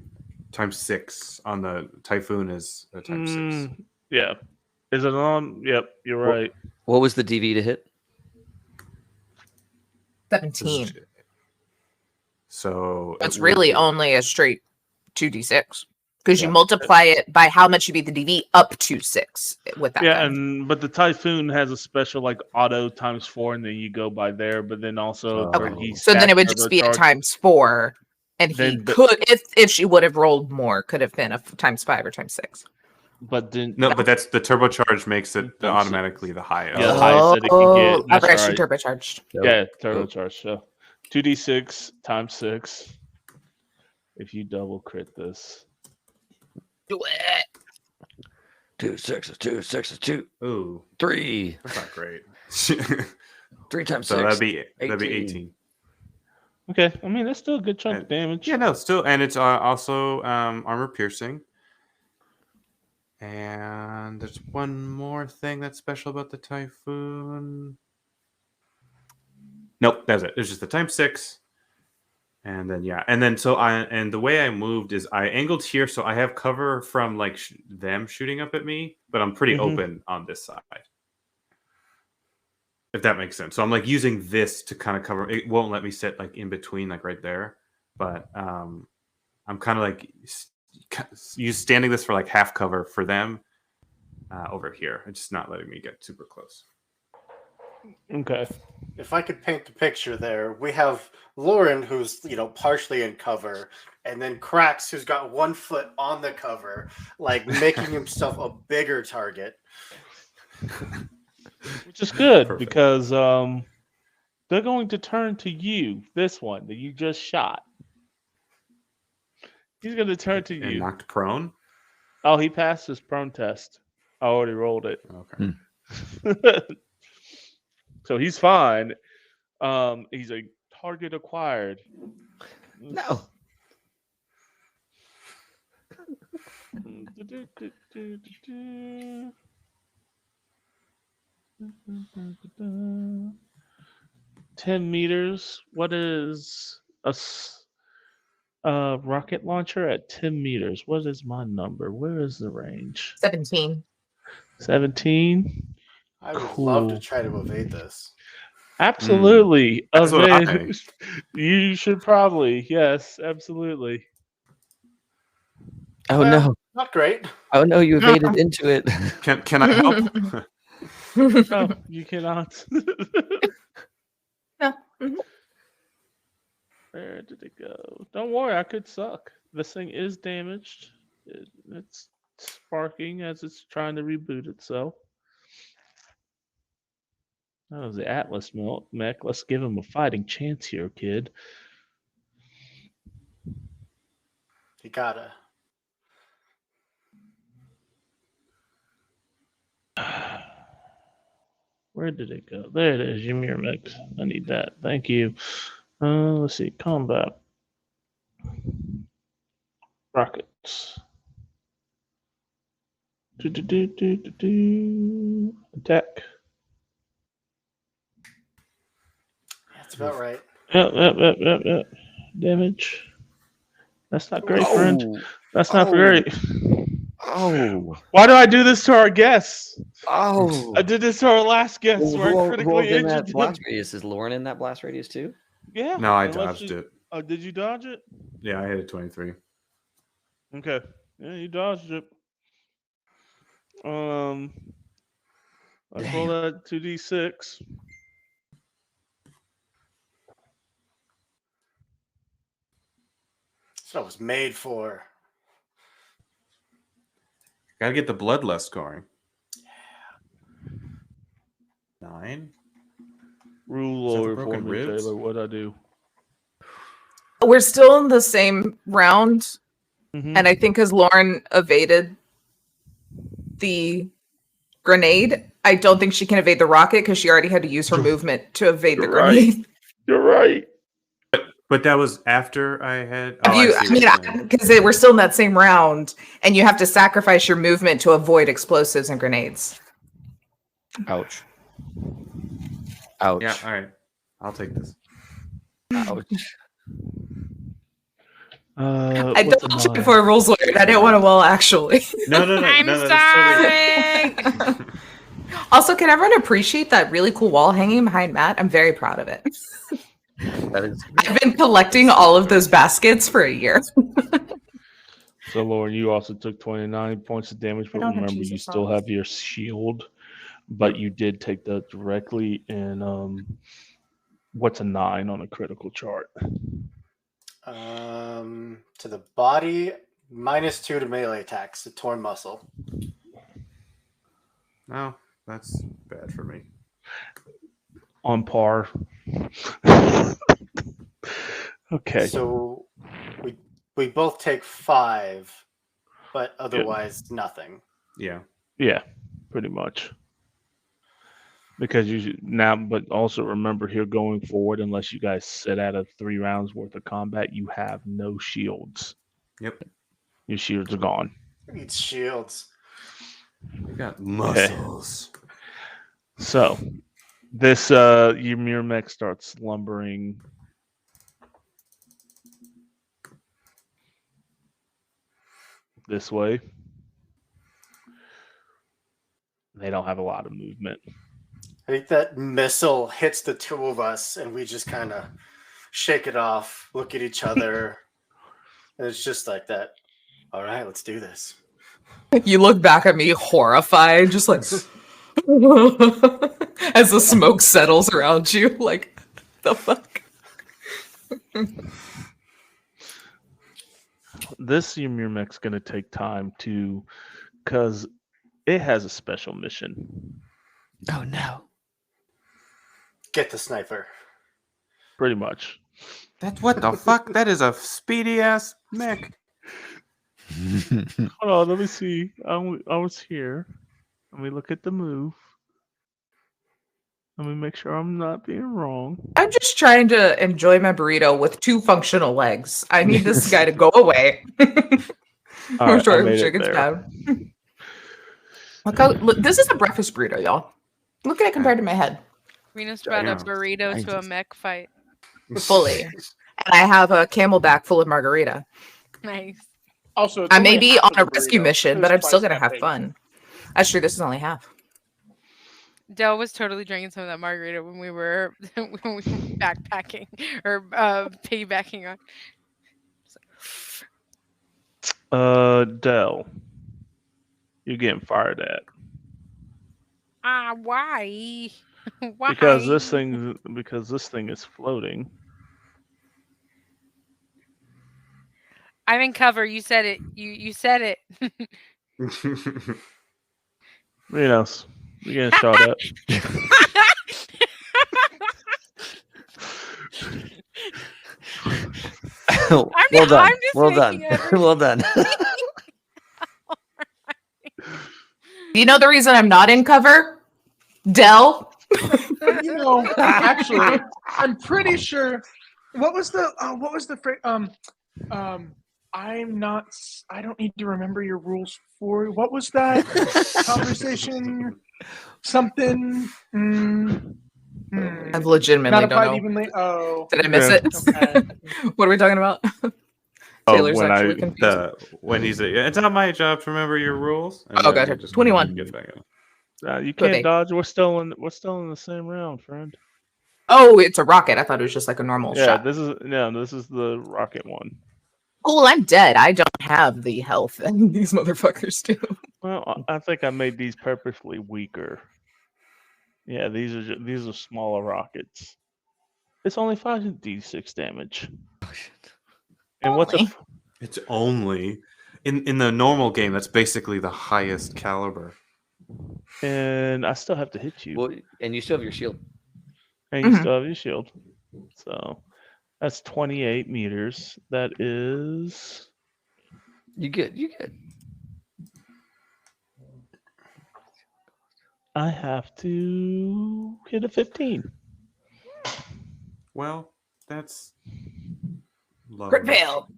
Times 6 on the Typhoon is times 6. Yeah. Is it on? Yep, you're right. What was the DV to hit? 17. So That's really only a straight 2d6. Because you multiply it by how much you beat the DV up to 6 with that. Yeah, but the Typhoon has a special like auto ×4, and then you go by there. But then also, so then it would just be a ×4, and he could, if she would have rolled more, could have been a ×5 or ×6. But then but that's the turbocharge makes it automatically the highest. Yeah, the highest that it can get. That's I've actually right. turbocharged. Yeah, turbocharged. So 2d6 ×6. If you double crit this. Do it. 2 6 2 6 2. Ooh, 3. That's not great. 3 times 6. So that'd be 18. Okay, I mean that's still a good chunk of damage. Yeah, no, still, and it's also armor piercing. And there's one more thing that's special about the Typhoon. Nope, that's it. It's just the ×6. And then and the way I moved is I angled here, so I have cover from like them shooting up at me, but I'm pretty open on this side. If that makes sense. So I'm like using this to kind of cover. It won't let me sit like in between, like right there. But I'm kind of like standing this for like half cover for them over here. It's just not letting me get super close. Okay. If I could paint the picture there, we have Lauren, who's partially in cover, and then Krax, who's got 1 foot on the cover, like making himself a bigger target. Which is good because they're going to turn to you. This one that you just shot. He's going to turn to you. Knocked prone. Oh, he passed his prone test. I already rolled it. Okay. So he's fine. He's a target acquired. No. $10 meters. What is a rocket launcher at 10 meters? What is my number? Where is the range? 17. 17. I would love to try to evade this. Absolutely. That's what You should probably. Yes, absolutely. Oh no. Not great. Oh no, you evaded into it. Can I help? No, you cannot. No. Where did it go? Don't worry, I could suck. This thing is damaged. It's sparking as it's trying to reboot itself. That was the Atlas mech. Let's give him a fighting chance here, kid. You gotta. Where did it go? There it is, Ymir mech. I need that. Thank you. Let's see. Combat. Rockets. Attack. That's about right. Yep. Damage. That's not great, friend. That's not great. Oh. Why do I do this to our guests? Oh. I did this to our last guest where I critically in that injured blast him. radius? Is Lauren in that blast radius too? Yeah. No, I dodged it. Oh, did you dodge it? Yeah, I hit a 23. Okay. Yeah, you dodged it. Let's roll that 2d6. That's what I was made for. Gotta get the bloodlust going. 9. Rule Is that the over for broken me, ribs? Taylor. What'd I do? We're still in the same round, Mhm. and I think as Lauren evaded the grenade, I don't think she can evade the rocket because she already had to use her movement to evade the grenade. You're right. But that was after I had. Because we're still in that same round, and you have to sacrifice your movement to avoid explosives and grenades. Ouch. Ouch. Yeah, all right. I'll take this. Ouch. I dodged it before rules learned. I didn't want to actually. No. I'm sorry. Totally... Also, can everyone appreciate that really cool wall hanging behind Matt? I'm very proud of it. That is. I've been collecting all of those baskets for a year. So, Lauren, you also took 29 points of damage, but don't have remember, you Jesus still songs. have your shield, but you did take that directly in what's a 9 on a critical chart? To the body, -2 to melee attacks, the torn muscle. No, that's bad for me. On par. Okay. So we both take 5, but otherwise nothing. Yeah. Yeah, pretty much. Because you should now, but also remember here going forward, unless you guys sit out of 3 rounds worth of combat, you have no shields. Yep. Your shields are gone. We need shields. We got muscles. So this your mirror mech starts lumbering this way. They don't have a lot of movement. I think that missile hits the two of us, and we just kind of shake it off, look at each other, and it's just like that. All right, let's do this. You look back at me horrified, just like as the smoke settles around you, like the fuck. This Ymir mech's gonna take time to, because it has a special mission. Oh no! Get the sniper. Pretty much. That's what the fuck? That is a speedy ass mech. Hold on, let me see. I was here. Let me look at the move. Let me make sure I'm not being wrong. I'm just trying to enjoy my burrito with 2 functional legs. I need this guy to go away. All I'm right, sure I made it chicken's there. down. Look, this is a breakfast burrito, y'all. Look at it compared to my head. Reno's brought a Yeah. burrito to a mech fight. Fully. And I have a camelback full of margarita. Nice. Also, I may be on a rescue mission, but I'm still gonna have fun. That's true, this is only half. Dell was totally drinking some of that margarita when we were backpacking or piggybacking on. Dell, you're getting fired at Why? Why? because this thing is floating. I'm in cover. You said it. You said it. Renos, you're getting shot at. Well done. I'm just Well done. making everything- Well done. You know the reason I'm not in cover? Dell? You know, actually, I'm pretty sure. What was the phrase? I'm not. I don't need to remember your rules for. What was that conversation? Something. I've legitimately Not don't applied know. evenly. Oh, Did I miss Yeah. it? okay. What are we talking about? Taylor's actually confused. when he's it's not my job to remember your rules. And Oh, then gotcha. you just 21. get back up. You Good can't day. dodge. We're still in the same round, friend. Oh, it's a rocket. I thought it was just like a normal Yeah, shot. this is the rocket one. Cool, I'm dead. I don't have the health and these motherfuckers do. Well, I think I made these purposely weaker. Yeah, these are smaller rockets. It's only 5d6 damage. And what the? Only. It's only in the normal game. That's basically the highest caliber. And I still have to hit you. Well, and you still have your shield. And you still have your shield. So that's 28 meters. That is. You good. You good. I have to hit a 15. Well, that's low. Crit fail.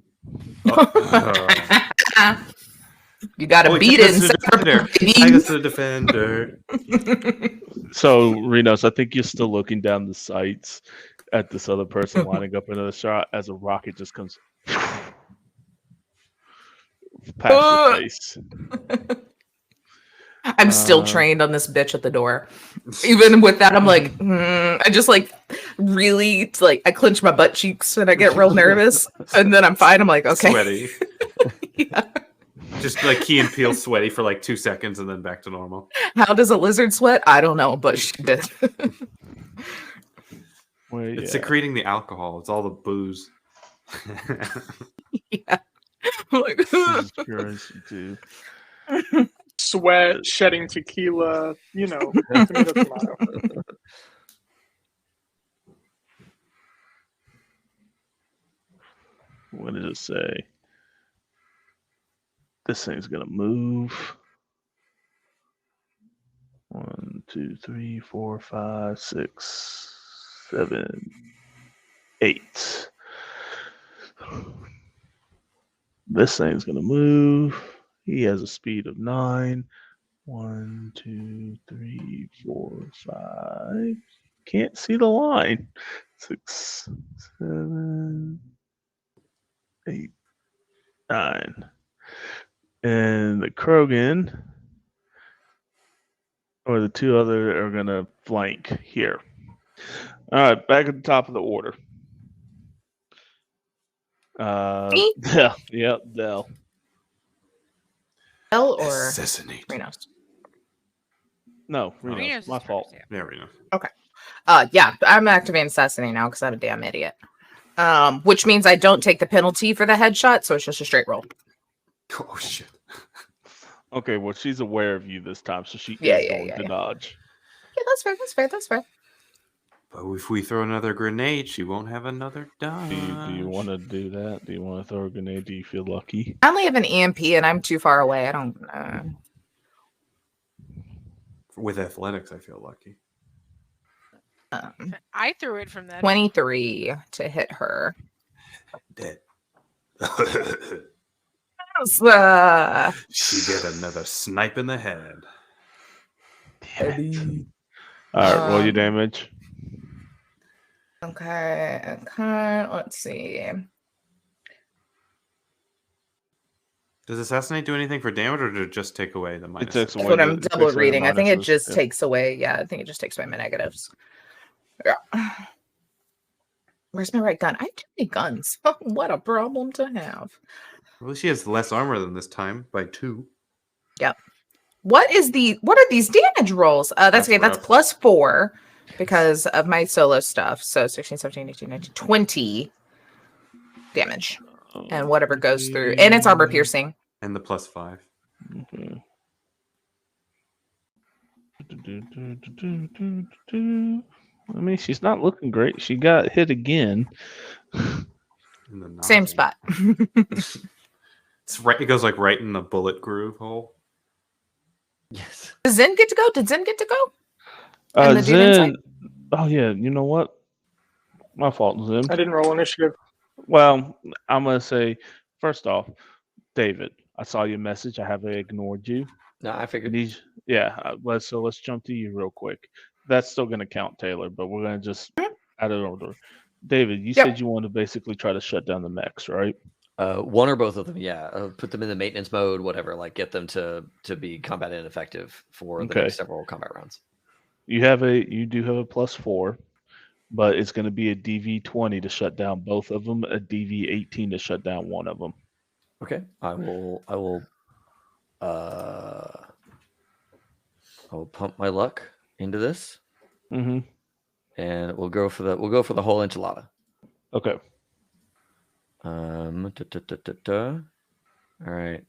Oh. You gotta Oh, beat I it in guess the defender. I guess the defender. So, Renos, I think you're still looking down the sights at this other person lining up another shot as a rocket just comes past your face. I'm still trained on this bitch at the door. Even with that, I'm like, I just like really like I clench my butt cheeks and I get real nervous, and then I'm fine. I'm like, okay. Sweaty. Yeah. Just like Key and Peele sweaty for like 2 seconds and then back to normal. How does a lizard sweat? I don't know, but she did. It's secreting the alcohol. It's all the booze. Yeah. Like, Jesus Christ, you do. Sweat, shedding tequila, tomato, tomato. What did it say? This thing's gonna move. 1, 2, 3, 4, 5, 6, 7, 8. This thing's gonna move. He has a speed of 9. 1, 2, 3, 4, 5. Can't see the line. 6, 7, 8, 9. And the Krogan, or the two other, are going to flank here. All right, back at the top of the order. Me? Dell. Yep, Dell. Dell or Assassinate. Rhinos? No, Rhinos Rhinos. is My first, fault. yeah. Yeah, Reno. Okay. Yeah, I'm activating Assassinate now because I'm a damn idiot. Which means I don't take the penalty for the headshot, so it's just a straight roll. Oh shit. Okay, well, she's aware of you this time, so she Yeah, is yeah, going yeah, to yeah. dodge. Yeah, that's fair. That's fair. That's fair. But if we throw another grenade, she won't have another dodge. Do you want to do that? Do you want to throw a grenade? Do you feel lucky? I only have an EMP and I'm too far away. I don't. With athletics, I feel lucky. I threw it from that. 23 to hit her. Dead. She get another snipe in the head. All right, roll your damage. Okay. Let's see. Does Assassinate do anything for damage, or did it just take away the minus? takes That's away what the- I'm it takes double away the reading. I think it minuses, just yeah. takes away. Yeah, I think it just takes away my negatives. Yeah. Where's my right gun? I have too many guns. What a problem to have. Well, she has less armor than this time by 2. Yep. What are these damage rolls? That's That's okay. That's rough. +4 because of my solo stuff. So 16, 17, 18, 19, 20 damage. And whatever goes through. And it's armor piercing. And the +5. Okay. I mean, she's not looking great. She got hit again. In the Same noggin. spot. It's right. It goes like right in the bullet groove hole. Yes. Does Zen get to go? Did Zen get to go? And the dude inside? Zen. Oh yeah, you know what? My fault, Zen. I didn't roll initiative. Well, I'm gonna say first off, David, I saw your message. I haven't ignored you. No, I figured. Let's jump to you real quick. That's still gonna count, Taylor, but we're gonna just add it order. David, you said you want to basically try to shut down the mechs, right? One or both of them, yeah. Put them in the maintenance mode, whatever. Like get them to be combat ineffective for the next several combat rounds. You do have a +4, but it's going to be a DV20 to shut down both of them, a DV18 to shut down one of them. Okay, I will pump my luck into this, Mm-hmm. and we'll go for the whole enchilada. Okay. All right.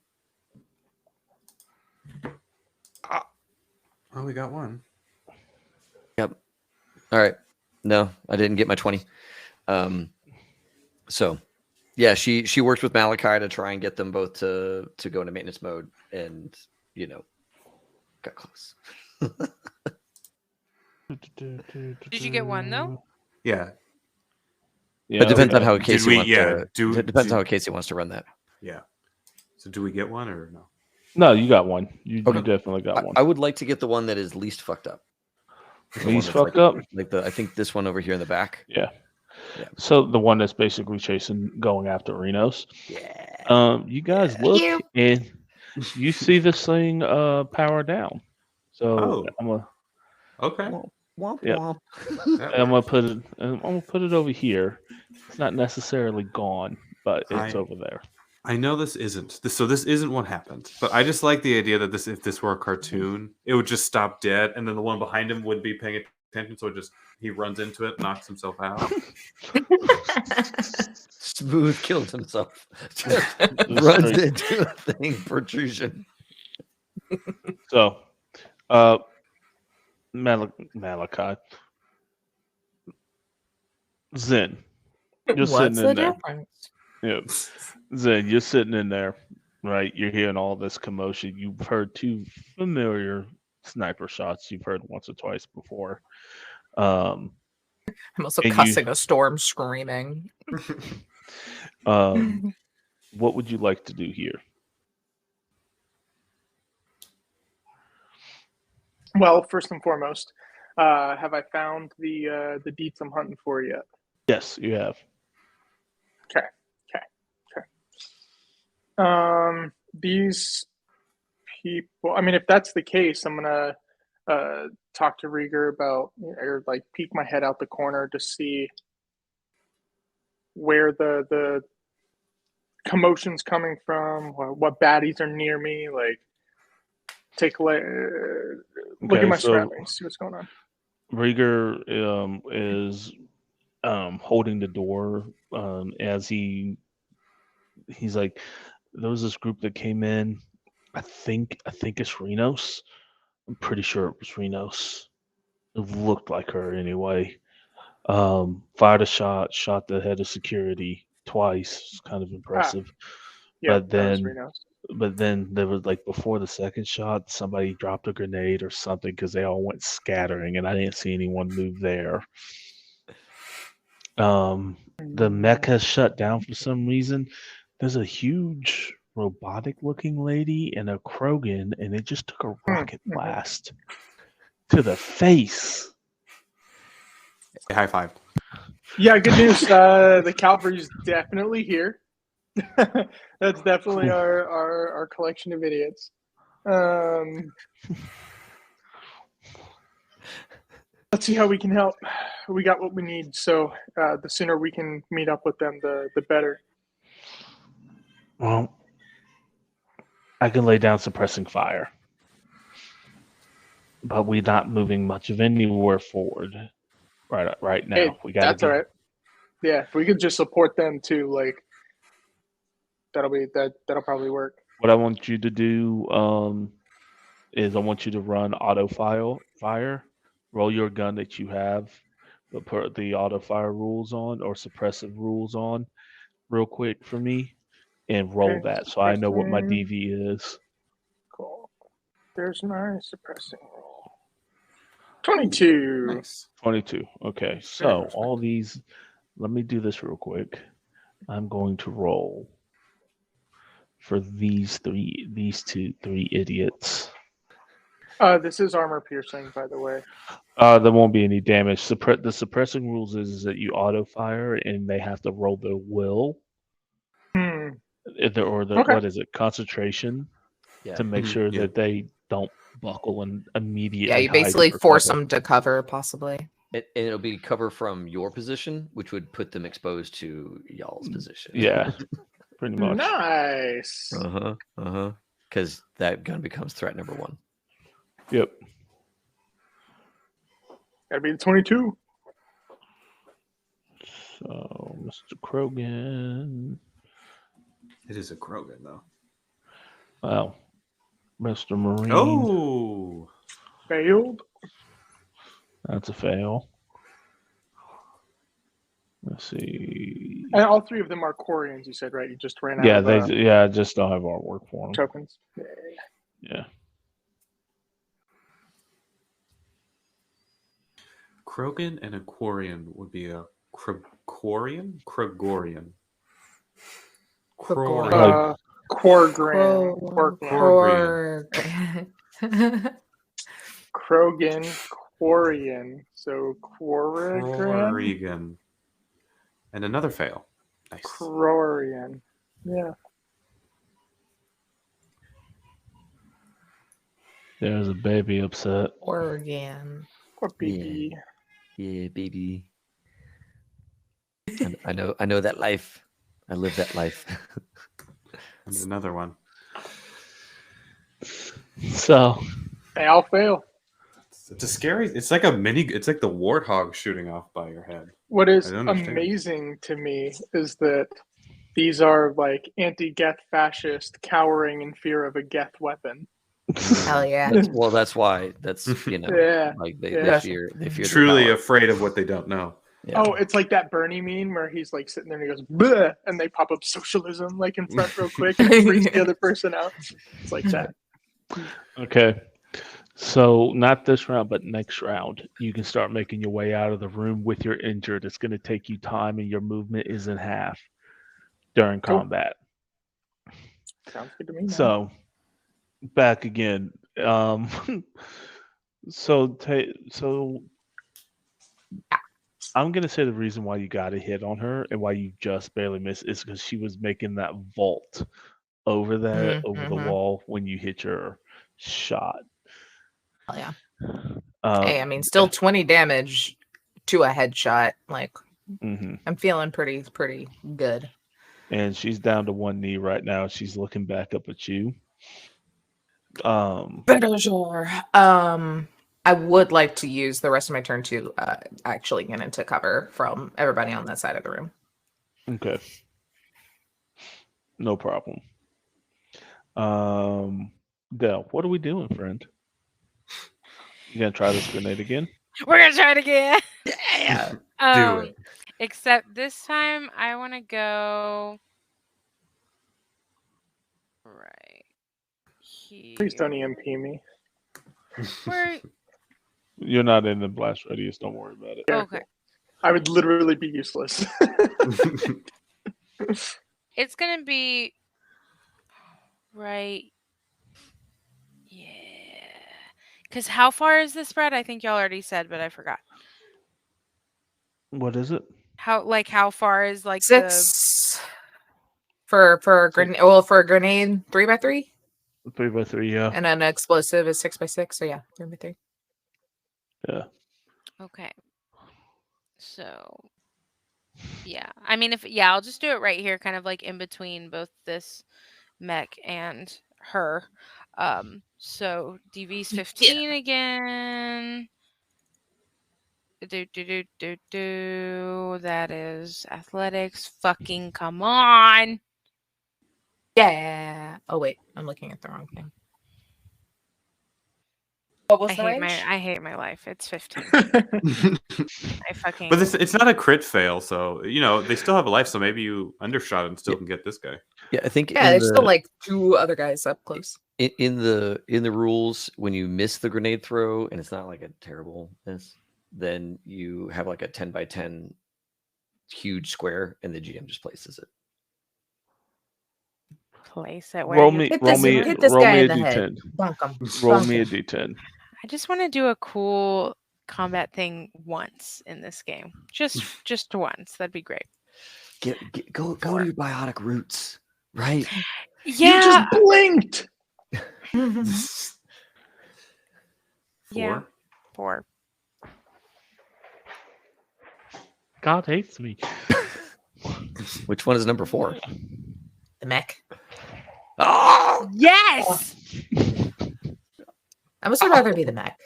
Oh, we got one. Yep. All right. No, I didn't get my 20. So yeah, she worked with Malachi to try and get them both to go into maintenance mode, and got close. Did you get one though? Yeah. Yeah. It depends on how Casey we- wants yeah, to. It depends on how Casey wants to run that. Yeah. So do we get one or no? No, you got one. You Okay. definitely got one. I would like to get the one that is least fucked up. The one Least that's fucked up? Like I think this one over here in the back. Yeah. Yeah. So the one that's basically going after Rhinos. Yeah. You guys look and you see this thing power down. So I'm gonna Okay. Womp Yep. womp. I'm gonna put it over here. It's not necessarily gone, but it's over there. I know this isn't this isn't what happened, but I just like the idea that if this were a cartoon, it would just stop dead, and then the one behind him would be paying attention, so he runs into it, knocks himself out. Smooth kills himself. Just runs into a thing protrusion. So, Malachi, Zen, you're What's sitting in the there. difference? Yep. Zen, you're sitting in there, right? You're hearing all this commotion. You've heard two familiar sniper shots you've heard once or twice before. I'm also and cussing a storm, screaming. What would you like to do here? Well, first and foremost, have I found the deets I'm hunting for yet? Yes, you have. Okay. These people. I mean, if that's the case, I'm gonna talk to Rieger about, or like peek my head out the corner to see where the commotion's coming from, what baddies are near me. Like, take a look at my surroundings, see what's going on. Rieger is holding the door as he's like, there was this group that came in. I think it's Renos. I'm pretty sure it was Renos. It looked like her anyway. Fired a shot the head of security twice. It's kind of impressive. Yeah, but that was then Renos. But then there was, like, before the second shot, somebody dropped a grenade or something because they all went scattering, and I didn't see anyone move there. The mech has shut down for some reason. There's a huge robotic-looking lady and a Krogan, and it just took a rocket blast to the face. High five. Yeah, good news. The Calvary's definitely here. That's definitely our collection of idiots. Let's see how we can help. We got what we need, so the sooner we can meet up with them, the better. Well, I can lay down suppressing fire, but we're not moving much of anywhere forward right now. Hey, We got that's all right. Yeah, if we could just support them too, like that'll probably work. What I want you to do is I want you to run auto fire. Roll your gun that you have, but put the auto fire rules on or suppressive rules on real quick for me, and roll Okay, that so I know what my suppressing. DV is. Cool. There's my suppressing roll. 22. Nice. 22. Okay, so all these. Let me do this real quick. I'm going to roll for these three idiots. This is armor piercing, by the way. There won't be any damage. The suppressing rules is that you auto fire and they have to roll their will. Okay. What is it? Concentration to make sure that they don't buckle and immediately. Yeah, you basically force them to cover, possibly. It'll be cover from your position, which would put them exposed to y'all's position. Yeah, pretty much. Nice. Because that gun becomes threat number 1. Yep. Gotta be the 22. So, Mr. Krogan. It is a Krogan, though. Wow. Mr. Marine. Oh! Failed. That's a fail. Let's see. And all three of them are Quarians, you said, right? You just ran out Yeah, of I just don't have artwork for them. tokens. Yeah. Krogan and a Quarian would be a Quarian? Krogorian. Quargran. Krogan, Quarian. So Quarigan. And another fail. Nice. Quarian. Yeah. There's a baby upset. Oregon. Poor baby. Yeah, baby. I know that life. I live that life. And another one. So They all fail. It's a scary. It's like a mini. It's like the warthog shooting off by your head. What is I don't understand. amazing to me is that these are like anti-Geth fascist cowering in fear of a Geth weapon. Hell yeah. Well, that's why. That's Yeah. like they Yeah. fear. They fear. Truly afraid of what they don't know. Yeah. Oh, it's like that Bernie meme where he's like sitting there and he goes, bleh, and they pop up socialism like in front real quick and it freaks the other person out. It's like that. okay. So not this round, but next round, you can start making your way out of the room with your injured. It's going to take you time, and your movement is in half during combat. Sounds good to me. Man. So back again. So I'm going to say the reason why you got a hit on her and why you just barely missed is because she was making that vault over the wall when you hit your shot. Oh yeah. Hey, I mean, still 20 damage to a headshot. Like, I'm feeling pretty good. And she's down to one knee right now. She's looking back up at you. Bonjour. I would like to use the rest of my turn to actually get into cover from everybody on that side of the room. Okay. No problem. Del, what are we doing, friend? You gonna try this grenade again? We're gonna try it again. Yeah. Do it. Except this time, I want to go right here. Please don't EMP me. Where? You're not in the blast radius. Don't worry about it. Okay. I would literally be useless. It's gonna be right. Yeah. Because how far is the spread? I think y'all already said, but I forgot. What is it? How far is like 6 for a grenade? Well, for a grenade, 3x3, 3x3, yeah. and an explosive is 6x6. So yeah, 3x3. Yeah. Okay. So, yeah. I mean, I'll just do it right here, kind of like in between both this mech and her. So DV's 15 again. That is athletics. Fucking come on. Yeah. Oh wait, I'm looking at the wrong thing. What was the range? I hate my life. It's 15. I fucking. But it's not a crit fail, so they still have a life. So maybe you undershot and still can get this guy. Yeah, I think. Yeah, there's still like 2 other guys up close. In the rules, when you miss the grenade throw and it's not like a terrible miss, then you have like a 10x10 huge square, and the GM just places it. Place it where Roll you me hit a D10. D10. Bonk 'em. Roll Bonk me a 'em. D10. I just want to do a cool combat thing once in this game. Just once. That'd be great. Go to your biotic roots, right? Yeah. You just blinked. Yeah. 4. God hates me. Which one is number 4? The mech. Oh yes. I would rather be the mech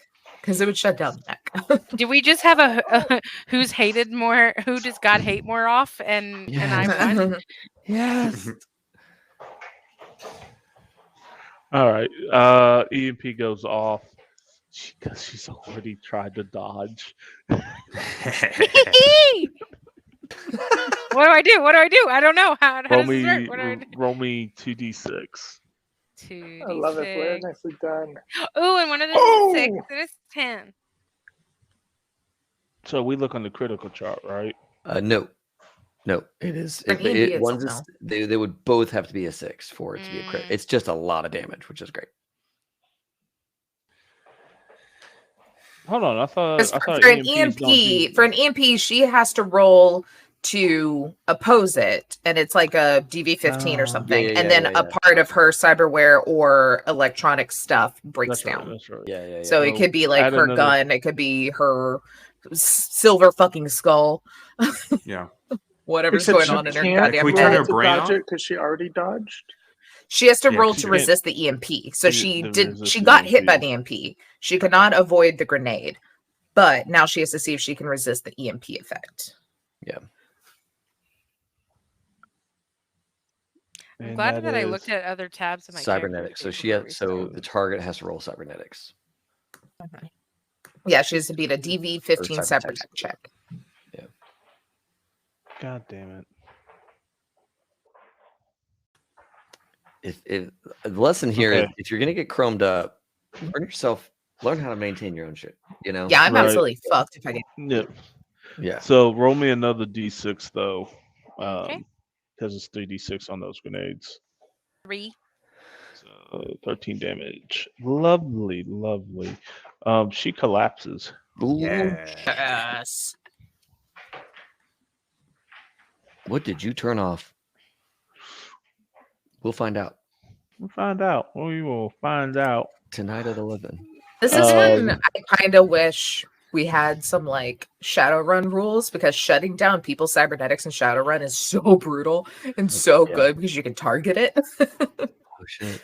because it would shut down the mech. Do we just have a who's hated more? Who does God hate more off? And I won. Yes. All right. EMP goes off because she's already tried to dodge. What do I do? I don't know. How roll does me, this work? What do I do? Roll me 2d6. 2d6. I love it, Blair. Nicely done. Oh, and one of those is 6 and it's 10. So we look on the critical chart, right? No, it is. They would both have to be a 6 for it to be a crit. It's just a lot of damage, which is great. Hold on, I thought for an EMP, she has to roll to oppose it, and it's like a DV15 or something, and then a part of her cyberware or electronic stuff breaks down. That's right. Yeah. So it could be like her gun, it could be her silver fucking skull. Yeah. Except Whatever's going she on in her can't goddamn we turn head. her brain dodge off? it because she already dodged. She has to Yeah, roll she to can't- resist the EMP. So the resist she the got hit by EMP. the EMP. She could not avoid the grenade, but now she has to see if she can resist the EMP effect. Yeah. I'm And glad that I is- looked at other tabs of my character Cybernetics. So sheet she before we has, so started. the target has to roll cybernetics. Yeah, she has to beat a DV 15 Or cyber cyber check. God damn it. If the lesson here is Okay. if you're gonna get chromed up, learn how to maintain your own shit. You know? Yeah, I'm Right. absolutely fucked if I get. Yep. Yeah. So roll me another d6 though. Okay. Because it's 3d6 on those grenades. 3. So 13 damage. Lovely, lovely. She collapses. Yes. What did you turn off? We'll find out We'll find out. We will find out. tonight at 11. This is when I kind of wish we had some like Shadowrun rules, because shutting down people's cybernetics in Shadowrun is so brutal and so Yeah. good because you can target it. Oh shit.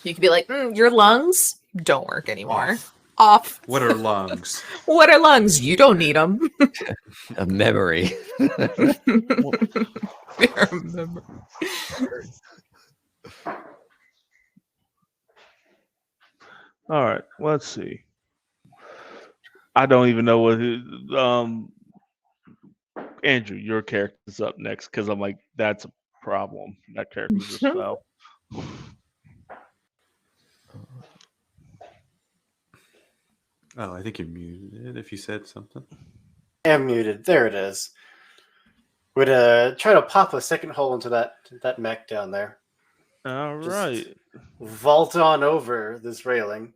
You can be like, your lungs don't work anymore. Off. What are lungs? What are lungs? You don't need them. A memory. All right, let's see. I don't even know what Andrew, your character's up next, because I'm like, that's a problem. That character just fell. Oh, I think you're muted if you said something. I am muted. There it is. Would try to pop a second hole into that mech down there. All Just right. vault on over this railing.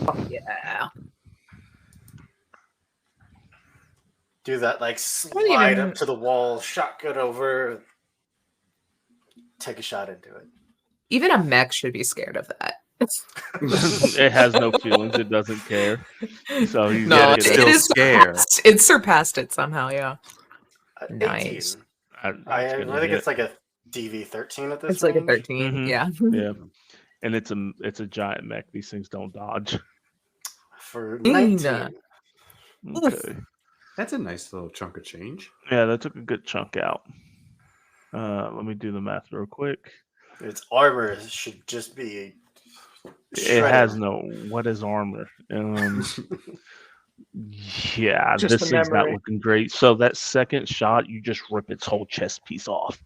Oh, yeah. Do that like slide even- up to the wall, shotgun over, take a shot into it. Even a mech should be scared of that. It has no feelings. It doesn't care. So he's No, it's it still is scared. surpassed. It surpassed it somehow, yeah. 18. Nice. I think it's like a DV13 at this It's like a range. 13, Mhm. yeah. Yeah. And it's a giant mech. These things don't dodge. For Mean. 19. Okay. That's a nice little chunk of change. Yeah, that took a good chunk out. Let me do the math real quick. Its armor should just be It has shredded. no. What is armor? Yeah, Just this the thing's not memory. looking great. So that second shot, you just rip its whole chest piece off.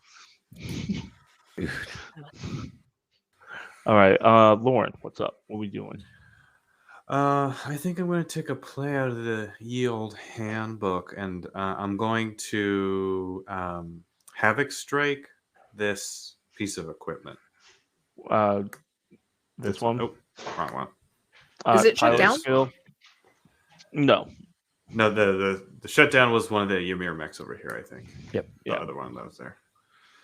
All right, Lauren, what's up? What are we doing? I think I'm going to take a play out of the Ye Olde Handbook, and I'm going to Havoc Strike this piece of equipment. This one? Oh, wrong one. Is it shut pilot down? Skill? No. No, the shutdown was one of the Ymir mechs over here, I think. Yep. The other one that was there.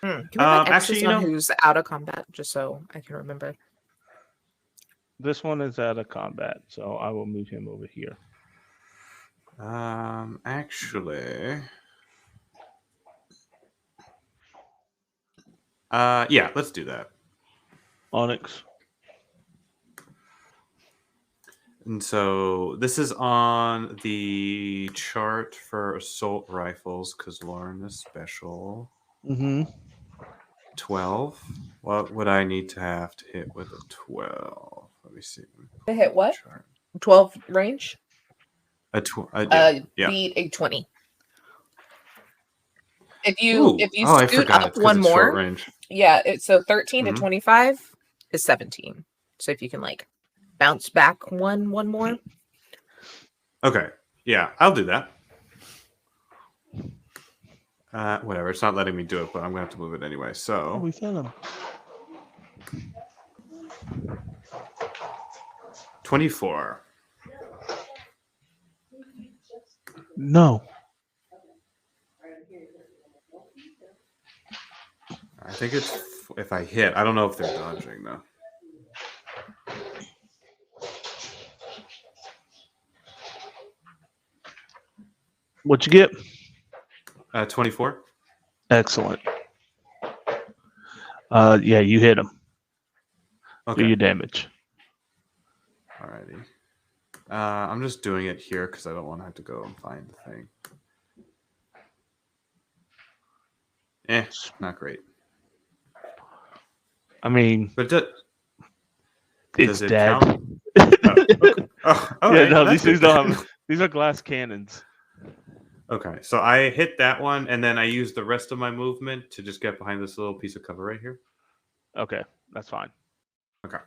Can we put actually, X's on who's out of combat, just so I can remember? This one is out of combat, so I will move him over here. Actually, yeah, let's do that. Onyx. And so this is on the chart for assault rifles because Lauren is special. Mm-hmm. 12. What would I need to have to hit with a 12? Let me see. To hit what? 12 range? Yeah. Beat a 20. If Ooh. you I scoot forgot. up It's 'cause one it's short more, range. yeah, so 13 Mhm. to 25 is 17. So if you can like bounce back one more. Okay. Yeah, I'll do that. Whatever. It's not letting me do it, but I'm going to have to move it anyway. Oh, So we found him. 24. No. I think it's if I hit. I don't know if they're dodging, though. What'd you get? 24. Excellent. Yeah, you hit him. Okay. Do your damage. Alrighty. I'm just doing it here because I don't want to have to go and find the thing. Not great. I mean, But it's does it dead. count? Okay. All Yeah, right. no, Well, these that's things don't good. have. These are glass cannons. Okay, so I hit that one, and then I use the rest of my movement to just get behind this little piece of cover right here. Okay, that's fine. Okay.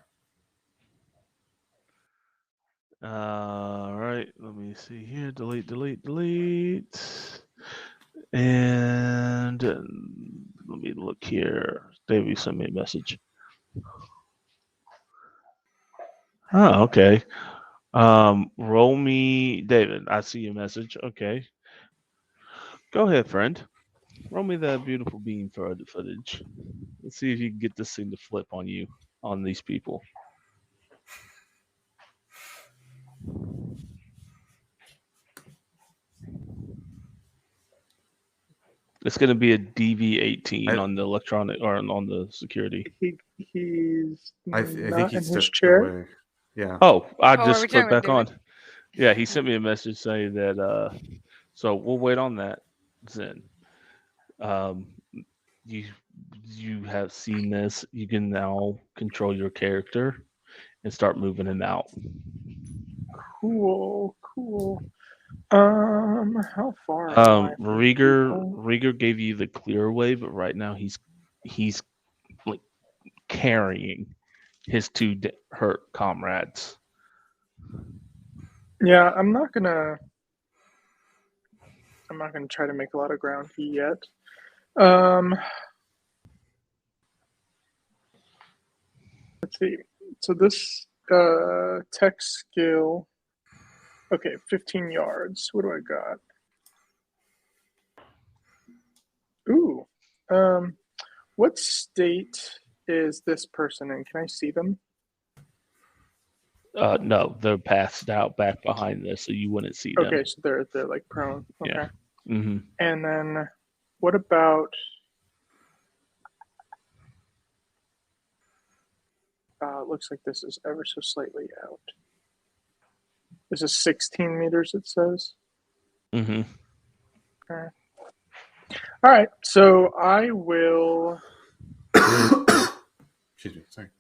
All right, let me see here. Delete. And let me look here. Davey sent me a message. Oh, okay. Roll me, David. I see your message. Okay. Go ahead, friend. Roll me that beautiful beam footage. Let's see if you can get this thing to flip on you, on these people. It's going to be a DV18 on the electronic or on the security. He's I not think he in his stepped chair. away. Yeah. Oh, I Oh, are just we clicked talking back about on. Yeah, he sent me a message saying that. So we'll wait on that. Zen. You have seen this. You can now control your character and start moving it out. Cool. How far am I? Rieger gave you the clear way, but right now he's like carrying his two hurt comrades. Yeah, I'm not gonna try to make a lot of ground yet. Let's see. So this tech skill. Okay, 15 yards. What do I got? Ooh. What state is this person in? Can I see them? No, they're passed out back behind this, so you wouldn't see them. Okay, so they're like prone. Okay. Yeah. Mm-hmm. And then what about looks like this is ever so slightly out. This is 16 meters, it says. Mm-hmm. Okay. All right, so I will. Excuse me, sorry.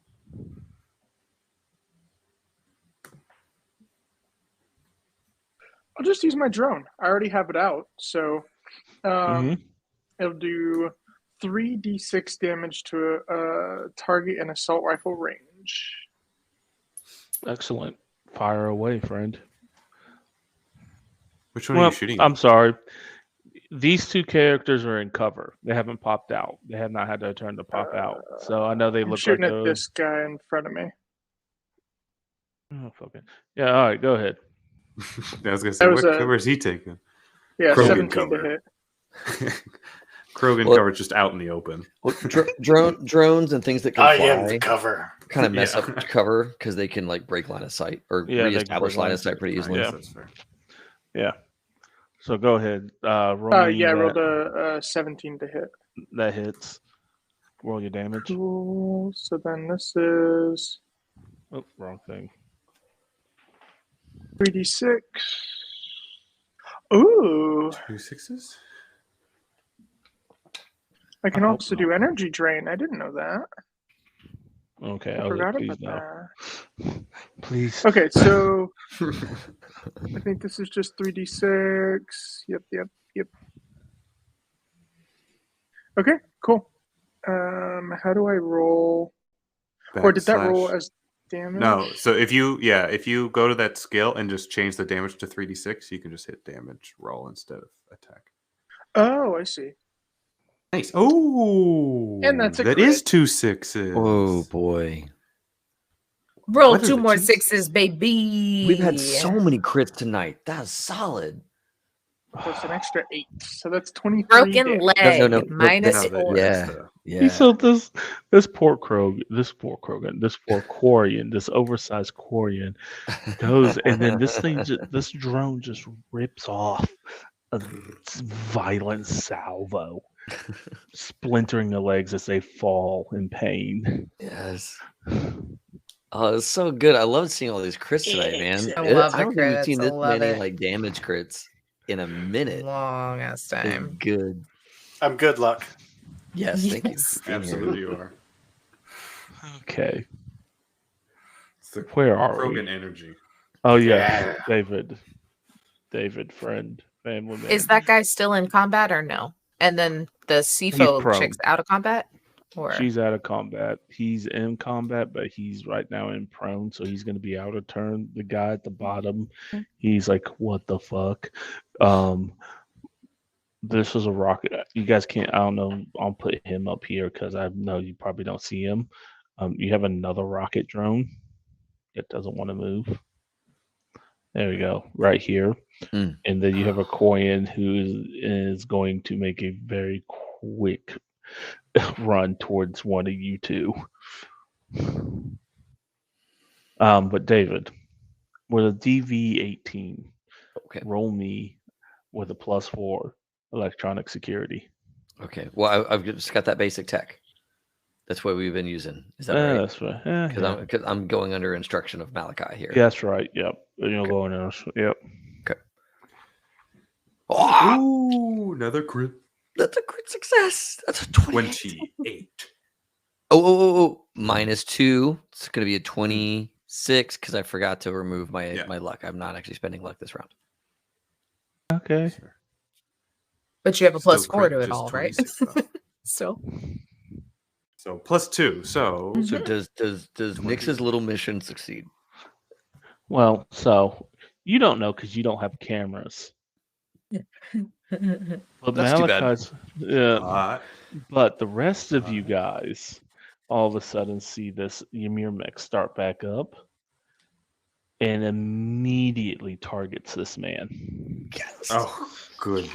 I'll just use my drone. I already have it out, so it'll do 3d6 damage to a target in assault rifle range. Excellent. Fire away, friend. Which one are you shooting at? I'm sorry. These two characters are in cover. They haven't popped out. They have not had their turn to pop out. So I know they I'm look shooting like at this guy in front of me. Oh, fucking. Yeah, all right, go ahead. I was going to say, what cover is he taking? Yeah, Krogan 17 cover. to hit. Krogan cover just out in the open. Well, drones and things that can I fly am the cover. kind of mess up cover because they can like break line of sight or reestablish line of sight pretty easily. Yeah. That's fair. Yeah. So go ahead. Roll me rolled a 17 to hit. That hits. Roll your damage. Cool. So then this is wrong thing. 3d6. Ooh. 2 6s? I can also do energy drain. I didn't know that. Okay. I forgot please about no. that. Please. Okay, so I think this is just 3d6. Yep. Okay, cool. How do I roll? Or did that roll as damage? No. So if you go to that skill and just change the damage to 3d6, you can just hit damage roll instead of attack. Oh, I see. Nice. Oh, and that's a that crit. is 2 6s. Oh boy. Roll What are 2 the more chances? 6s, baby. We've had so many crits tonight. That's solid. Plus an extra 8. So that's 23. Broken leg. No, minus no, 4. Yeah. So this poor Krogan, this poor Quarian, this oversized Quarian goes, and then this drone just rips off a violent salvo splintering the legs as they fall in pain. Yes. Oh, it's so good. I love seeing all these crits tonight, man. I love I the don't think we've crits. seen I this love many it. like damage crits in a minute. Long ass It's time. good. I'm good luck. Yes, thank you. Yes. for being here. Absolutely, you are. Okay. It's the Where are Krogan we? energy. Oh yeah, Yeah. David, friend, family man. Is that guy still in combat or no? And then the CFO prone. chick's out of combat? Or She's out of combat. He's in combat, but he's right now in prone, so he's going to be out of turn. The guy at the bottom, he's like, "What the fuck?" This is a rocket. You guys can't. I don't know. I'll put him up here because I know you probably don't see him. You have another rocket drone. It doesn't want to move. There we go, right here. Mm. And then you have a Koyan who is going to make a very quick run towards one of you two. But David, with a DV18, Okay. roll me with a +4 electronic security. Okay. Well, I've just got that basic tech. That's what we've been using. Is that right? That's right. Because I'm going under instruction of Malachi here. Yeah, that's right. Yep. You're going in. Yep. Okay. Ooh, another crit. That's a crit success. That's a 28. Oh. -2. It's going to be a 26 because I forgot to remove my luck. I'm not actually spending luck this round. Okay. but you have a Still +4 crit, to it just all, right? 26 though. So So +2. So So does Nyx's little mission succeed? Well, so you don't know because you don't have cameras. But That's too bad. Malachi's, but the rest of you guys all of a sudden see this Ymir mech start back up and immediately targets this man. Yes. oh, good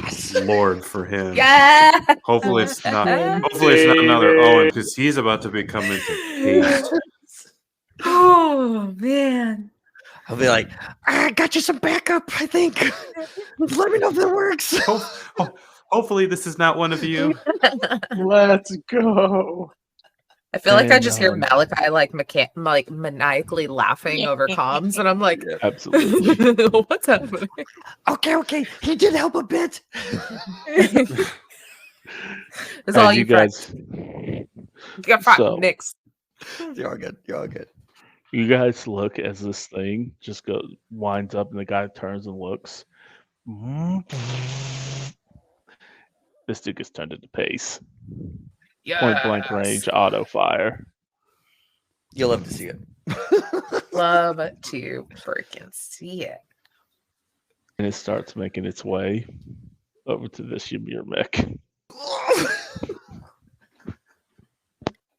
lord for him. yeah. Hopefully it's not. Hopefully it's not another Owen because he's about to become into paste. Oh man. I'll be like, I got you some backup, I think. Let me know if that works. Hopefully this is not one of you. Let's go. I feel like I And, just hear Malachi like maniacally laughing over comms, and I'm like, Absolutely. what's happening? Okay. He did help a bit. It's As all you you guys, Get so Nyx. You're all good. you guys look as this thing just winds up and the guy turns and looks. This dude gets turned into pace. Point blank range, auto fire. You'll love to see it. Love to freaking see it. And it starts making its way over to this Ymir mech.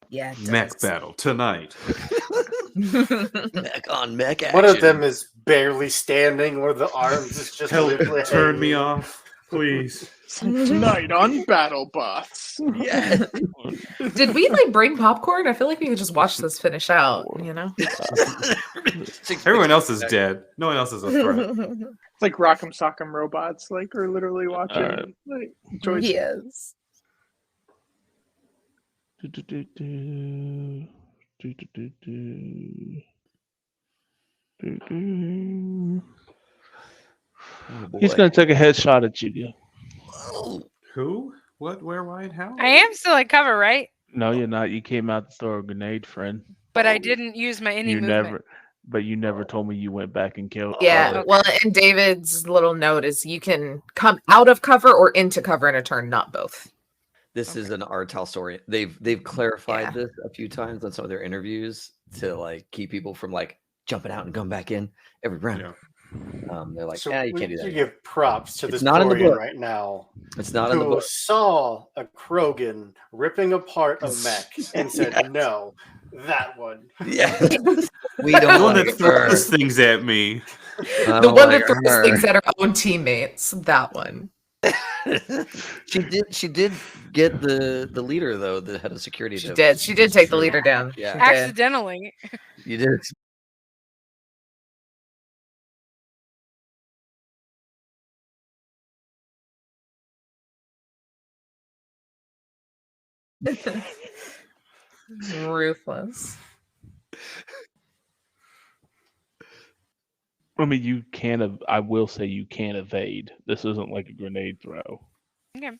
Yeah. Mech battle tonight. Mech on mech action. One of them is barely standing, where the arms is just loosely Turn me hanging. off, please. Tonight on BattleBots. Yeah. Did we like bring popcorn? I feel like we could just watch this finish out, you know? Everyone else is dead. No one else is a threat. It's like Rock'em Sock'em Robots. Like we're literally watching. Alright. Like Joyce. Yes. He's gonna take a headshot at you. Who? What? Where? Why? And how? I am still at cover, right? No, you're not. You came out to throw a grenade, friend. But I didn't use my any You movement. never told me you went back and killed. Yeah. Okay. Well, and David's little note is you can come out of cover or into cover in a turn, not both. This is an Artel story. They've clarified this a few times on some of their interviews to like keep people from like jumping out and going back in every round. Yeah. They're like, So you can't do that. You give props to It's this not in the Torian book. right now. It's not in the Who book. saw a Krogan ripping apart a mech and said, Yes. "No, that one." Yeah. We The don't one like that her. throws things at me. I The don't one like that throws her. things at her own teammates. That one. She did get the leader though, the head of security. She did. She did take the leader down. Yeah. She did. Accidentally. You did. Ruthless. I mean, you can. I will say you can evade. This isn't like a grenade throw. Okay.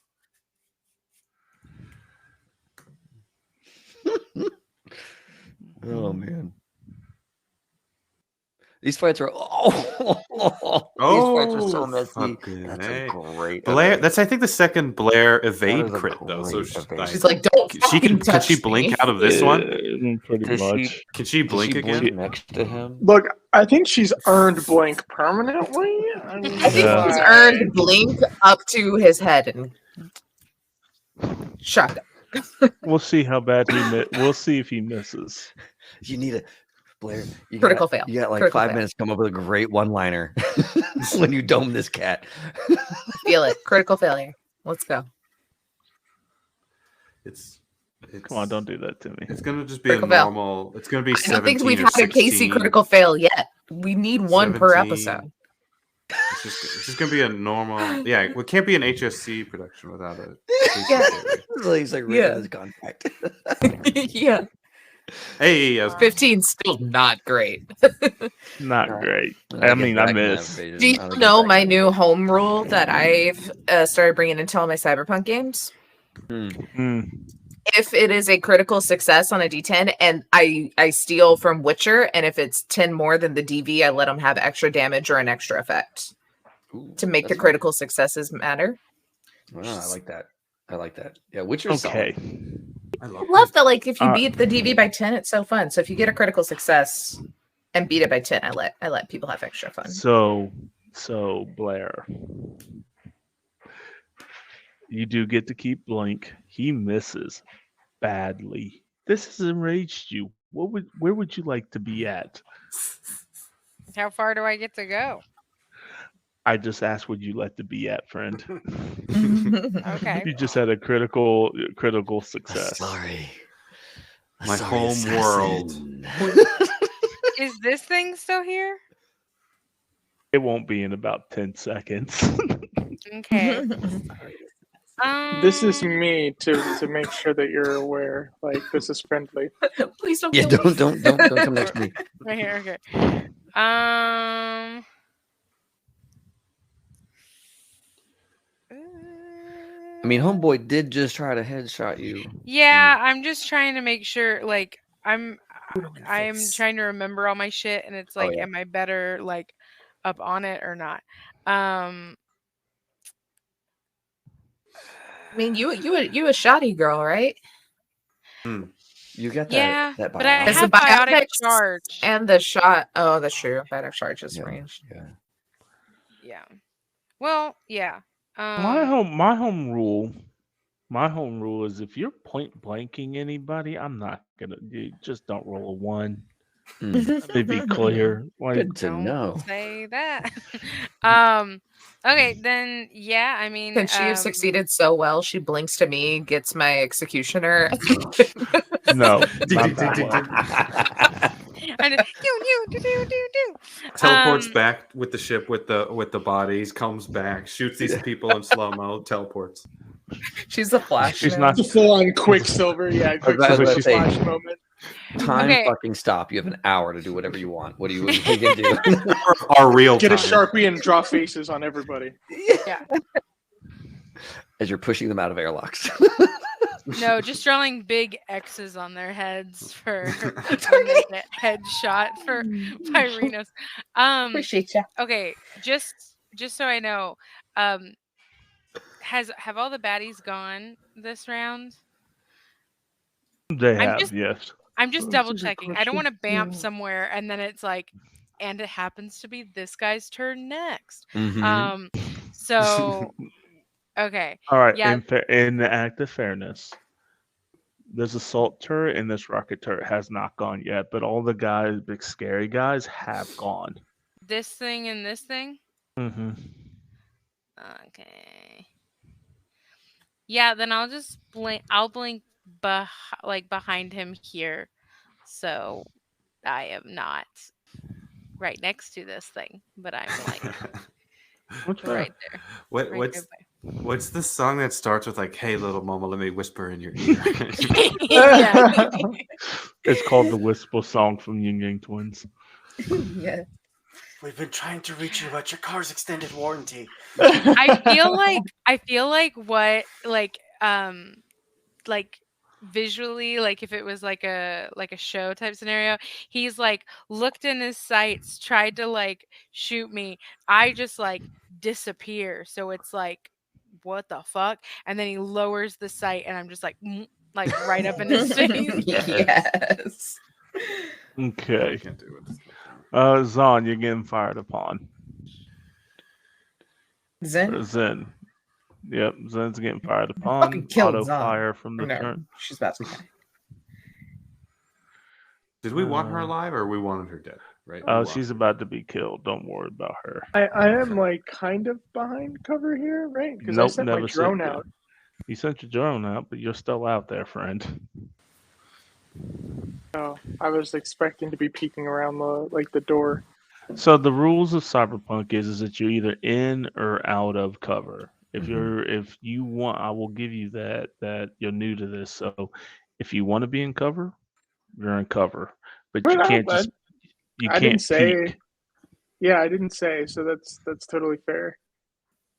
Oh man. These fights are these fights are so messy. fucking That's A. a great Blair. evade. That's I think the second Blair That evade is a crit though. So great evade. She's like, don't she can touch she blink me. out of this one? Pretty Does much. she- Can she Does blink she again? blink next to him? Look, I think she's earned blink permanently. I think Yeah. he's earned blink up to his head and shotgun. We'll see how bad we'll see if he misses. You need a Blair. You Critical got, fail. You got like Critical 5 fail. minutes to come up with a great one-liner when you dome this cat. Feel it. Critical failure. Let's go. It's Come on, don't do that to me. It's gonna just be Critical a fail. normal. It's gonna be I 17 don't think we've or had a 16. Casey critical fail yet. We need one per 17. episode. It's just gonna be a normal. Yeah, it can't be an HSC production without a. Yeah. He's like reading his contract. Yeah. Hey, 15 still not great. Not great. I I mean, guess I that can miss. have evasion. Do you I guess know that my can- new home rule that I've started bringing into all my Cyberpunk games? If it is a critical success on a D10 and I steal from Witcher, and if it's 10 more than the DV, I let them have extra damage or an extra effect Ooh, to make the that's critical successes matter. Wow, I like that. I like that. Yeah, Witcher's Okay. solid. I I love that, like, if you beat the DV by 10, it's so fun. So if you get a critical success and beat it by 10, I let people have extra fun. So Blair, you do get to keep blink. He misses badly. This has enraged you. Where would you like to be at? How far do I get to go? I just asked, would you like to be at, friend? Okay. You just had a critical success. Sorry. My Sorry, home world. assassin. Is this thing still here? It won't be in about 10 seconds. Okay. This is me to make sure that you're aware. Like, this is friendly. Please don't. Yeah, kill me. don't come next to me. Right here. Okay. I mean, homeboy did just try to headshot you. Yeah, I'm just trying to make sure. Like, I'm face. trying to remember all my shit, and it's like, yeah. am I better like up on it or not? I mean, you a shoddy girl, right? You got that. Yeah, that but I biotic. have the biotic biotics charge. And the shot. Oh, that's true. Biotic charge is Yeah, ranged. yeah. Yeah. Well, yeah. My home rule is if you're point blanking anybody, I'm not gonna. You just don't roll a 1. Let me be clear. Like, Good to Don't know. say that. Okay, then yeah. I mean, Can she have succeeded so well? She blinks to me, gets my executioner. no, not that one. I know, do. Teleports back with the ship with the bodies. Comes back, shoots these people in slow mo. Teleports. She's a flash. She's now. not. The full-on Quicksilver, yeah, I was about Quicksilver to say- flash moment. Time Okay. fucking stop. You have an hour to do whatever you want. What are you gonna do? Our real Get a time. Sharpie and draw faces on everybody. Yeah. As you're pushing them out of airlocks. No, just drawing big X's on their heads for when they get headshot for by Rhinos. Appreciate you. Okay, just so I know, have all the baddies gone this round? They I'm have, just- yes. I'm just Oh, double this is a checking. I don't want to question. bamf somewhere and then it's like, and it happens to be this guy's turn next. Mhm. So okay. All right. Yeah. In the act of fairness, this assault turret and this rocket turret has not gone yet, but all the guys, big scary guys, have gone. This thing and this thing? Mm-hmm. Okay. Yeah, then I'll just blink. I'll blink behind him here, so I am not right next to this thing, but I'm like What's right there. What Right what's there by- What's the song that starts with like, "Hey, little mama, let me whisper in your ear"? Yeah. It's called the Whisper Song from Ying Yang Twins. Yeah. We've been trying to reach you about your car's extended warranty. I feel like what like visually, like if it was like a show type scenario, he's like looked in his sights, tried to like shoot me. I just like disappear. So it's like, what the fuck? And then he lowers the sight and I'm just like right up in his face. Yes. Okay. I can't do it. Zon, you're getting fired upon. Zen? Or Zen. Yep, Zen's getting fired Fucking upon. killed Auto Zon. fire from the No, turn. she's about to die. Did we want her alive or we wanted her dead? Right. She's about to be killed. Don't worry about her. I am like kind of behind cover here, right? Because I Nope, sent my never drone sent out. You sent your drone out, but you're still out there, friend. Oh, I was expecting to be peeking around the door. So the rules of Cyberpunk is that you're either in or out of cover. If you want, I will give you that you're new to this. So if you want to be in cover, you're in cover. But you can't just I didn't can't say. peek. Yeah, I didn't say. So that's totally fair.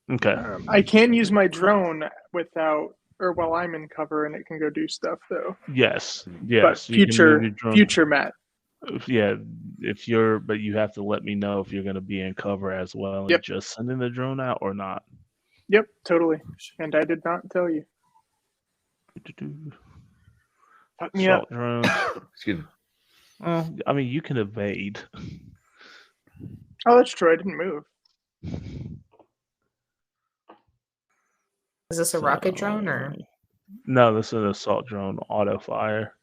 Okay. I can use my drone while I'm in cover, and it can go do stuff though. Yes. But you can move your drone. future Matt. Yeah, but you have to let me know if you're going to be in cover as well, and just sending the drone out or not. Yep, totally. And I did not tell you. Fuck me up. Drone. Excuse me. Well, I mean, you can evade. Oh, that's true. I didn't move. Is this a rocket drone or? No, this is an assault drone, auto fire,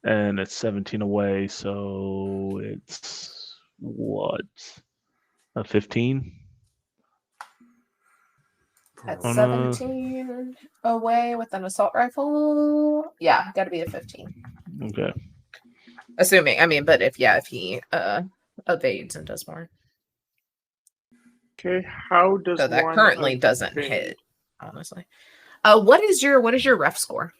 and it's 17 away, so it's what, a 15? At 17 away with an assault rifle. Yeah, got to be a 15. Okay. Assuming, but if he evades and does more. Okay, how does So that one currently doesn't evade? hit, honestly. What is your ref score?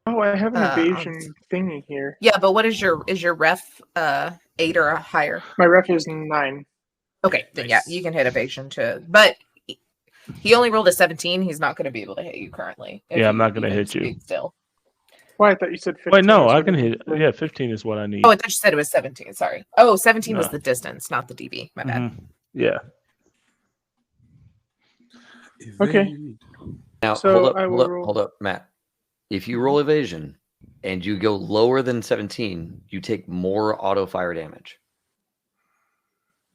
Oh, I have an evasion thingy here. Yeah, but what is your ref 8 or higher? My ref is 9. Okay, then yeah, you can hit evasion too. But he only rolled a 17. He's not going to be able to hit you currently. Yeah, I'm not going to hit you. Still. Well, I thought you said 15. Wait, no, I can hit. Yeah, 15 is what I need. Oh, I thought you said it was 17. Sorry. Oh, 17 was the distance, not the DB. My bad. Yeah. Okay. Now, So hold up, Matt. If you roll evasion and you go lower than 17, you take more auto fire damage.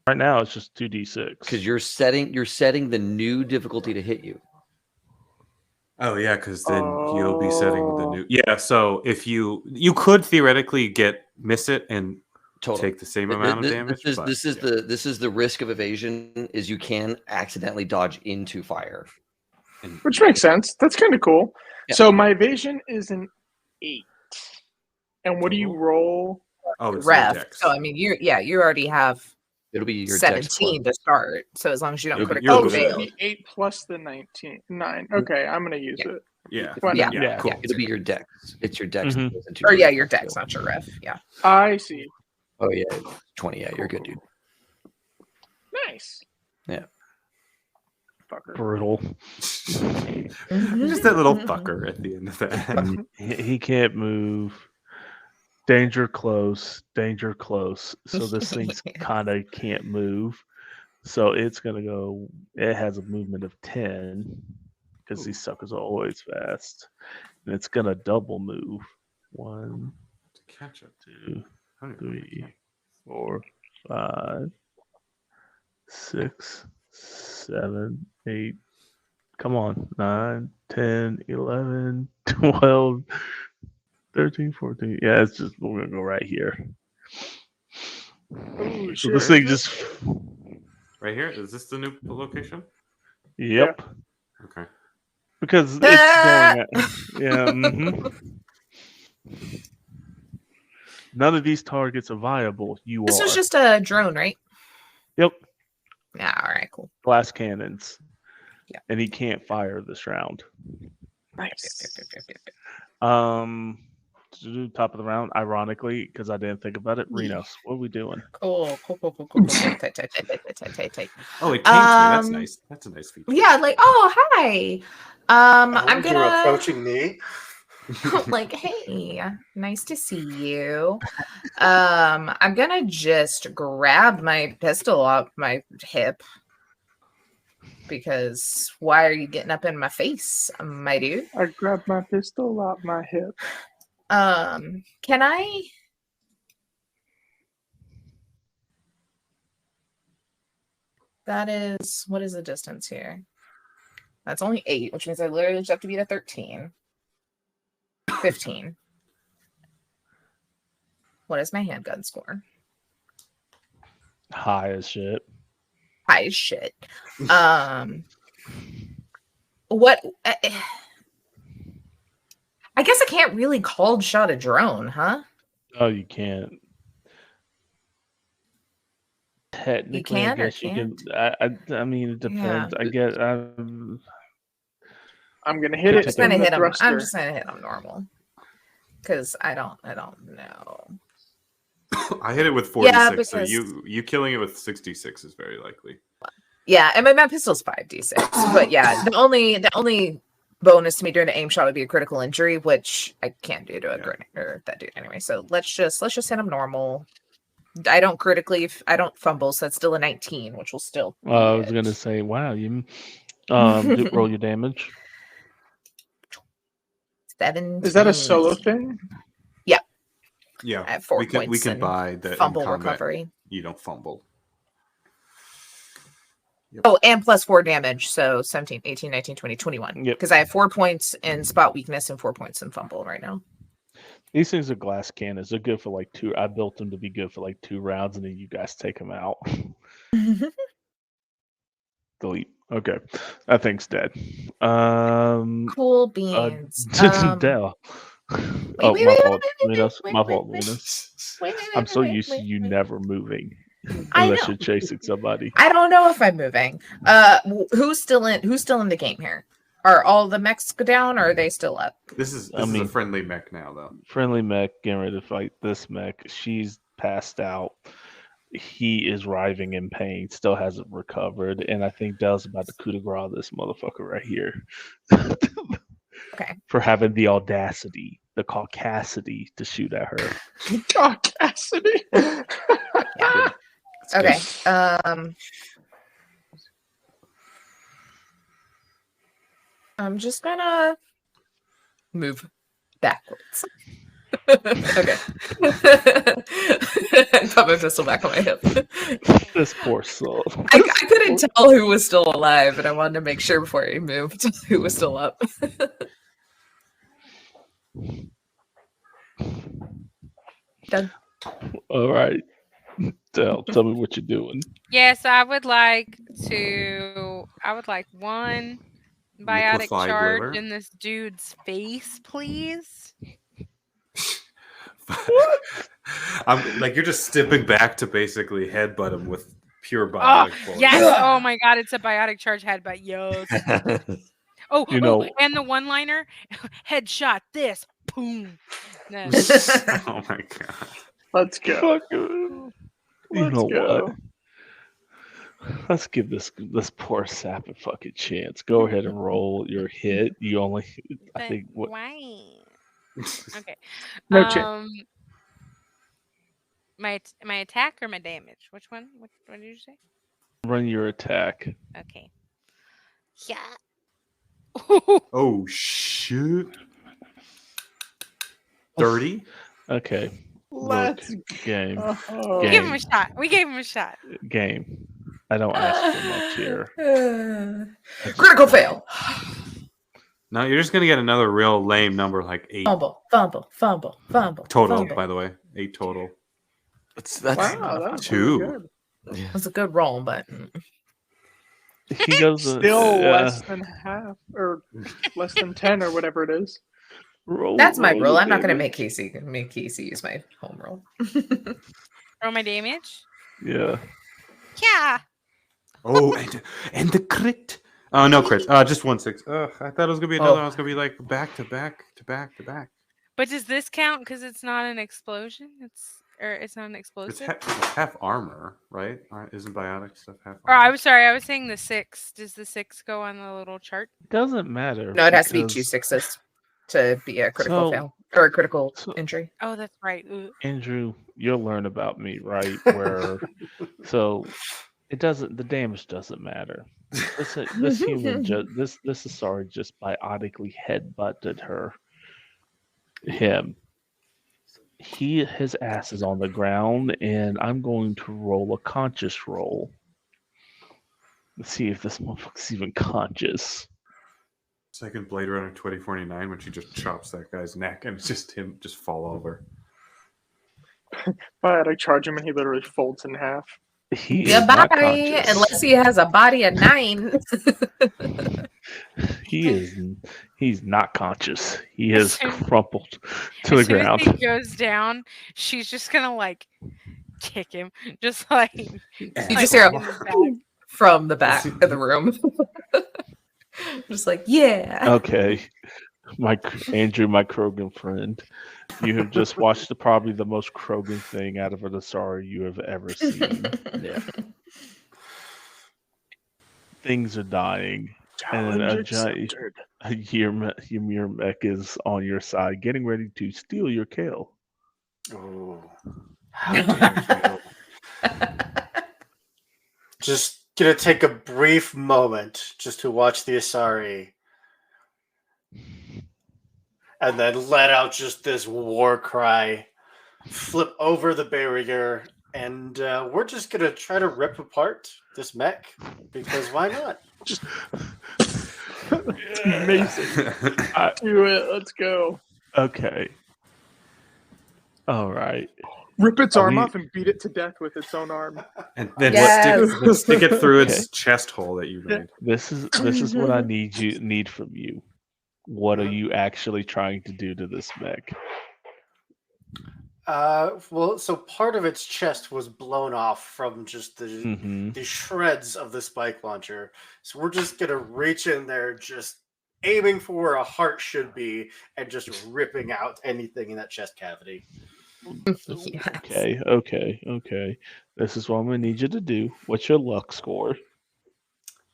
Right now, it's just 2d6. Because you're setting the new difficulty to hit you. Oh yeah, because then you'll be setting the new. Yeah, so if you could theoretically miss it and take the same amount of damage. This is the risk of evasion is you can accidentally dodge into fire, which makes sense. That's kind of cool. Yeah. So my evasion is an 8, and what do you roll? Oh, it's ref. So you already have. It'll be your 17 to start. So as long as you don't Oh, the 8 plus the 19. 9. Okay, I'm gonna use it. Yeah. Why not? Yeah. Cool. It'll be your dex. It's your dex. Mm-hmm. Or your dex, not your ref. Yeah. I see. Oh yeah, 20. Yeah, you're good, dude. Nice. Yeah. Fucker. Brutal. Just that little fucker at the end of that. He can't move. Danger close. So this thing's kind of can't move. So it's going to go. It has a movement of 10 because these suckers are always fast. And it's going to double move. 1, To catch up. 2, 3, 4, 5, 6, 7, 8. Come on. 9, 10, 11, 12. 13, 14. Yeah, it's just we're gonna go right here. Oh, so this thing just right here. Is this the new location? Yep. Yeah. Okay. Because it's going at, None of these targets are viable. This was just a drone, right? Yep. Yeah. All right. Cool. Glass cannons. And he can't fire this round. Nice. Top of the round, ironically, because I didn't think about it. Renos, what are we doing? Cool. Tight. Oh, it came to me. That's nice. That's a nice feature. Yeah, like, oh, hi. I'm You're gonna approaching me. like, hey, nice to see you. I'm gonna just grab my pistol off my hip because why are you getting up in my face, my dude? I grabbed my pistol out my hip. Can I? That is, what is the distance here? That's only 8, which means I literally just have to be at 13. 15. What is my handgun score? High as shit. High as shit. What? I guess I can't really cold shot a drone, huh? Oh, you can't. Technically, I guess you can. I mean, it depends. Yeah. I guess. I'm gonna hit it. I'm just gonna hit him. Thruster. I'm just gonna hit him normal. Because I don't know. I hit it with 46, because... so you killing it with 66 is very likely. Yeah, I mean my pistol's 5d6, but yeah, the only bonus to me during the aim shot would be a critical injury, which I can't do to a grenade or that dude anyway. So let's just hit him normal. I don't fumble, so that's still a 19, which will still. I was gonna say, wow, you roll your damage. 17. Is that a solo thing? Yeah. Yeah. At 4 points. We can buy the fumble recovery. You don't fumble. Yep. Oh, and plus 4 damage. So 17, 18, 19, 20, 21. Yep. Because I have 4 points in spot weakness and 4 points in fumble right now. These things are glass cannons. They're good for like 2. I built them to be good for like 2 rounds, and then you guys take them out. Delete. Okay, that thing's dead. Cool beans. Dell. My fault. My fault, Venus. I'm so used to you never moving unless you're chasing somebody. I don't know if I'm moving. Who's still in the game here? Are all the mechs down, or are they still up? This is a friendly mech now, though. Friendly mech getting ready to fight this mech. She's passed out. He is writhing in pain, still hasn't recovered, and I think Dell's about to coup de grace this motherfucker right here. Okay. For having the audacity, the caucasity to shoot at her. Caucasity. Yeah. Okay. I'm just gonna move backwards. Okay. I put my pistol back on my hip. This poor soul. I couldn't tell who was still alive, and I wanted to make sure before he moved who was still up. Done. All right. Tell me what you're doing. Yes, I would like one biotic Liquefied charge liver? in this dude's face, please. I'm like, you're just stepping back to basically headbutt him with pure biotic force. Yes. Oh my god, it's a biotic charge headbutt. Yo. And the one-liner, headshot this. Boom. No. Oh my god. Let's go. You know what? Let's give this poor sap a fucking chance. Go ahead and roll your hit. You only, I think. What? Why? Okay. No chance. My attack or my damage? Which one? What did you say? Run your attack. Okay. Yeah. Oh shit. 30? Okay. Let's game. Oh. We gave him a shot. We gave him a shot. Game. I don't ask for much here. Critical fail. No, you're just gonna get another real lame number, like 8 Fumble. total. By the way, 8 total. That's Wow, that was 2. really good. It was a good roll, but He goes Still less than half, or less than 10, or whatever it is. that's my roll. I'm not going to make Casey use my home roll. Roll my damage. Yeah. Yeah. Oh, and the crit. Oh no, crits. Just 1/6. I thought it was gonna be another one. It was gonna be like back to back to back to back. But does this count because it's not an explosion? It's not an It's explosive. half armor, right? Isn't biotic stuff half Or armor? I was sorry, I was saying the 6. Does the 6 go on the little chart? It doesn't matter. No, it has to be two because- 6s to be a critical fail or a critical injury. Oh, that's right. Ugh. Andrew, you'll learn about me, right? Where so it doesn't. The damage doesn't matter. This human this Asari just biotically headbutted him. His ass is on the ground, and I'm going to roll a conscious roll. Let's see if this motherfucker's even conscious. Second Blade Runner 2049 when she just chops that guy's neck and it's just him just fall over. But I charge him and he literally folds in half. He is not conscious. Unless he has a body of 9. He's not conscious. He is crumpled to the As soon ground. as he goes down, she's just gonna like kick him, just like You just hear in the back. from the back of the room. Just like, yeah. Okay, Andrew, my Krogan friend, you have just watched probably the most Krogan thing out of an Asari you have ever seen. Yeah. Things are dying, and a giant your mech is on your side, getting ready to steal your kill. Oh. Just gonna take a brief moment just to watch the Asari and then let out just this war cry, flip over the barrier, and we're just gonna try to rip apart this mech because why not? Just amazing. Do it. Let's go. Okay. All right. Rip its arm off and beat it to death with its own arm. And then Yes. stick it through its chest hole that you made. This is what I need from you. What are you actually trying to do to this mech? Well, so part of its chest was blown off from just the shreds of the spike launcher. So we're just gonna reach in there, just aiming for where a heart should be, and just ripping out anything in that chest cavity. Yes. Okay. This is what I'm gonna need you to do. What's your luck score?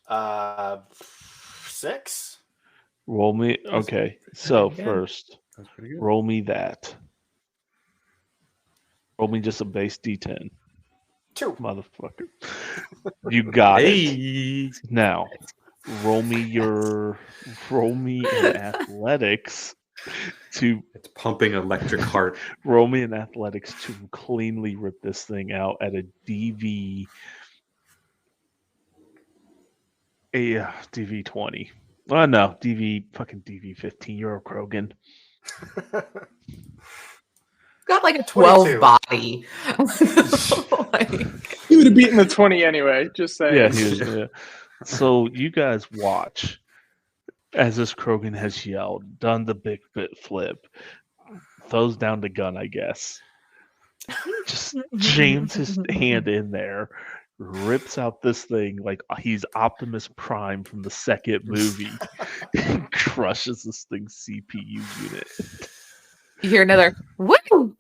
6. Roll me. Okay. So good. first, That's pretty good. roll me that. Roll me just a base D10, 2. motherfucker. You got it. Hey. Now, roll me in athletics to It's pumping electric heart. roll me in athletics to cleanly rip this thing out at a DV. DV 20. Oh no, DV 15. You're a Krogan. Got like a 12 22. body. Like, He would have beaten the 20 anyway. Just saying. Yeah, he was. Yeah. So you guys watch as this Krogan has yelled, done the big bit flip, throws down the gun, I guess. Just jams his hand in there, rips out this thing like he's Optimus Prime from the second movie, and crushes this thing's CPU unit. you hear another woo.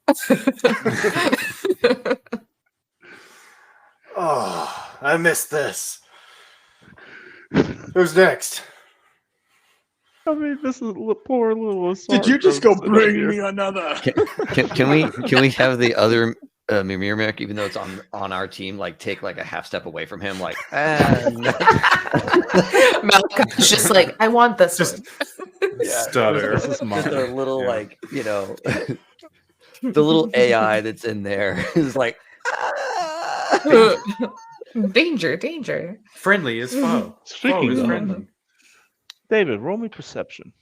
Oh, I missed this. Who's next? I mean, this is poor little. Did you just go bring me another? Can we have the other Mimir mech, even though it's on our team, like take like a half step away from him, like no. Malcolm's just like, I want this one. Stutter. This is mine. Just a little Yeah. like the little AI that's in there is like Danger. Friendly as foe. Speaking Foe is of- friendly. David, roll me perception.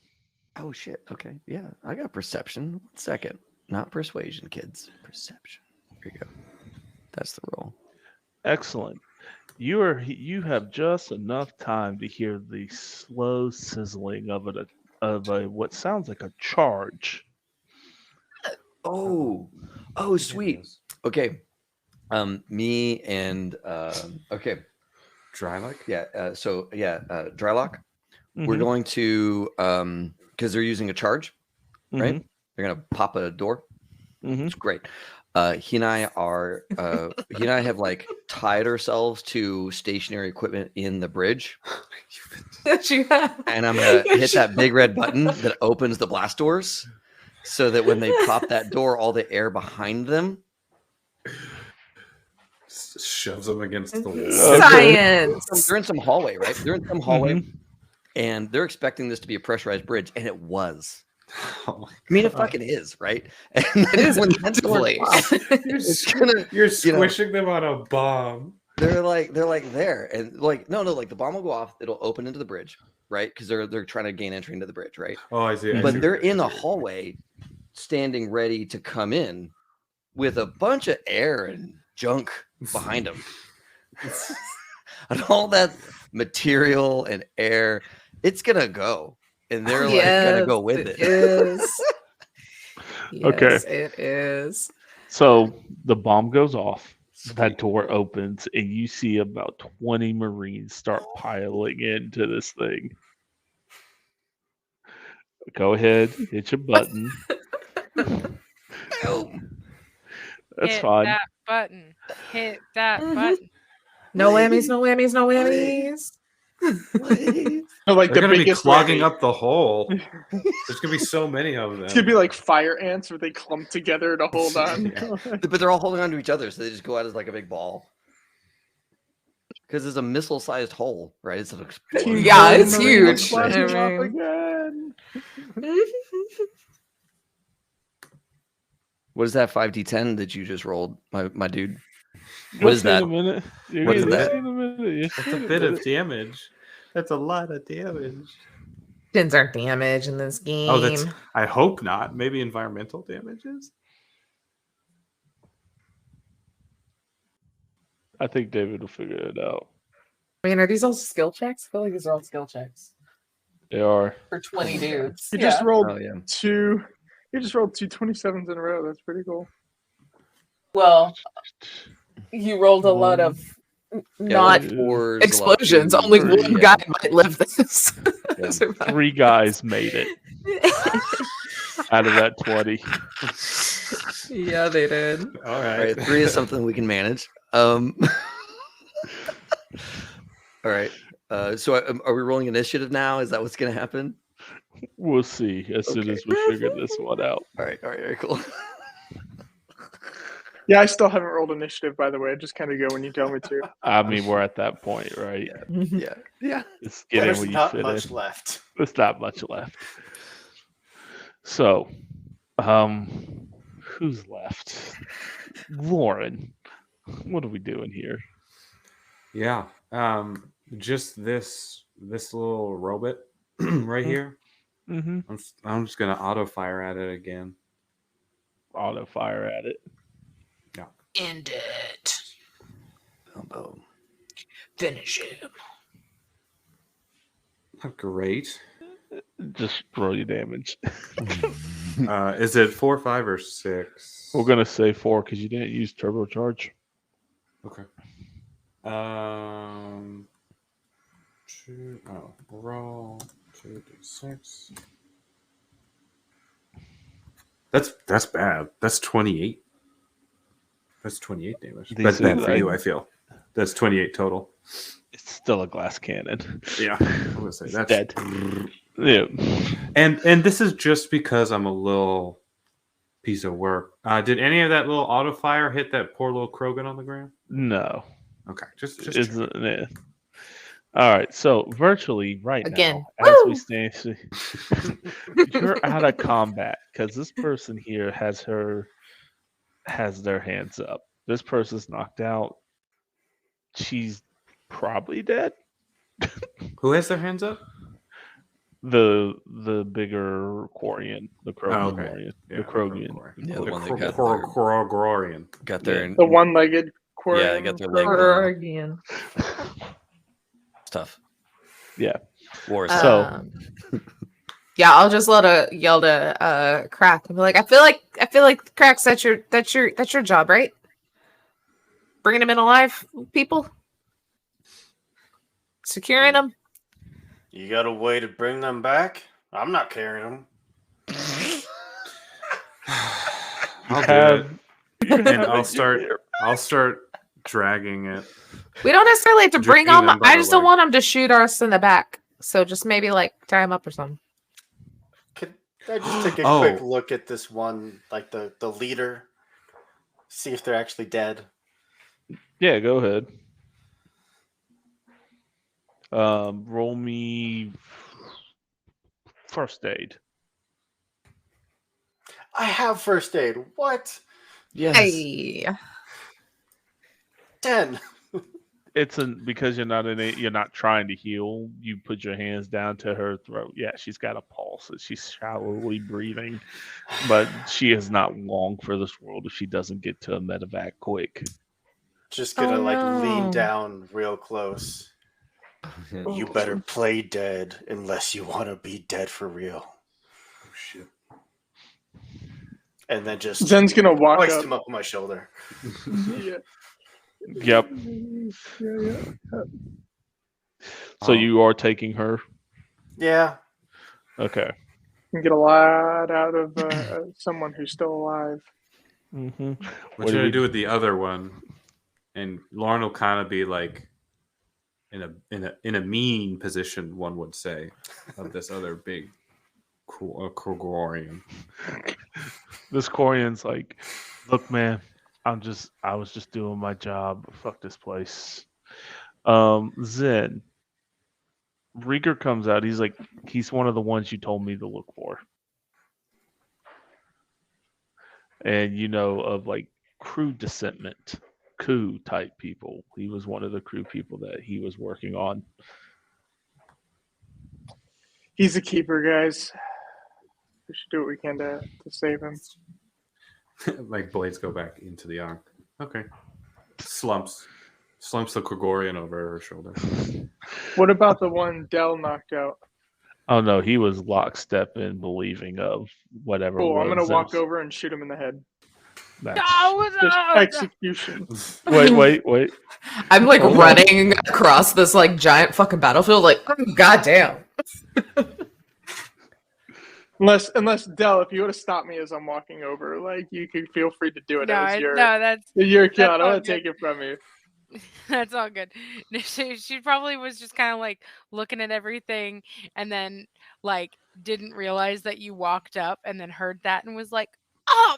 oh shit. Okay, yeah, I got perception. 1 second, not persuasion, kids. Perception. Here you go. That's the roll. Excellent. You have just enough time to hear the slow sizzling of a what sounds like a charge. Oh, sweet. Okay. Me and okay. Dry lock? Yeah. Dry lock. We're Mhm. going to because they're using a charge, right? Mhm. They're gonna pop a door. Mhm. It's great. He and I have like tied ourselves to stationary equipment in the bridge, Yes, you have. and I'm gonna hit that big red button that opens the blast doors, so that when they pop that door, all the air behind them. Shoves them against the wall. Science. They're in some hallway, right? They're in some hallway, Mhm. and they're expecting this to be a pressurized bridge, and it was. Oh my I mean, it God. fucking is, right? And It is when that door actively. pops, it's gonna, You're you know, squishing them on a bomb. they're like there, and like no, like the bomb will go off. It'll open into the bridge, right? Because they're trying to gain entry into the bridge, right? Oh, I see. But they're in the hallway, standing ready to come in, with a bunch of air and junk behind them, and all that material and air. It's gonna go, and they're like gonna go with it. Okay. Yes, it is. So the bomb goes off. That door opens, and you see about 20 Marines start piling into this thing. Go ahead, hit your button. That's Hit fine. that button. Hit that Mhm. button. No whammies, no whammies, no whammies. Like They're the gonna be biggest clogging whammy. up the hole. There's gonna be so many of them. It's gonna be like fire ants where they clump together to hold on. Yeah. But they're all holding on to each other, so they just go out as like a big ball. Because it's a missile-sized hole, right? It's an explosion. Yeah, it's Marines huge. splashing I off mean- again. What is that 5d10 that you just rolled, my dude? You'll What is see in that? a minute. You're What is gonna that? see in a minute. You'll That's see a in bit of minute. damage. That's a lot of damage. Didn't are damage in this game. Oh, that's. I hope not. Maybe environmental damages. I think David will figure it out. I mean, are these all skill checks? I feel like these are all skill checks They are. for 20 dudes. You just rolled Oh, yeah. two. You just rolled two 27s in a row. That's pretty cool. Well, you rolled a lot of not like fours, explosions. a lot of Only twos, one yeah. guy might live this. Yeah. 3 guys made it out of that 20. Yeah, they did. All All right. right, 3 is something we can manage. All right. So are we rolling initiative now? Is that what's going to happen? We'll see as soon as we figure this one out. All right, cool. Yeah, I still haven't rolled initiative, by the way. I just kind of go when you tell me to. I mean, we're at that point, right? Yeah. It's get in There's when you not fit much in. left. There's not much left. So, who's left? Lauren. What are we doing here? Yeah. Just this little robot right here. Mm-hmm. I'm just gonna auto fire at it again. Auto fire at it. End it. Boom. Finish him. Great. Just roll your damage. Is it 4, 5, or 6? We're gonna say 4 because you didn't use turbocharge. Okay. 2. Oh, roll 2d6. That's bad. That's 28. That's 28 damage. These That's bad are for like- you. I feel. That's 28 total. It's still a glass cannon. Yeah, I'm gonna say that's Dead. Yeah. And this is just because I'm a little piece of work. Did any of that little auto fire hit that poor little Krogan on the ground? No. Okay, just It's, yeah. All right. So virtually right Again. now, as we Woo! stand, you're out of combat because this person here has their hands up. This person's knocked out. She's probably dead. Who has their hands up? The bigger Quarian, the Krogan Oh, okay. Quarian, Yeah, the Krogan. Yeah, the one that got Krogorian. got there. The one-legged Quarian. Yeah, they got their leg. Again. It's tough. Yeah. War is So- tough. Yeah, I'll just yell to Crack and be like, I feel like Cracks, that's your job, right? Bringing him in alive, people. Securing them. You got a way to bring them back? I'm not carrying them. I'll do it, and I'll start dragging it. We don't necessarily have to bring Dragging them. them by I the just don't leg. want them to shoot us in the back. So just maybe like tie them up or something. Could I just take a Oh. quick look at this one, like the leader? See if they're actually dead. Yeah, go ahead. Roll me first aid. I have first aid. What? Yes. Hey. 10. It's because you're not trying to heal. You put your hands down to her throat. Yeah, she's got a pulse. She's shallowly breathing, but she is not long for this world if she doesn't get to a medevac quick. Just gonna lean no. down real close. You better play dead unless you want to be dead for real. Oh shit! And then just Zen's gonna walk hoist up. him up on my shoulder. Yeah. Yep. Yeah. So you are taking her. Yeah. Okay. You can get a lot out of someone who's still alive. Mm-hmm. What should I do with the other one? And Lauren will kind of be like in a mean position, one would say, of this other big Krogorian. This Corian's like, look, man, I was just doing my job. Fuck this place. Zen. Rieger comes out. He's one of the ones you told me to look for. And of like crew descentment, coup type people. He was one of the crew people that he was working on. He's a keeper, guys. We should do what we can to save him. Like blades go back into the arm. Okay. Slumps the Krogorian over her shoulder. What about the one Dell knocked out? Oh no, he was lockstep in believing of whatever. Cool. I'm gonna walk Zen's- over and shoot him in the head. Nice. Just execution. Wait. I'm like Hold on. running across this like giant fucking battlefield, like, oh, goddamn. Unless Dell, if you would have stopped me as I'm walking over, like you could feel free to do it as your kill. I don't want to take it from you. That's all good. She probably was just kind of like looking at everything and then like didn't realize that you walked up and then heard that and was like, oh,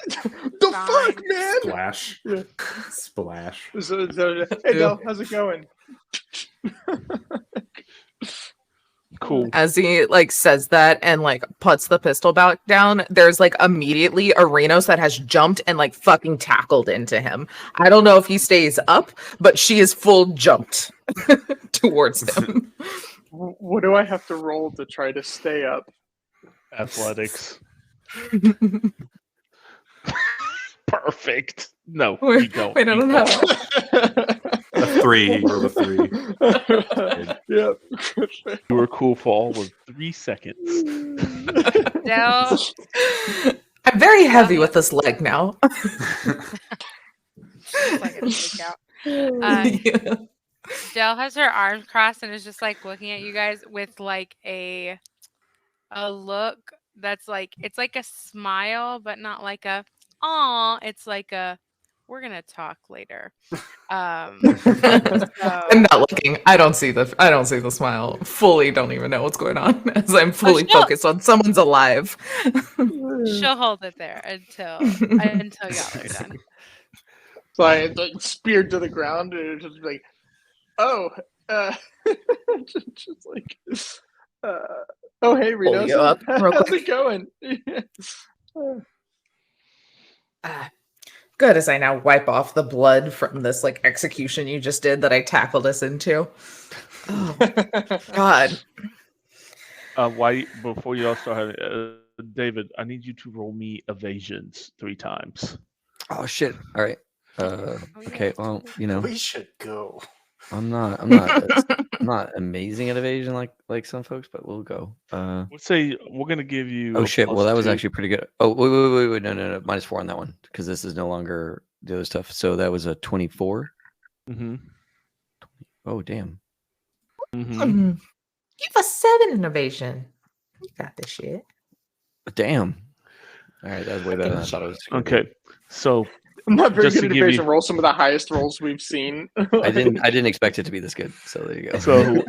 The fuck, man! Splash. Yeah. Splash. Hey, Dell, how's it going? Cool. As he like says that and like puts the pistol back down, there's like immediately Arenos that has jumped and like fucking tackled into him. I don't know if he stays up, but she is full jumped towards him. What do I have to roll to try to stay up? Athletics. Perfect. No, Wait, you don't. wait, I don't know. A 3. You rolled a 3. Yep. You were cool for all of 3 seconds. Dell. I'm very heavy with this leg now. She's like a freak out. Yeah. Dell has her arms crossed and is just like looking at you guys with like a look that's like it's like a smile, but not like a aw. It's like a we're gonna talk later. I'm not looking. I don't see the smile. Fully don't even know what's going on as I'm fully focused on someone's alive. She'll hold it there until y'all are done. So I like speared to the ground and it's just like, oh, just like, oh hey, Pull Reno, you up real how's quick. it going? Good, as I now wipe off the blood from this like execution you just did that I tackled us into. Oh God. Before you all start having, David, I need you to roll me evasions 3 times. Oh shit! All right. Okay. Well, We should go. I'm not amazing at evasion like some folks, but we'll go. Let's say we're gonna give you. Oh a shit! Well, that was +2. actually pretty good. Oh wait! No, -4 on that one because this is no longer the other stuff. So that was a 24. Mm-hmm. Oh damn! Give us 7 innovation. You got this shit. Damn. All right, that was way better than I thought it was. Okay, so I'm not very Just good to at give innovation. you- Roll some of the highest rolls we've seen. I didn't expect it to be this good. So there you go. So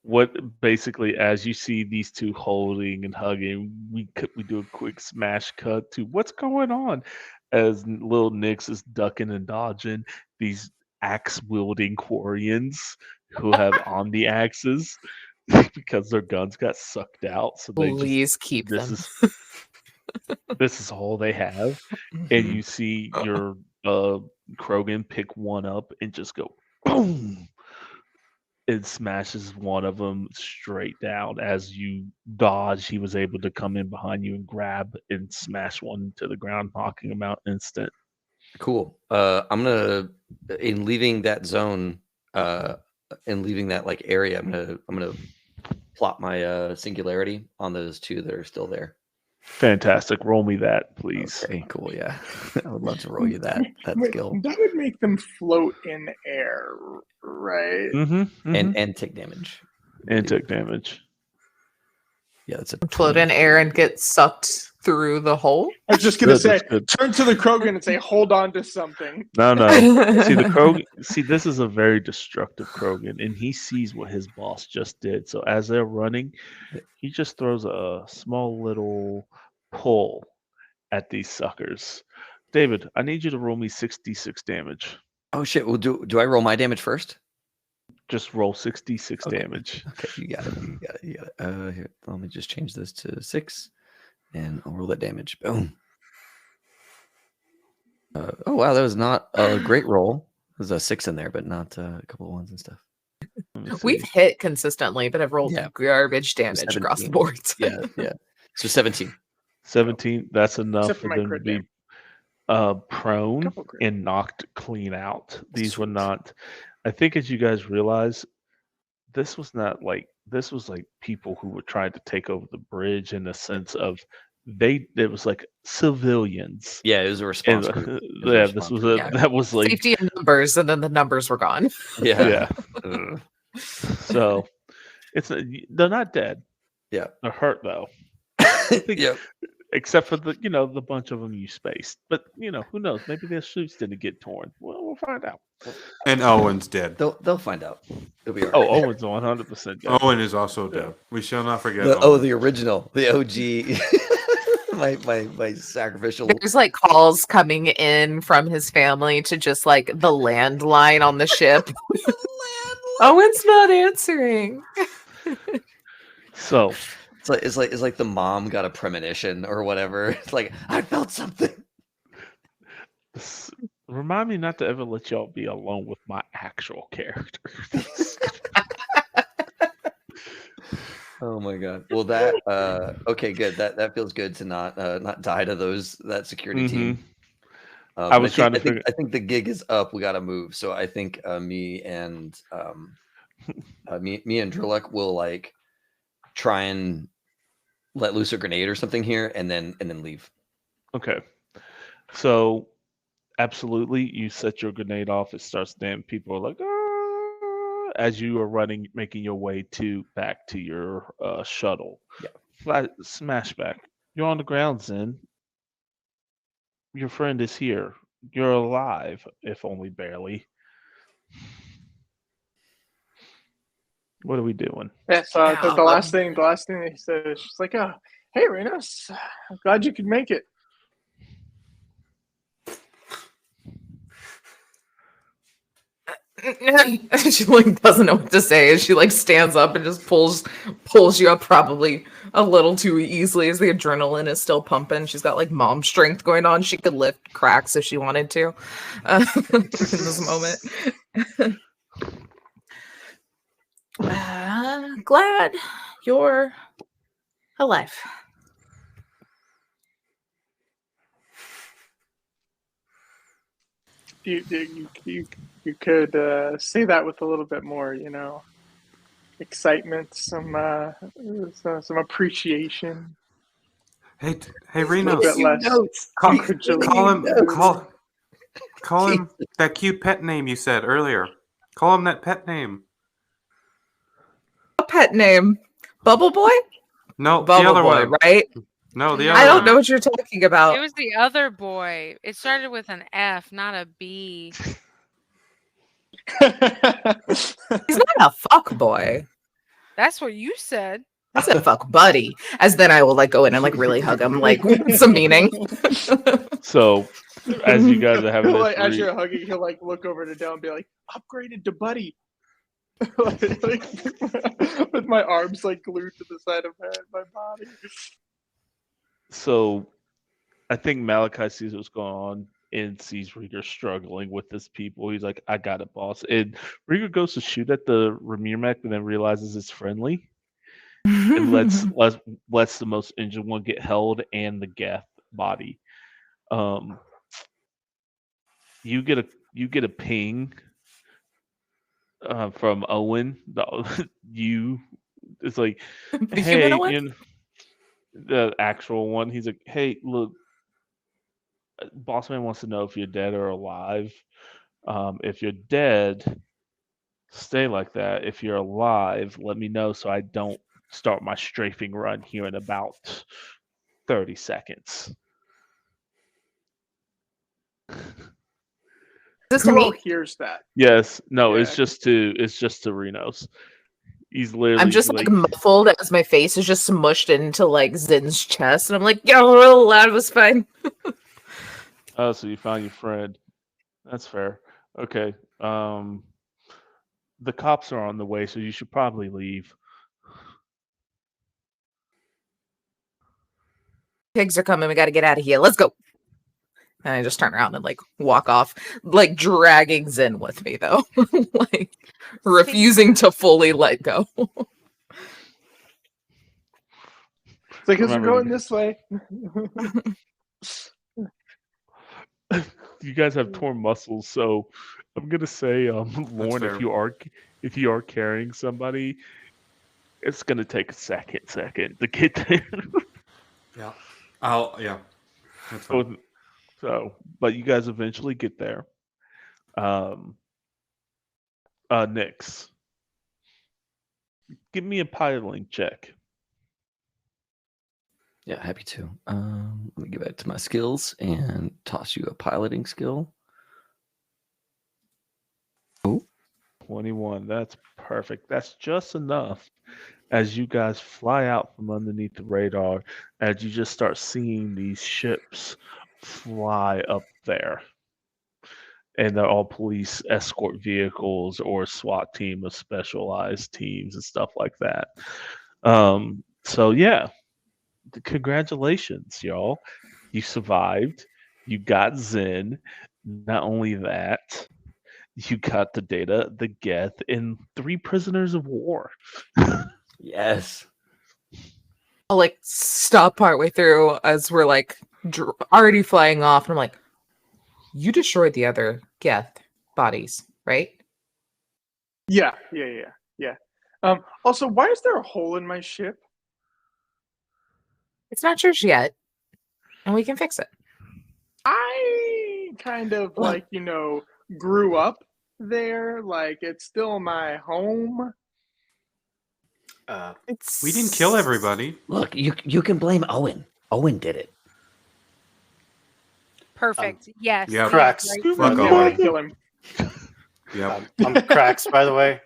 what basically, as you see these two holding and hugging, we do a quick smash cut to what's going on as little Nix is ducking and dodging these axe wielding Quarians who have omni axes because their guns got sucked out. So they Please keep them. This is all they have, and you see your Krogan pick one up and just go boom. It smashes one of them straight down. As you dodge, he was able to come in behind you and grab and smash one to the ground, knocking him out instant. Cool. I'm gonna, in leaving that zone, in leaving that like area, I'm gonna plot my singularity on those two that are still there. Fantastic. Roll me that, please. Okay, cool. Yeah, I would love to roll you that skill. That would make them float in air, right? And take damage. And take damage. Yeah, that's a Float in air and get sucked through the hole. I was just gonna say, turn to the Krogan and say, "Hold on to something." No. See the Krogan. See, this is a very destructive Krogan, and he sees what his boss just did. So as they're running, he just throws a small little pull at these suckers. David, I need you to roll me 66 damage. Oh shit! Well, do I roll my damage first? Just roll 66 damage. Okay, you got it. Here, let me just change this to 6, and I'll roll that damage. Boom. Oh wow, that was not a great roll. There's a 6 in there, but not a couple of 1s and stuff. We've hit consistently, but I've rolled garbage damage 17. across the board. Yeah. So 17. 17. That's enough Except for for my them to crit be prone and knocked clean out. These were not. I think, as you guys realize, this was like people who were trying to take over the bridge in the sense of it was like civilians. Yeah, it was a response group. That was like safety in numbers, and then the numbers were gone. Yeah. So they're not dead. Yeah, they're hurt though. Yeah. Except for the bunch of them you spaced, but who knows? Maybe their suits didn't get torn. Well, we'll find out. And Owen's dead. They'll find out. It'll be all right. Oh, Owen's 100% dead. Owen is also dead. We shall not forget. The original, the OG. my sacrificial. There's like calls coming in from his family to just like the landline on the ship. Owen's not answering. So it's like the mom got a premonition or whatever. It's like, I felt something. Remind me not to ever let y'all be alone with my actual characters. Oh my god. Well, that okay, good. That feels good to not die to that security team. I think the gig is up. We got to move. So I think me and Drillek will like try and let loose a grenade or something here, and then leave. Okay. So absolutely, you set your grenade off. It starts. Then people are like, ah, as you are running, making your way back to your shuttle. Yeah. Smash back. You're on the ground, Zen. Your friend is here. You're alive, if only barely. What are we doing? Yeah, so the last thing they said is just like, "Oh, hey, Renos, I'm glad you could make it." She like doesn't know what to say as she like stands up and just pulls you up probably a little too easily as the adrenaline is still pumping. She's got like mom strength going on. She could lift cracks if she wanted to in this moment. Glad you're alive. You could say that with a little bit more, excitement, some appreciation. Hey, Reno. Call him that cute pet name you said earlier. Call him that pet name. pet name? Bubble Boy? No, the Bubble other Boy, one. right? No, the I other don't one. know what you're talking about. It was the other boy. It started with an F, not a B. He's not a fuck boy. That's what you said. That's a fuck buddy. As then I will like go in and like really hug him, like with some meaning. So, as you guys are having He'll, this, like, as you're hugging, he'll like look over to Dell and be like, "Upgraded to buddy." like, with my arms like glued to the side of my body. so I think Malachi sees what's going on and sees Rieger struggling with his people. He's like, "I got it, boss." And Rieger goes to shoot at the Ramir mech, and then realizes it's friendly, and lets the most injured one get held and the Geth body. You get a ping from Owen. It's like, The hey, human Owen? you know, the actual one. He's like, hey, look, Bossman wants to know if you're dead or alive. If you're dead, stay like that. If you're alive, let me know so I don't start my strafing run here in about 30 seconds. Is this to Who all me? hears that? Yes. No, Yeah. it's just to Renos. He's literally I'm just like muffled as my face is just smushed into like Zin's chest, and I'm like, "Yo, real loud, it was fine." Oh, so you found your friend. That's fair. Okay. The cops are on the way, so you should probably leave. Pigs are coming. We got to get out of here. Let's go. And I just turn around and like walk off, like dragging Zin with me though, like refusing to fully let go. It's like, as we're Remember, going this way. you guys have torn muscles, so I'm gonna say, Lauren, fair. if you are carrying somebody, it's gonna take a second to get there. Yeah. Yeah. That's fine. So, but you guys eventually get there. Nix, give me a piloting check. Yeah, happy to. Let me get back to my skills and toss you a piloting skill. Oh, 21. That's perfect. That's just enough as you guys fly out from underneath the radar, as you just start seeing these ships fly up there. And they're all police escort vehicles or SWAT team of specialized teams and stuff like that. So yeah, congratulations, y'all. You survived. You got Zen. Not only that, you got the data, the Geth, and 3 prisoners of war. yes. I'll like stop partway through as we're like already flying off, and I'm like, "You destroyed the other Geth bodies, right?" Yeah. Also, why is there a hole in my ship? It's not yours yet, and we can fix it. I kind of like, grew up there. Like, it's still my home. We didn't kill everybody. Look, you can blame Owen. Owen did it. Perfect. Yes. yeah, Cracks. Right. Fuck Yeah, Owen. kill him. Yep. I'm Cracks, by the way.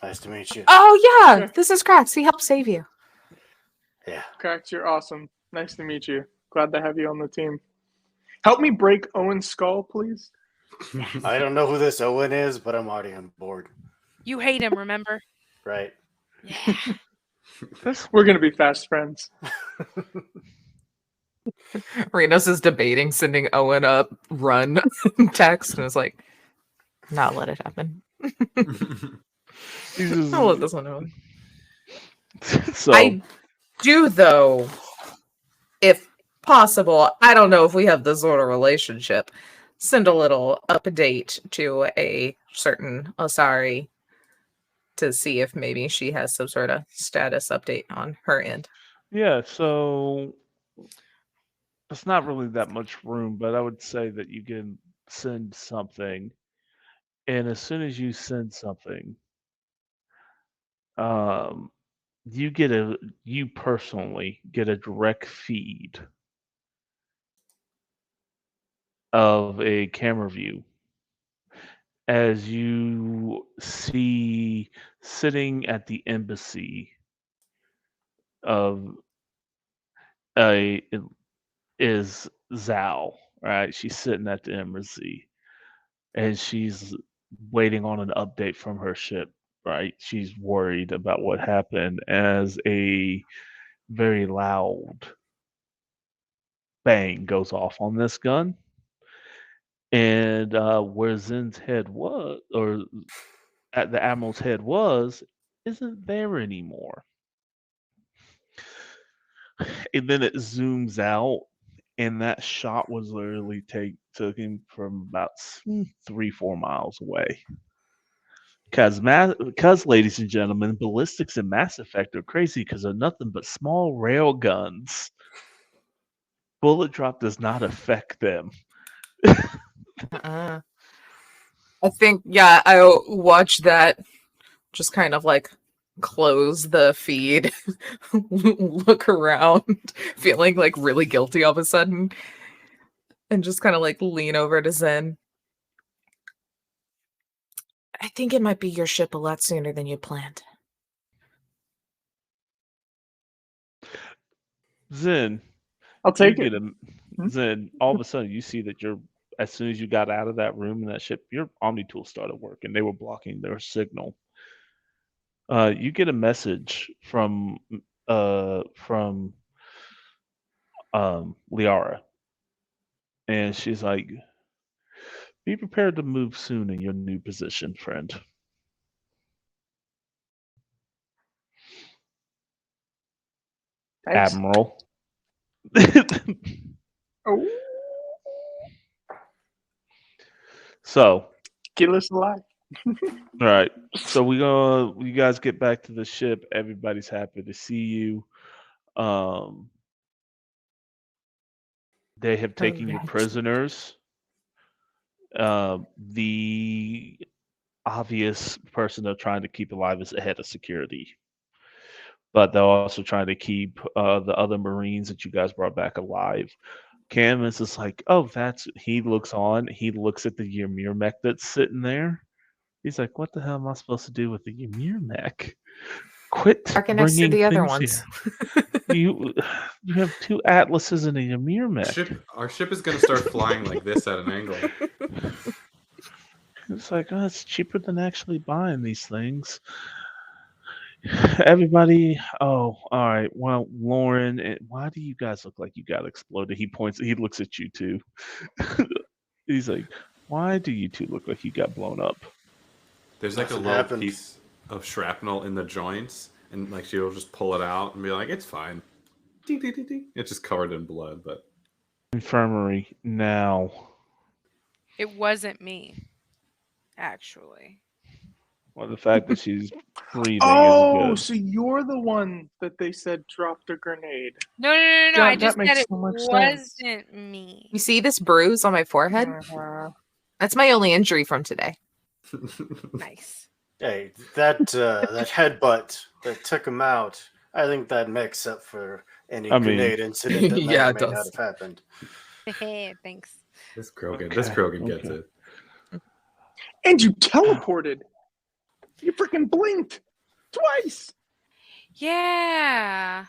Nice to meet you. Oh yeah, this is Cracks. He helped save you. Yeah. Cracks, you're awesome. Nice to meet you. Glad to have you on the team. Help me break Owen's skull, please. I don't know who this Owen is, but I'm already on board. You hate him, remember? Right. Yeah. We're gonna be fast friends. Renos is debating sending Owen a run text, and is like, "Not let it happen. I'll let this one happen." So I do though, if possible. I don't know if we have this sort of relationship. Send a little update to a certain Osari to see if maybe she has some sort of status update on her end. yeah, so it's not really that much room, but I would say that you can send something, and as soon as you send something, you personally get a direct feed of a camera view as you see sitting at the embassy of a is Zhao, right? She's sitting at the embassy and she's waiting on an update from her ship, right? She's worried about what happened as a very loud bang goes off on this gun. And where Zen's head was, or at the Admiral's head was, isn't there anymore. And then it zooms out, and that shot was literally taken from about 3-4 miles away. Because, ladies and gentlemen, ballistics in Mass Effect are crazy because they're nothing but small rail guns. Bullet drop does not affect them. I think, I watched that, just kind of like close the feed, look around, feeling like really guilty all of a sudden, and just kind of like lean over to Zen. I think it might be your ship a lot sooner than you planned. Zen, I'll take it. Zen, all of a sudden you see that as soon as you got out of that room in that ship, your Omni tools started working. They were blocking their signal. You get a message from Liara, and she's like, "Be prepared to move soon in your new position, friend." Thanks. Admiral. Oh, So, kill us alive. all right. So you guys get back to the ship. Everybody's happy to see you. They have taken you prisoners. The obvious person they're trying to keep alive is the head of security, but they're also trying to keep the other Marines that you guys brought back alive. Cam is just like, oh, he looks at the Ymir mech that's sitting there. He's like, what the hell am I supposed to do with the Ymir mech? Quit Parking next to bringing the other things ones. here. You have 2 Atlases and a Ymir mech. Our ship is going to start flying like this at an angle. It's like, oh, it's cheaper than actually buying these things. Everybody, all right. Well, Lauren, why do you guys look like you got exploded? He looks at you too. He's like, why do you two look like you got blown up? There's like a little piece of shrapnel in the joints, and like she'll just pull it out and be like, it's fine. It's just covered in blood, but infirmary now. It wasn't me, actually. Well, the fact that she's breathing Oh, is good. so you're the one that they said dropped a grenade. No. I just said it wasn't me. You see this bruise on my forehead? That's my only injury from today. Nice. Hey, that headbutt that took him out, I think that makes up for any grenade incident that may or may not have happened. Thanks. This Krogan gets it. And you teleported. You freaking blinked twice. Yeah.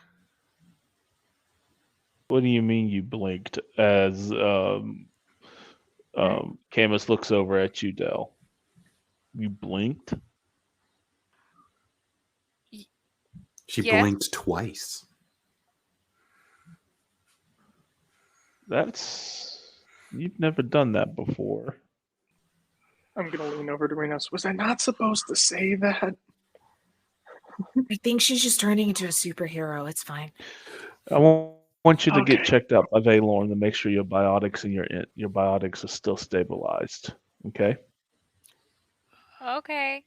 What do you mean you blinked? As Camus looks over at you, Del. You blinked? She blinked twice. You've never done that before. I'm gonna lean over to Renos. Was I not supposed to say that? I think she's just turning into a superhero. It's fine. I want you to get checked out by Valorn to make sure your biotics and your biotics are still stabilized. Okay? Okay.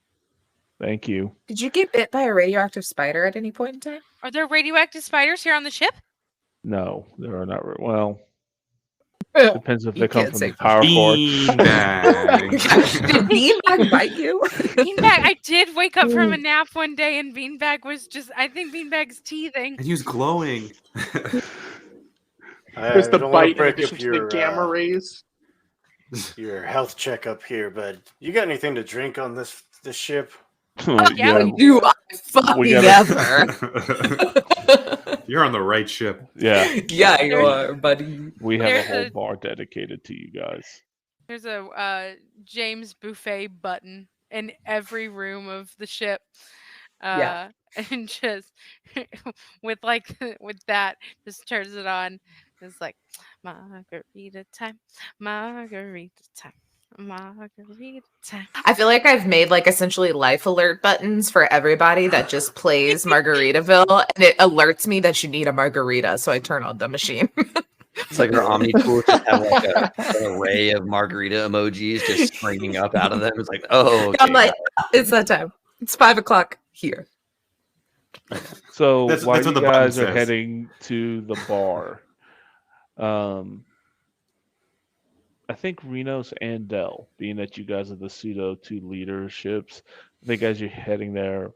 Thank you. Did you get bit by a radioactive spider at any point in time? Are there radioactive spiders here on the ship? No, there are not. Well, Depends if You they come can't from say the power core. Beanbag. Did Beanbag bite you? Beanbag, I did wake up from a Mm. nap one day and Beanbag was just, I think Beanbag's teething. And he was glowing. There's I the don't want to bite in break addition up to the gamma rays. your health checkup here, but you got anything to drink on this ship? Yeah, we Do I We fucking gotta- ever? You're on the right ship. Yeah, Yeah, you are, buddy. we have There's a whole a- bar dedicated to you guys. There's a James Buffet button in every room of the ship. Yeah. And just with like with that, just turns it on. It's like margarita time, margarita time, margarita time. I feel like I've made like essentially life alert buttons for everybody that just plays Margaritaville, and it alerts me that you need a margarita, so I turn on the machine. It's like our Omni tools just have like an array of margarita emojis just springing up out of them. It's like, oh, okay. I'm like, it's that time. It's 5:00 here. So That's while what you the button guys are says. heading to the bar, I think Renos and Dell, being that you guys are the pseudo two leaderships, I think as you're heading there,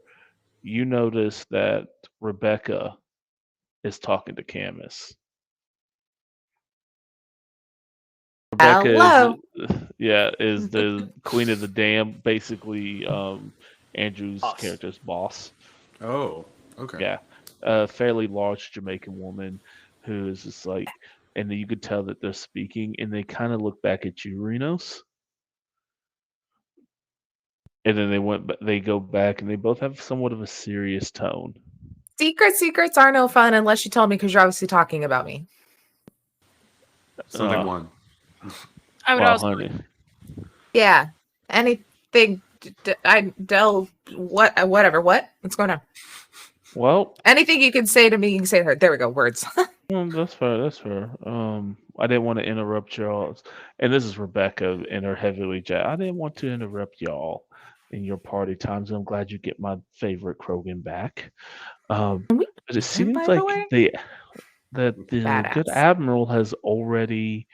you notice that Rebecca is talking to Camus. Rebecca Hello. is the queen of the dam, basically Andrew's Boss. character's boss. Oh, okay. Yeah, a fairly large Jamaican woman who is just like, and then you could tell that they're speaking, and they kind of look back at you, Renos, and then they go back, and they both have somewhat of a serious tone. Secrets are no fun unless you tell me, because you're obviously talking about me. Something one. I would Well, also honey, Yeah. Anything. Whatever. What's going on? well, Anything you can say to me, you can say to her. There we go. Words. that's fair. That's fair. I didn't want to interrupt y'all, and this is Rebecca in her heavily jet. I didn't want to interrupt y'all in your party times. I'm glad you get my favorite Krogan back. But it seems by the like way? that the good Badass. admiral has already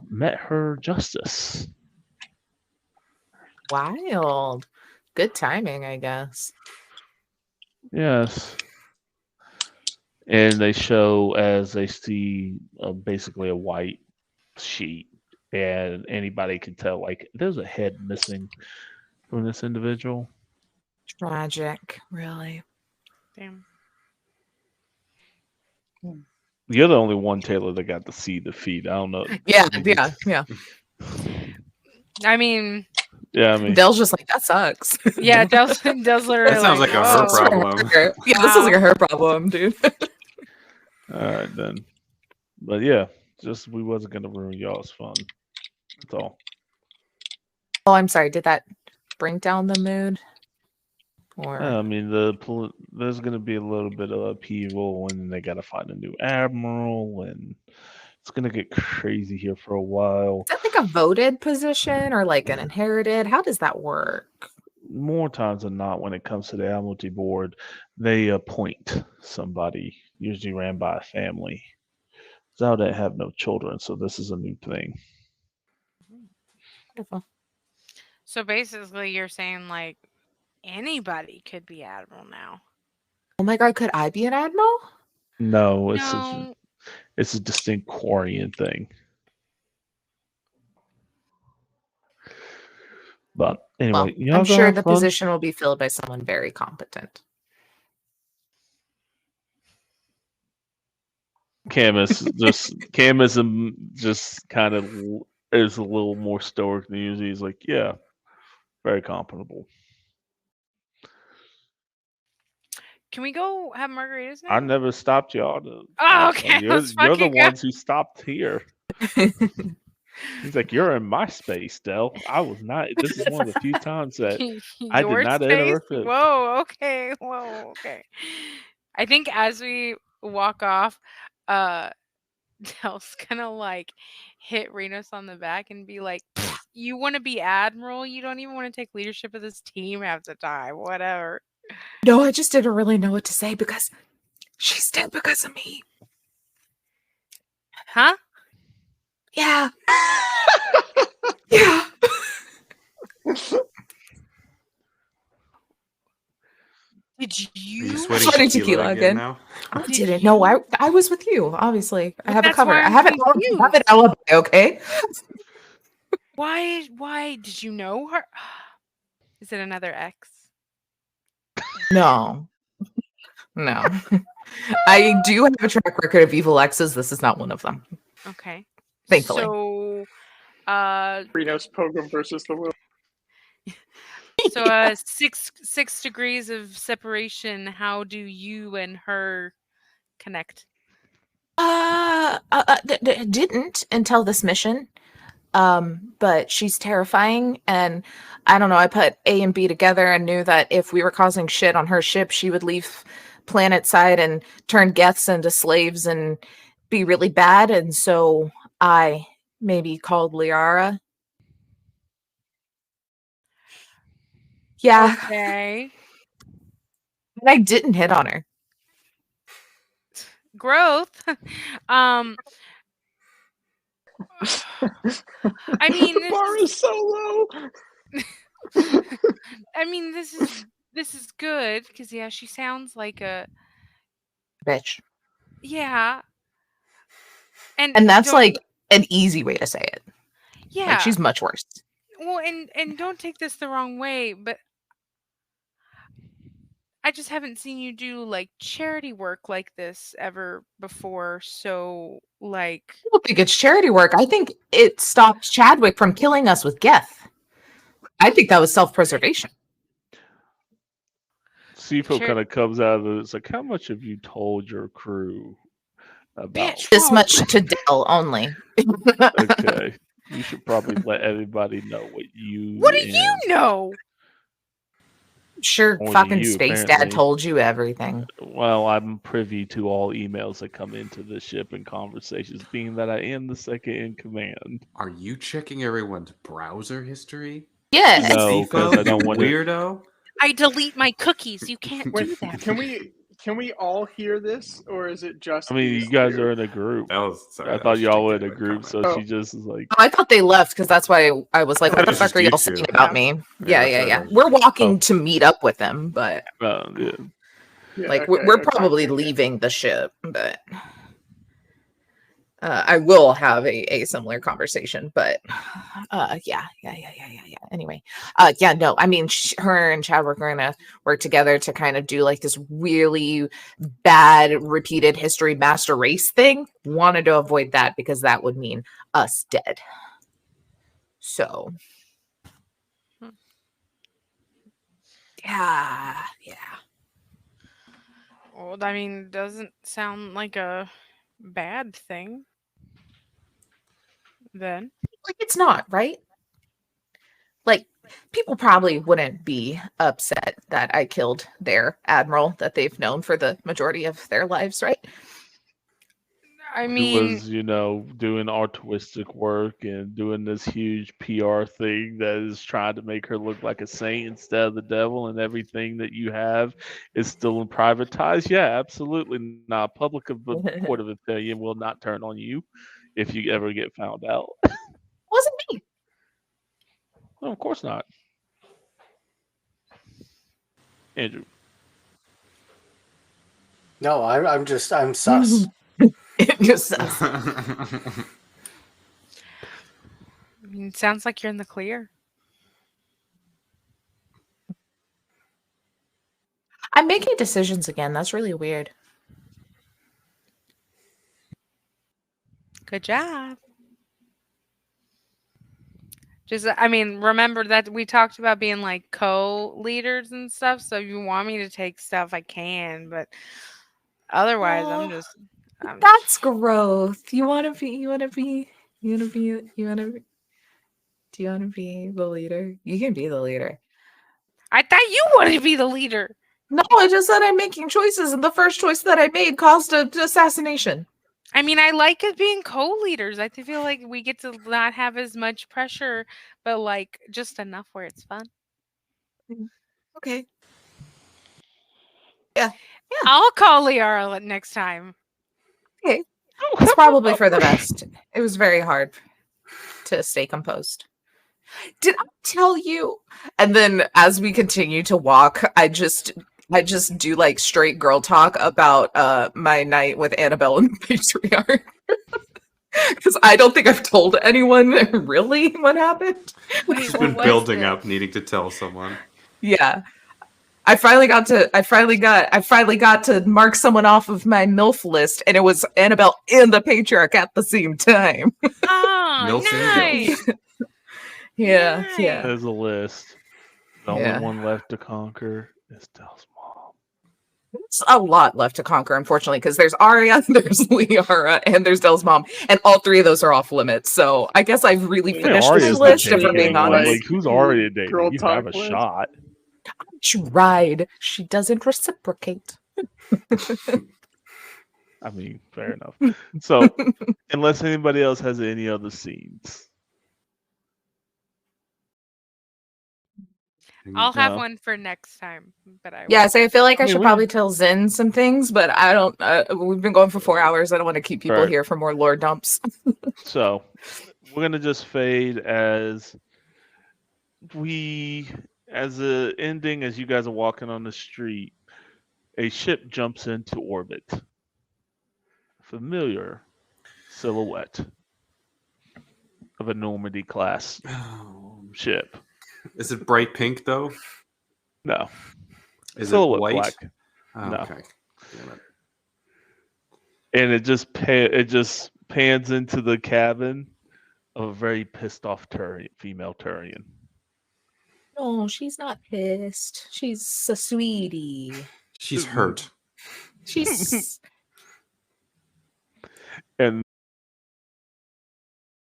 met her justice. Wild. Good timing, I guess. Yes. And they show as they see basically a white sheet, and anybody can tell like there's a head missing from this individual. Tragic, really. damn. You're the only one, Taylor, that got to see the feed. I don't know. Yeah. I mean, Yeah, I mean, Dell's just like, that sucks. yeah, Dell's literally That sounds like a her "Whoa." problem. Yeah, this is like a her problem, dude. all right then. But yeah, just we wasn't gonna ruin y'all's fun. That's all. Oh, I'm sorry. Did that bring down the mood? Or I mean, there's gonna be a little bit of upheaval when they gotta find a new admiral, and it's gonna get crazy here for a while. is that like a voted position or like an inherited? How does that work? More times than not, when it comes to the Admiralty Board, they appoint somebody, usually ran by a family. So they have no children, so this is a new thing. Wonderful. So basically, you're saying like anybody could be admiral now. Oh my god, could I be an admiral? No, No, it's a distinct Quarian thing. But anyway, Well, y'all I'm go sure have the fun. position will be filled by someone very competent. Camus just kind of is a little more stoic than usually. He's like, yeah, very comparable. can we go have margaritas now? I never stopped y'all to. Oh, okay, You're let's the fucking go. ones who stopped here. He's like, you're in my space, Del. I was not. This is one of the few times that I did Your not space? interrupt it. Whoa, okay, whoa, okay. I think as we walk off, Dell's gonna like hit Renos on the back and be like, "You want to be admiral? You don't even want to take leadership of this team half the time. Whatever." No, I just didn't really know what to say because she's dead because of me. Huh? Yeah. Yeah. Did Are you you? sweating Sweating tequila, tequila again again. now? I Did didn't know. you? I was with you, obviously. I But have a that's cover. why I I'm have an confused. alibi, okay? Why did you know her? Is it another ex? No. No. I do have a track record of evil exes. This is not one of them. Okay. Thankfully. So, Reno's Pogrom versus the world. so 6 degrees of separation. How do you and her connect? Didn't until this mission. But she's terrifying, and I don't know. I put A and B together and knew that if we were causing shit on her ship, she would leave planet side and turn Geths into slaves and be really bad. And so I maybe called Liara. Yeah, Okay. and I didn't hit on her. Growth. I mean, The bar is so low. I mean, this is good because yeah, she sounds like a Bitch. yeah, And that's don't- like an easy way to say it. yeah. Like she's much worse. Well, and don't take this the wrong way, but I just haven't seen you do like charity work like this ever before. So like, I don't think it's charity work. I think it stopped Chadwick from killing us with Geth. I think that was self-preservation. Sifo kind of comes out of it. It's like, how much have you told your crew about? Bitch, This much to Dell only. Okay, you should probably let everybody know what you. what do you know? Sure, Only fucking you, Space apparently. Dad told you everything. Well, I'm privy to all emails that come into the ship and conversations, being that I am the second in command. Are you checking everyone's browser history? Yes. No, because I don't want to. Weirdo. I delete my cookies. You can't Wait, do that. can we all hear this, or is it just? I mean, these you guys two? are in a group. That was, sorry, I that thought was y'all just were a in a good group, comment. so she just is like, Oh, I thought they left because that's why I was like, I what thought the it was fuck are just y'all you saying two. about Yeah. me? Yeah, Yeah, that's yeah, what I yeah. thought. We're walking Oh. to meet up with them, but yeah. Yeah, like okay, we're okay, probably okay. leaving the ship, but I will have a similar conversation, but yeah. Anyway, yeah, no, I mean, her and Chadwick are gonna work together to kind of do like this really bad repeated history master race thing. Wanted to avoid that because that would mean us dead. So, yeah. Well, I mean, doesn't sound like a bad thing. Then Like it's not, right? Like people probably wouldn't be upset that I killed their admiral that they've known for the majority of their lives, right? I He mean, was, doing altruistic work and doing this huge PR thing that is trying to make her look like a saint instead of the devil, and everything that you have is still privatized. Yeah, absolutely not. Public court of opinion will not turn on you if you ever get found out. Wasn't me. Well, of course not. Andrew. No, I'm sus. Just I mean, it sounds like you're in the clear. I'm making decisions again. That's really weird. Good job. Just, I mean, remember that we talked about being like co-leaders and stuff. So if you want me to take stuff, I can. But otherwise, Oh, I'm that's growth. Do you want to be the leader? You can be the leader. I thought you wanted to be the leader. No, I just said I'm making choices, and the first choice that I made caused an assassination. I mean, I like us being co-leaders. I feel like we get to not have as much pressure, but like just enough where it's fun. Okay. Yeah. I'll call Liara next time. Okay. It's probably for the best. It was very hard to stay composed. Did I tell you? And then as we continue to walk, I just do like straight girl talk about my night with Annabelle and the patriarch. Because I don't think I've told anyone really what happened. She's been building up, needing to tell someone. Yeah. I finally got to mark someone off of my MILF list, and it was Annabelle and the patriarch at the same time. Oh, nice. Yeah. There's a list. The Yeah. only one left to conquer is Dell's mom. There's a lot left to conquer, unfortunately, because there's Arya, there's Liara, and there's Dell's mom, and all three of those are off limits. So I guess I've really finished this list, if we're being honest. Like, who's Arya dating? Girl You talk have a list. shot. Tried. She doesn't reciprocate. I mean, fair enough. So, unless anybody else has any other scenes. I'll have No. one for next time, but Yeah, so I feel like I mean, should probably tell Zen some things, but I don't. We've been going for 4 hours. I don't want to keep people Right. here for more lore dumps. So, we're gonna just fade as the ending, as you guys are walking on the street, a ship jumps into orbit. Familiar silhouette of a Normandy class ship. Is it bright pink though? No. Is Silhouette it white? black. Oh, No. okay. Damn it. And it just pans into the cabin of a very pissed off female Turian. No, she's not pissed. She's a sweetie. She's hurt. She's And